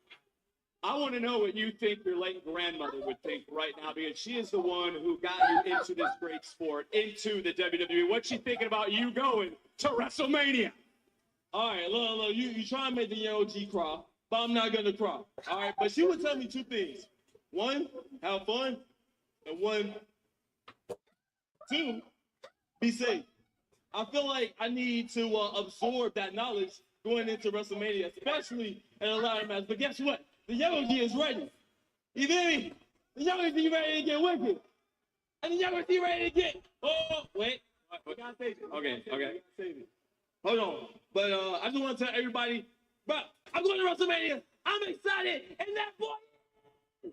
I want to know what you think your late grandmother would think right now, because she is the one who got you into this great sport, into the WWE. What's she thinking about you going to WrestleMania? All right, look, you try and make the young OG cry, but I'm not going to cry. All right, but she would tell me two things. One, have fun, and one, two, be safe. I feel like I need to absorb that knowledge going into WrestleMania, especially in a ladder match. But guess what? The young OG is ready. You feel me? The young OG ready to get wicked. And the young OG ready to get... Oh, wait. We gotta save it. Okay. Save it. Hold on. But I just want to tell everybody, bro, I'm going to WrestleMania. I'm excited. And that boy...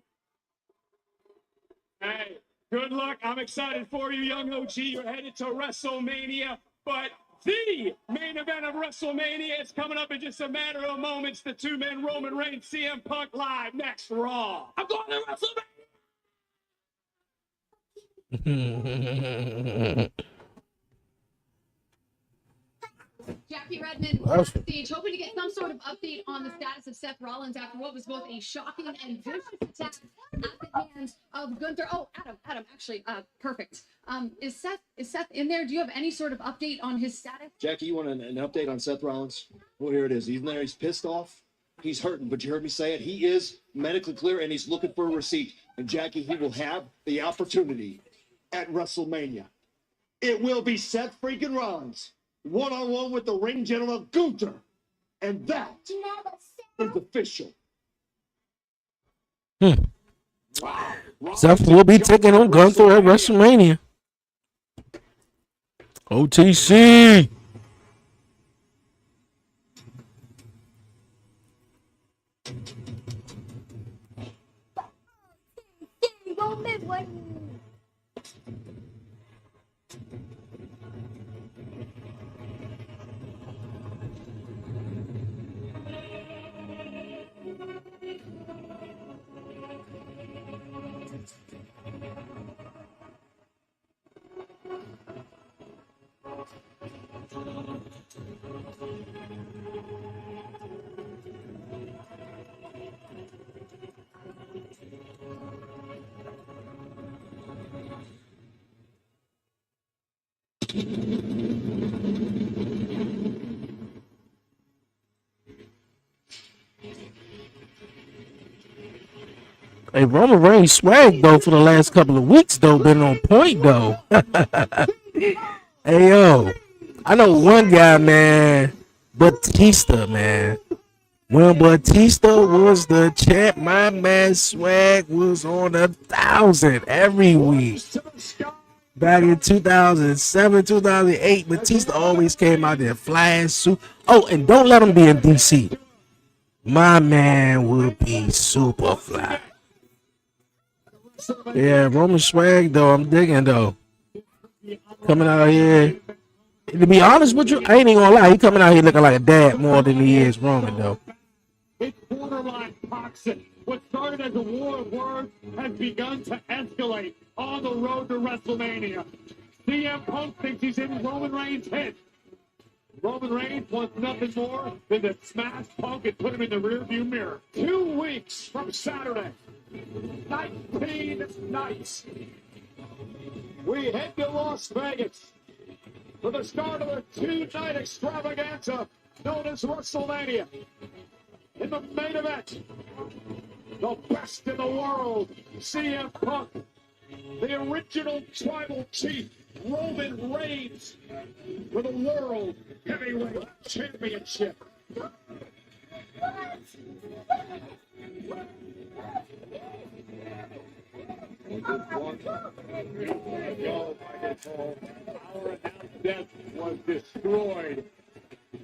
Hey, good luck. I'm excited for you, young OG. You're headed to WrestleMania. But The main event of WrestleMania is coming up in just a matter of moments. The two-man Roman Reigns, CM Punk live next Raw. I'm going to WrestleMania. Jackie Redmond backstage, hoping to get some sort of update on the status of Seth Rollins after what was both a shocking and vicious attack at the hands of Gunther. Oh, Adam, actually, perfect. Is Seth in there? Do you have any sort of update on his status? Jackie, you want an update on Seth Rollins? Well, here it is. He's in there. He's pissed off. He's hurting, but you heard me say it. He is medically clear, and he's looking for a receipt. And Jackie, he will have the opportunity at WrestleMania. It will be Seth freaking Rollins one-on-one with the ring general Gunther. And that is official. Seth will be taking on Gunther at WrestleMania. OTC. Hey, Roman Reigns swag though for the last couple of weeks though been on point though. Hey yo, I know one guy, man, Batista, man. When Batista was the champ, my man swag was on 1,000 every week. Back in 2007, 2008, Batista always came out there flying suit. Oh, and don't let him be in DC. My man will be super fly. Yeah, Roman swag though, I'm digging though. Coming out here. To be honest with you, I ain't even gonna lie. He coming out here looking like a dad more than he is Roman though. It's borderline toxic. What started as a war of words has begun to escalate on the road to WrestleMania. CM Punk thinks he's in Roman Reigns' head. Roman Reigns wants nothing more than to smash Punk and put him in the rearview mirror. 2 weeks from Saturday, 19 nights, we head to Las Vegas for the start of a 2-night extravaganza known as WrestleMania. In the main event, the best in the world, CM Punk, the original tribal chief, Roman Reigns, for the World Heavyweight Championship. Our death was destroyed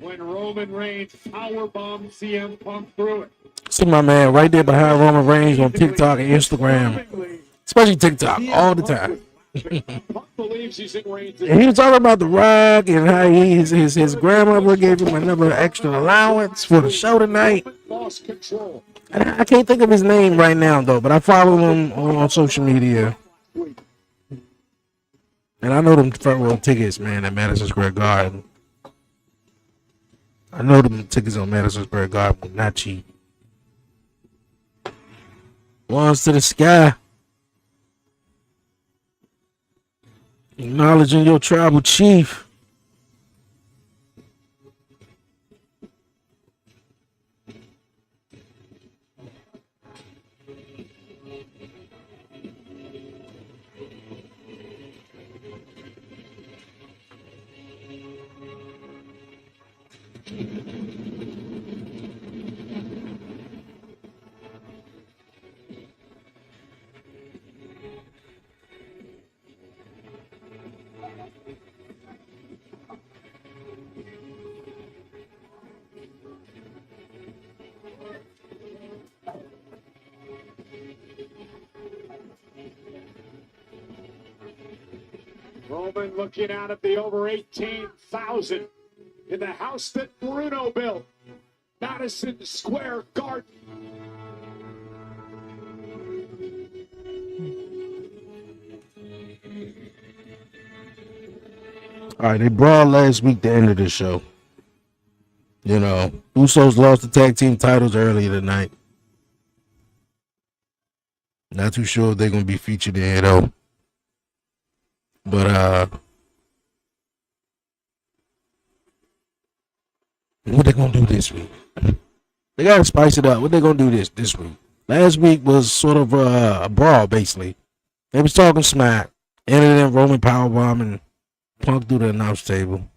when Roman Reigns powerbombed CM Punk through it. See my man right there behind Roman Reigns on TikTok and Instagram, especially TikTok, all the time. And he was talking about The Rock and how his grandmother gave him another extra allowance for the show tonight. And I can't think of his name right now though, but I follow him on social media. And I know them front row tickets, man, at Madison Square Garden. I know them tickets on Madison Square Garden were not cheap. Ones to the sky. Acknowledging your tribal chief. Roman looking out at the over 18,000 in the house that Bruno built, Madison Square Garden. All right, they brawled last week, the end of the show. You know, Usos lost the tag team titles earlier tonight. Not too sure if they're going to be featured in here, though. But, what they going to do this week? They got to spice it up. What they going to do this week? Last week was sort of a brawl, basically. They was talking smack. Ended in Roman powerbomb and Punk through the announce table.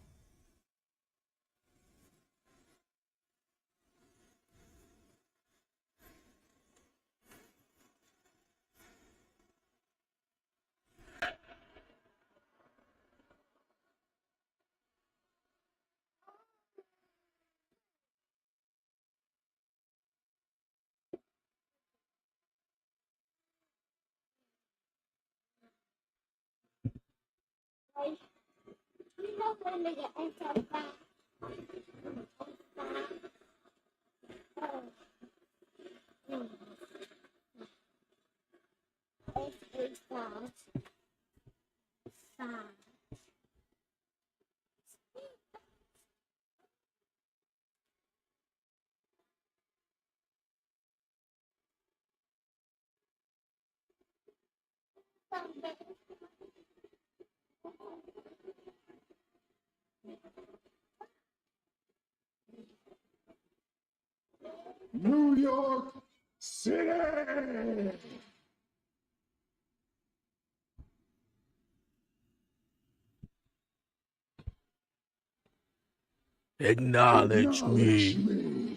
New York City. Acknowledge me.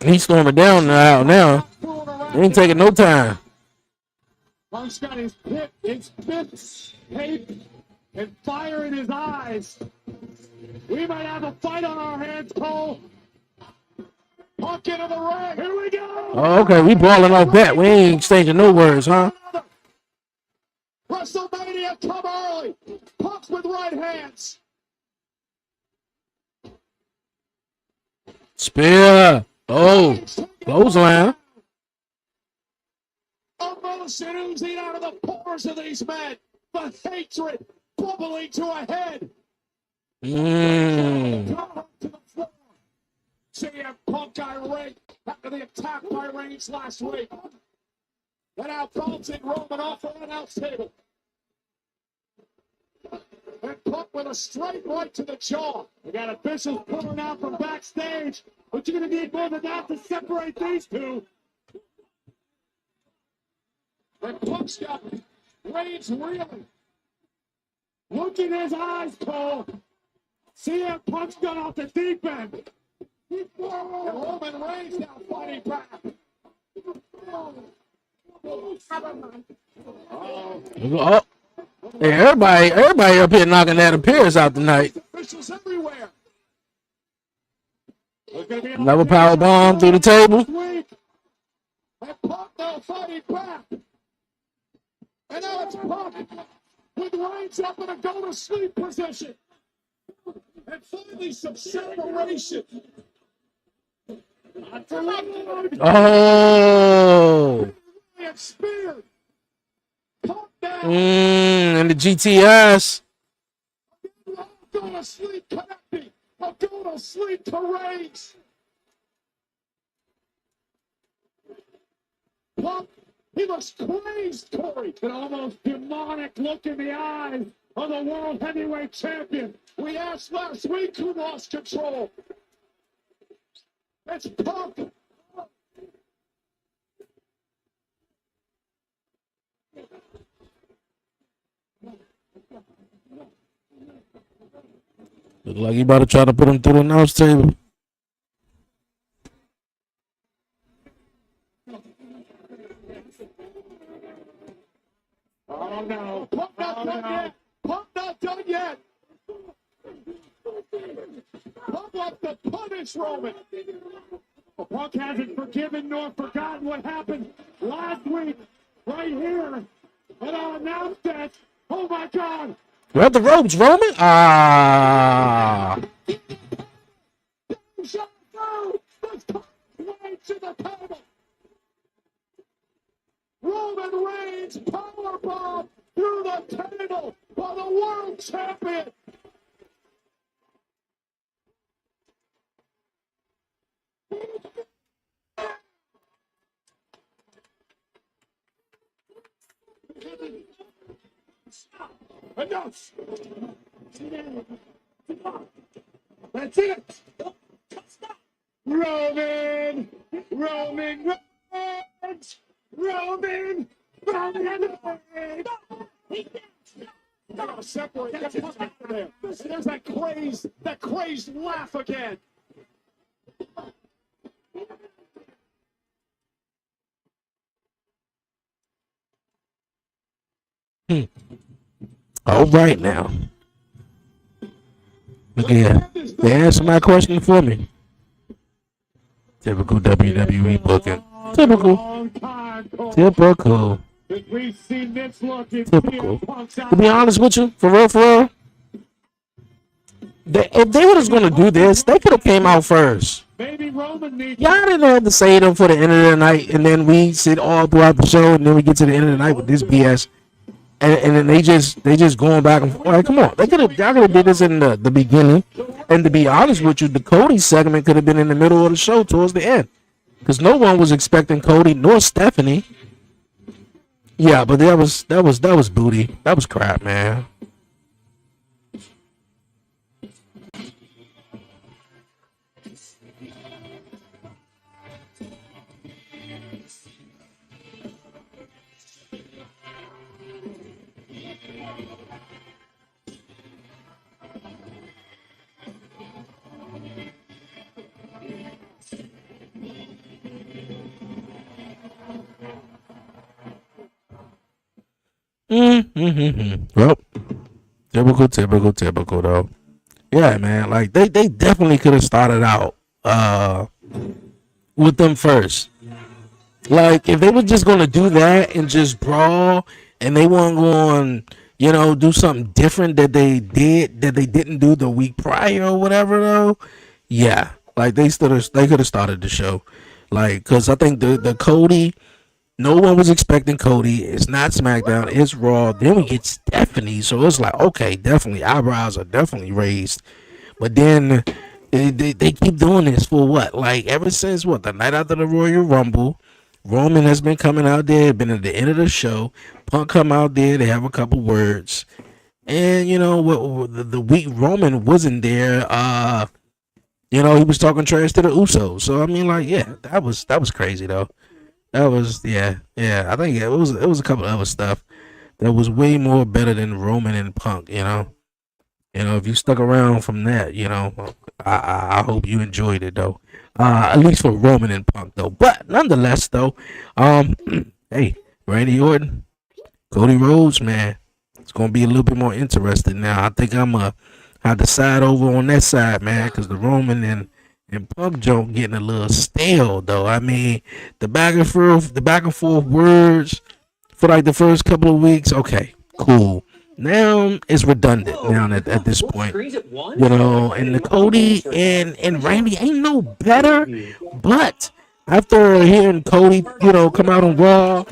He's storming down now. He ain't taking no time. Punk's got his fists taped and fire in his eyes. We might have a fight on our hands, Cole. Punk into the ring. Here we go. Oh, okay, we balling off that. We ain't exchanging no words, huh? WrestleMania come early. Punk's with right hands. Spear. Oh, clothesline. Emotion oozing out of the pores of these men. The hatred bubbling to a head. CM Punk irate after the attack by Reigns last week. And now bouncing Roman off the announce table. And Punk with a straight right to the jaw. We got officials pulling out from backstage. But you're going to need more than that to separate these two. And Punk's got Reigns reeling. Look in his eyes, Cole. CM Punk's gone off the deep end. And Roman Reigns now fighting back. Oh. Hey, everybody up here knocking that appearance out tonight. Officials everywhere. Another power bomb through the table. And Punk now fighting back. And now it's Punk with Reigns up in a go-to-sleep position. And finally some separation. Oh. Spear. And the GTS. Go to sleep, connecting. Go to sleep to Reigns. Punk, he looks crazed, Corey. An almost demonic look in the eyes of the World Heavyweight Champion. We asked last week who lost control. It's Punk. Look like you about to try to put him through the announce table. Oh no. Punk not done yet. Punk not done yet. Punk wants to punish Roman. Punk hasn't forgiven nor forgotten what happened last week right here. And I'll announce that. Oh my God. Well, the ropes, Roman. Ah. Shut down. Let's put way to the table. Roman Reigns powerbomb through the table for the world champion. Enough. That's it. Roman Reigns. Roman Reigns. Gotta separate. Get the fuck out of there. There's that crazed laugh again. All right now. Yeah. They answer my question for me. Typical WWE booking. Typical. Typical. Typical. To be honest with you, for real, if they were just gonna do this, they could have came out first. Y'all didn't have to say them for the end of the night, and then we sit all throughout the show, and then we get to the end of the night with this BS. And then they just going back and forth. Like, come on, y'all could have did this in the beginning. And to be honest with you, the Cody segment could have been in the middle of the show towards the end, because no one was expecting Cody nor Stephanie. Yeah, but that was booty. That was crap, man. Well, typical though. Yeah, man. Like they definitely could have started out with them first. Like if they were just gonna do that and just brawl, and they weren't going, do something different that they didn't do the week prior or whatever though. Yeah, like they could have started the show, like, because I think the Cody. No one was expecting Cody. It's not SmackDown. It's Raw. Then we get Stephanie. So it's like, okay, definitely. Eyebrows are definitely raised. But then they keep doing this for what? Like, ever since what? The night after the Royal Rumble. Roman has been coming out there. Been at the end of the show. Punk come out there. They have a couple words. And, the week Roman wasn't there, he was talking trash to the Usos. So, I mean, like, yeah, that was crazy, though. That was yeah. I think it was a couple of other stuff that was way more better than Roman and Punk. If you stuck around from that, I hope you enjoyed it though. At least for Roman and Punk though. But nonetheless though, hey, Randy Orton, Cody Rhodes, man, it's gonna be a little bit more interesting now. I think I'm have to side over on that side, man, because the Roman and Punk joke getting a little stale though. I mean, the back and forth words for like the first couple of weeks, okay, cool. Now it's redundant now at this point. And the Cody and Randy ain't no better. But after hearing Cody, come out on Raw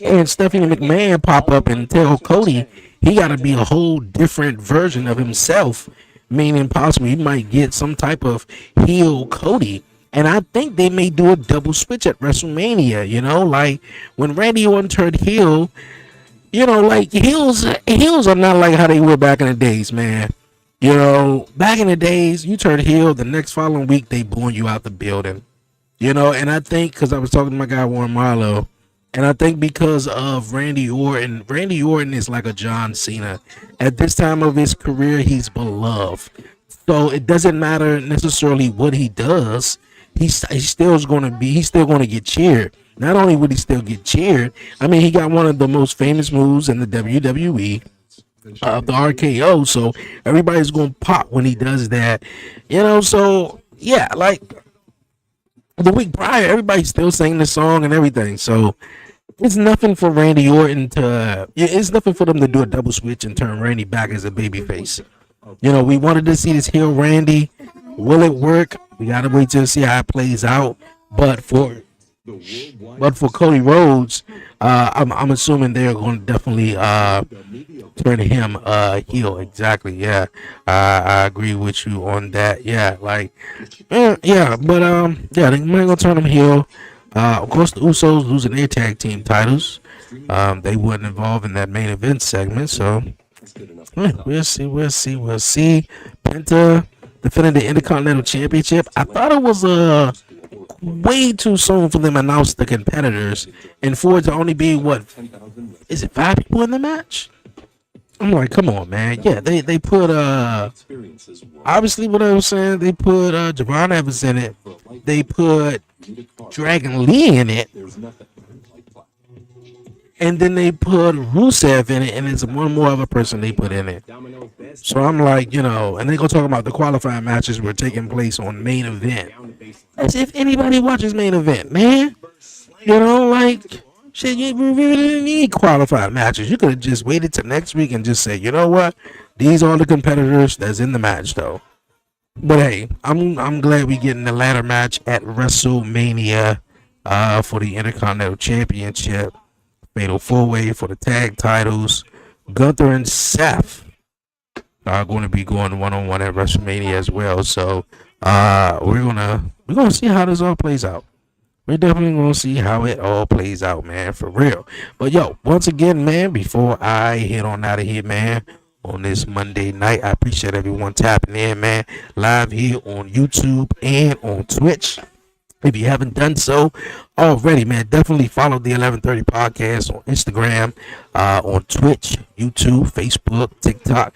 and Stephanie McMahon pop up and tell Cody he gotta be a whole different version of himself. Meaning possibly he might get some type of heel Cody. And I think they may do a double switch at WrestleMania, like when Randy Orton turned heel, like heels are not like how they were back in the days, man. Back in the days, you turned heel, the next following week they booing you out the building. And I think, because I was talking to my guy Warren Marlowe, and I think because of Randy Orton is like a John Cena. At this time of his career, he's beloved. So it doesn't matter necessarily what he does. he's still going to get cheered. Not only would he still get cheered, I mean, he got one of the most famous moves in the WWE, the RKO. So everybody's going to pop when he does that, So yeah, like the week prior, everybody still sang the song and everything. So it's nothing for Randy Orton to. It's nothing for them to do a double switch and turn Randy back as a babyface. We wanted to see this heel Randy. Will it work? We gotta wait till see how it plays out. But for Cody Rhodes, I'm assuming they're going to definitely turn him heel. Exactly. Yeah, I agree with you on that. Yeah, like yeah, but yeah, they might gonna turn him heel. Of course, the Usos losing their tag team titles. They weren't involved in that main event segment, so we'll see. Penta defending the Intercontinental Championship. I thought it was way too soon for them to announce the competitors and for it to only be is it 5 people in the match? I'm like, come on, man. Yeah, they put obviously what I was saying, they put Javon Evans in it. They put Dragon Lee in it. And then they put Rusev in it, and it's one more other person they put in it. So I'm like, and they're going to talk about the qualifying matches were taking place on main event. As if anybody watches main event, man. Like, shit, you really didn't need qualified matches. You could have just waited till next week and just said, you know what? These are the competitors that's in the match, though. But hey, I'm glad we getting the ladder match at WrestleMania for the Intercontinental Championship. Fatal 4-way for the tag titles. Gunther and Seth are going to be going one-on-one at WrestleMania as well. So we're gonna see how this all plays out. We're definitely gonna see how it all plays out, man, for real. But yo, once again, man, before I head on out of here, man, on this Monday night, I appreciate everyone tapping in, man, live here on YouTube and on Twitch. If you haven't done so already, man, definitely follow the 1130 podcast on Instagram, on Twitch, YouTube, Facebook, TikTok,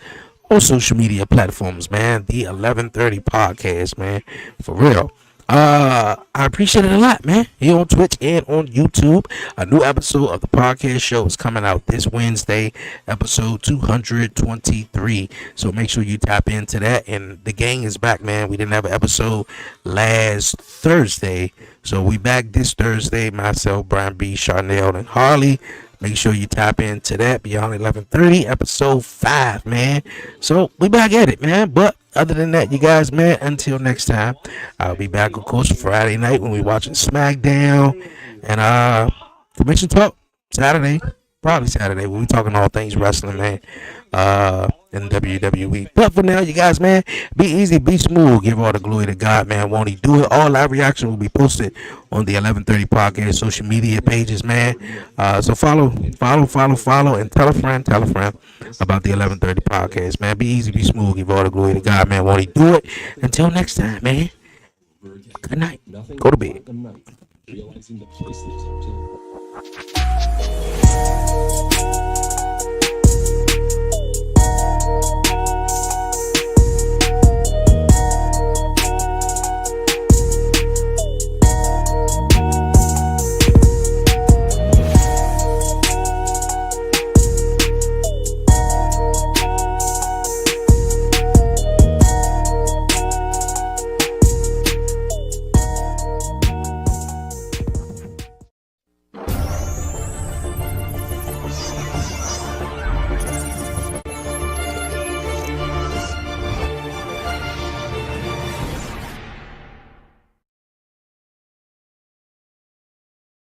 all social media platforms, man. The 1130 podcast, man, for real. I appreciate it a lot, man. Here on Twitch and on YouTube, a new episode of the podcast show is coming out this Wednesday, episode 223. So make sure you tap into that. And the gang is back, man. We didn't have an episode last Thursday, so we back this Thursday. Myself, Brian B, Charnel, and Harley. Make sure you tap into that. Beyond 1130, episode 5, man. So we back at it, man. But other than that, you guys, man, until next time, I'll be back, of course, Friday night when we're watching SmackDown and Convention Talk Saturday, probably Saturday, when we talking all things wrestling, man, in WWE. But for now, you guys, man, be easy, be smooth, give all the glory to God, man. Won't he do it? All live reaction will be posted on the 1130 podcast social media pages, man. So follow, and tell a friend about the 1130 podcast, man. Be easy, be smooth, give all the glory to God, man. Won't he do it? Until next time, man. Good night. Go to bed.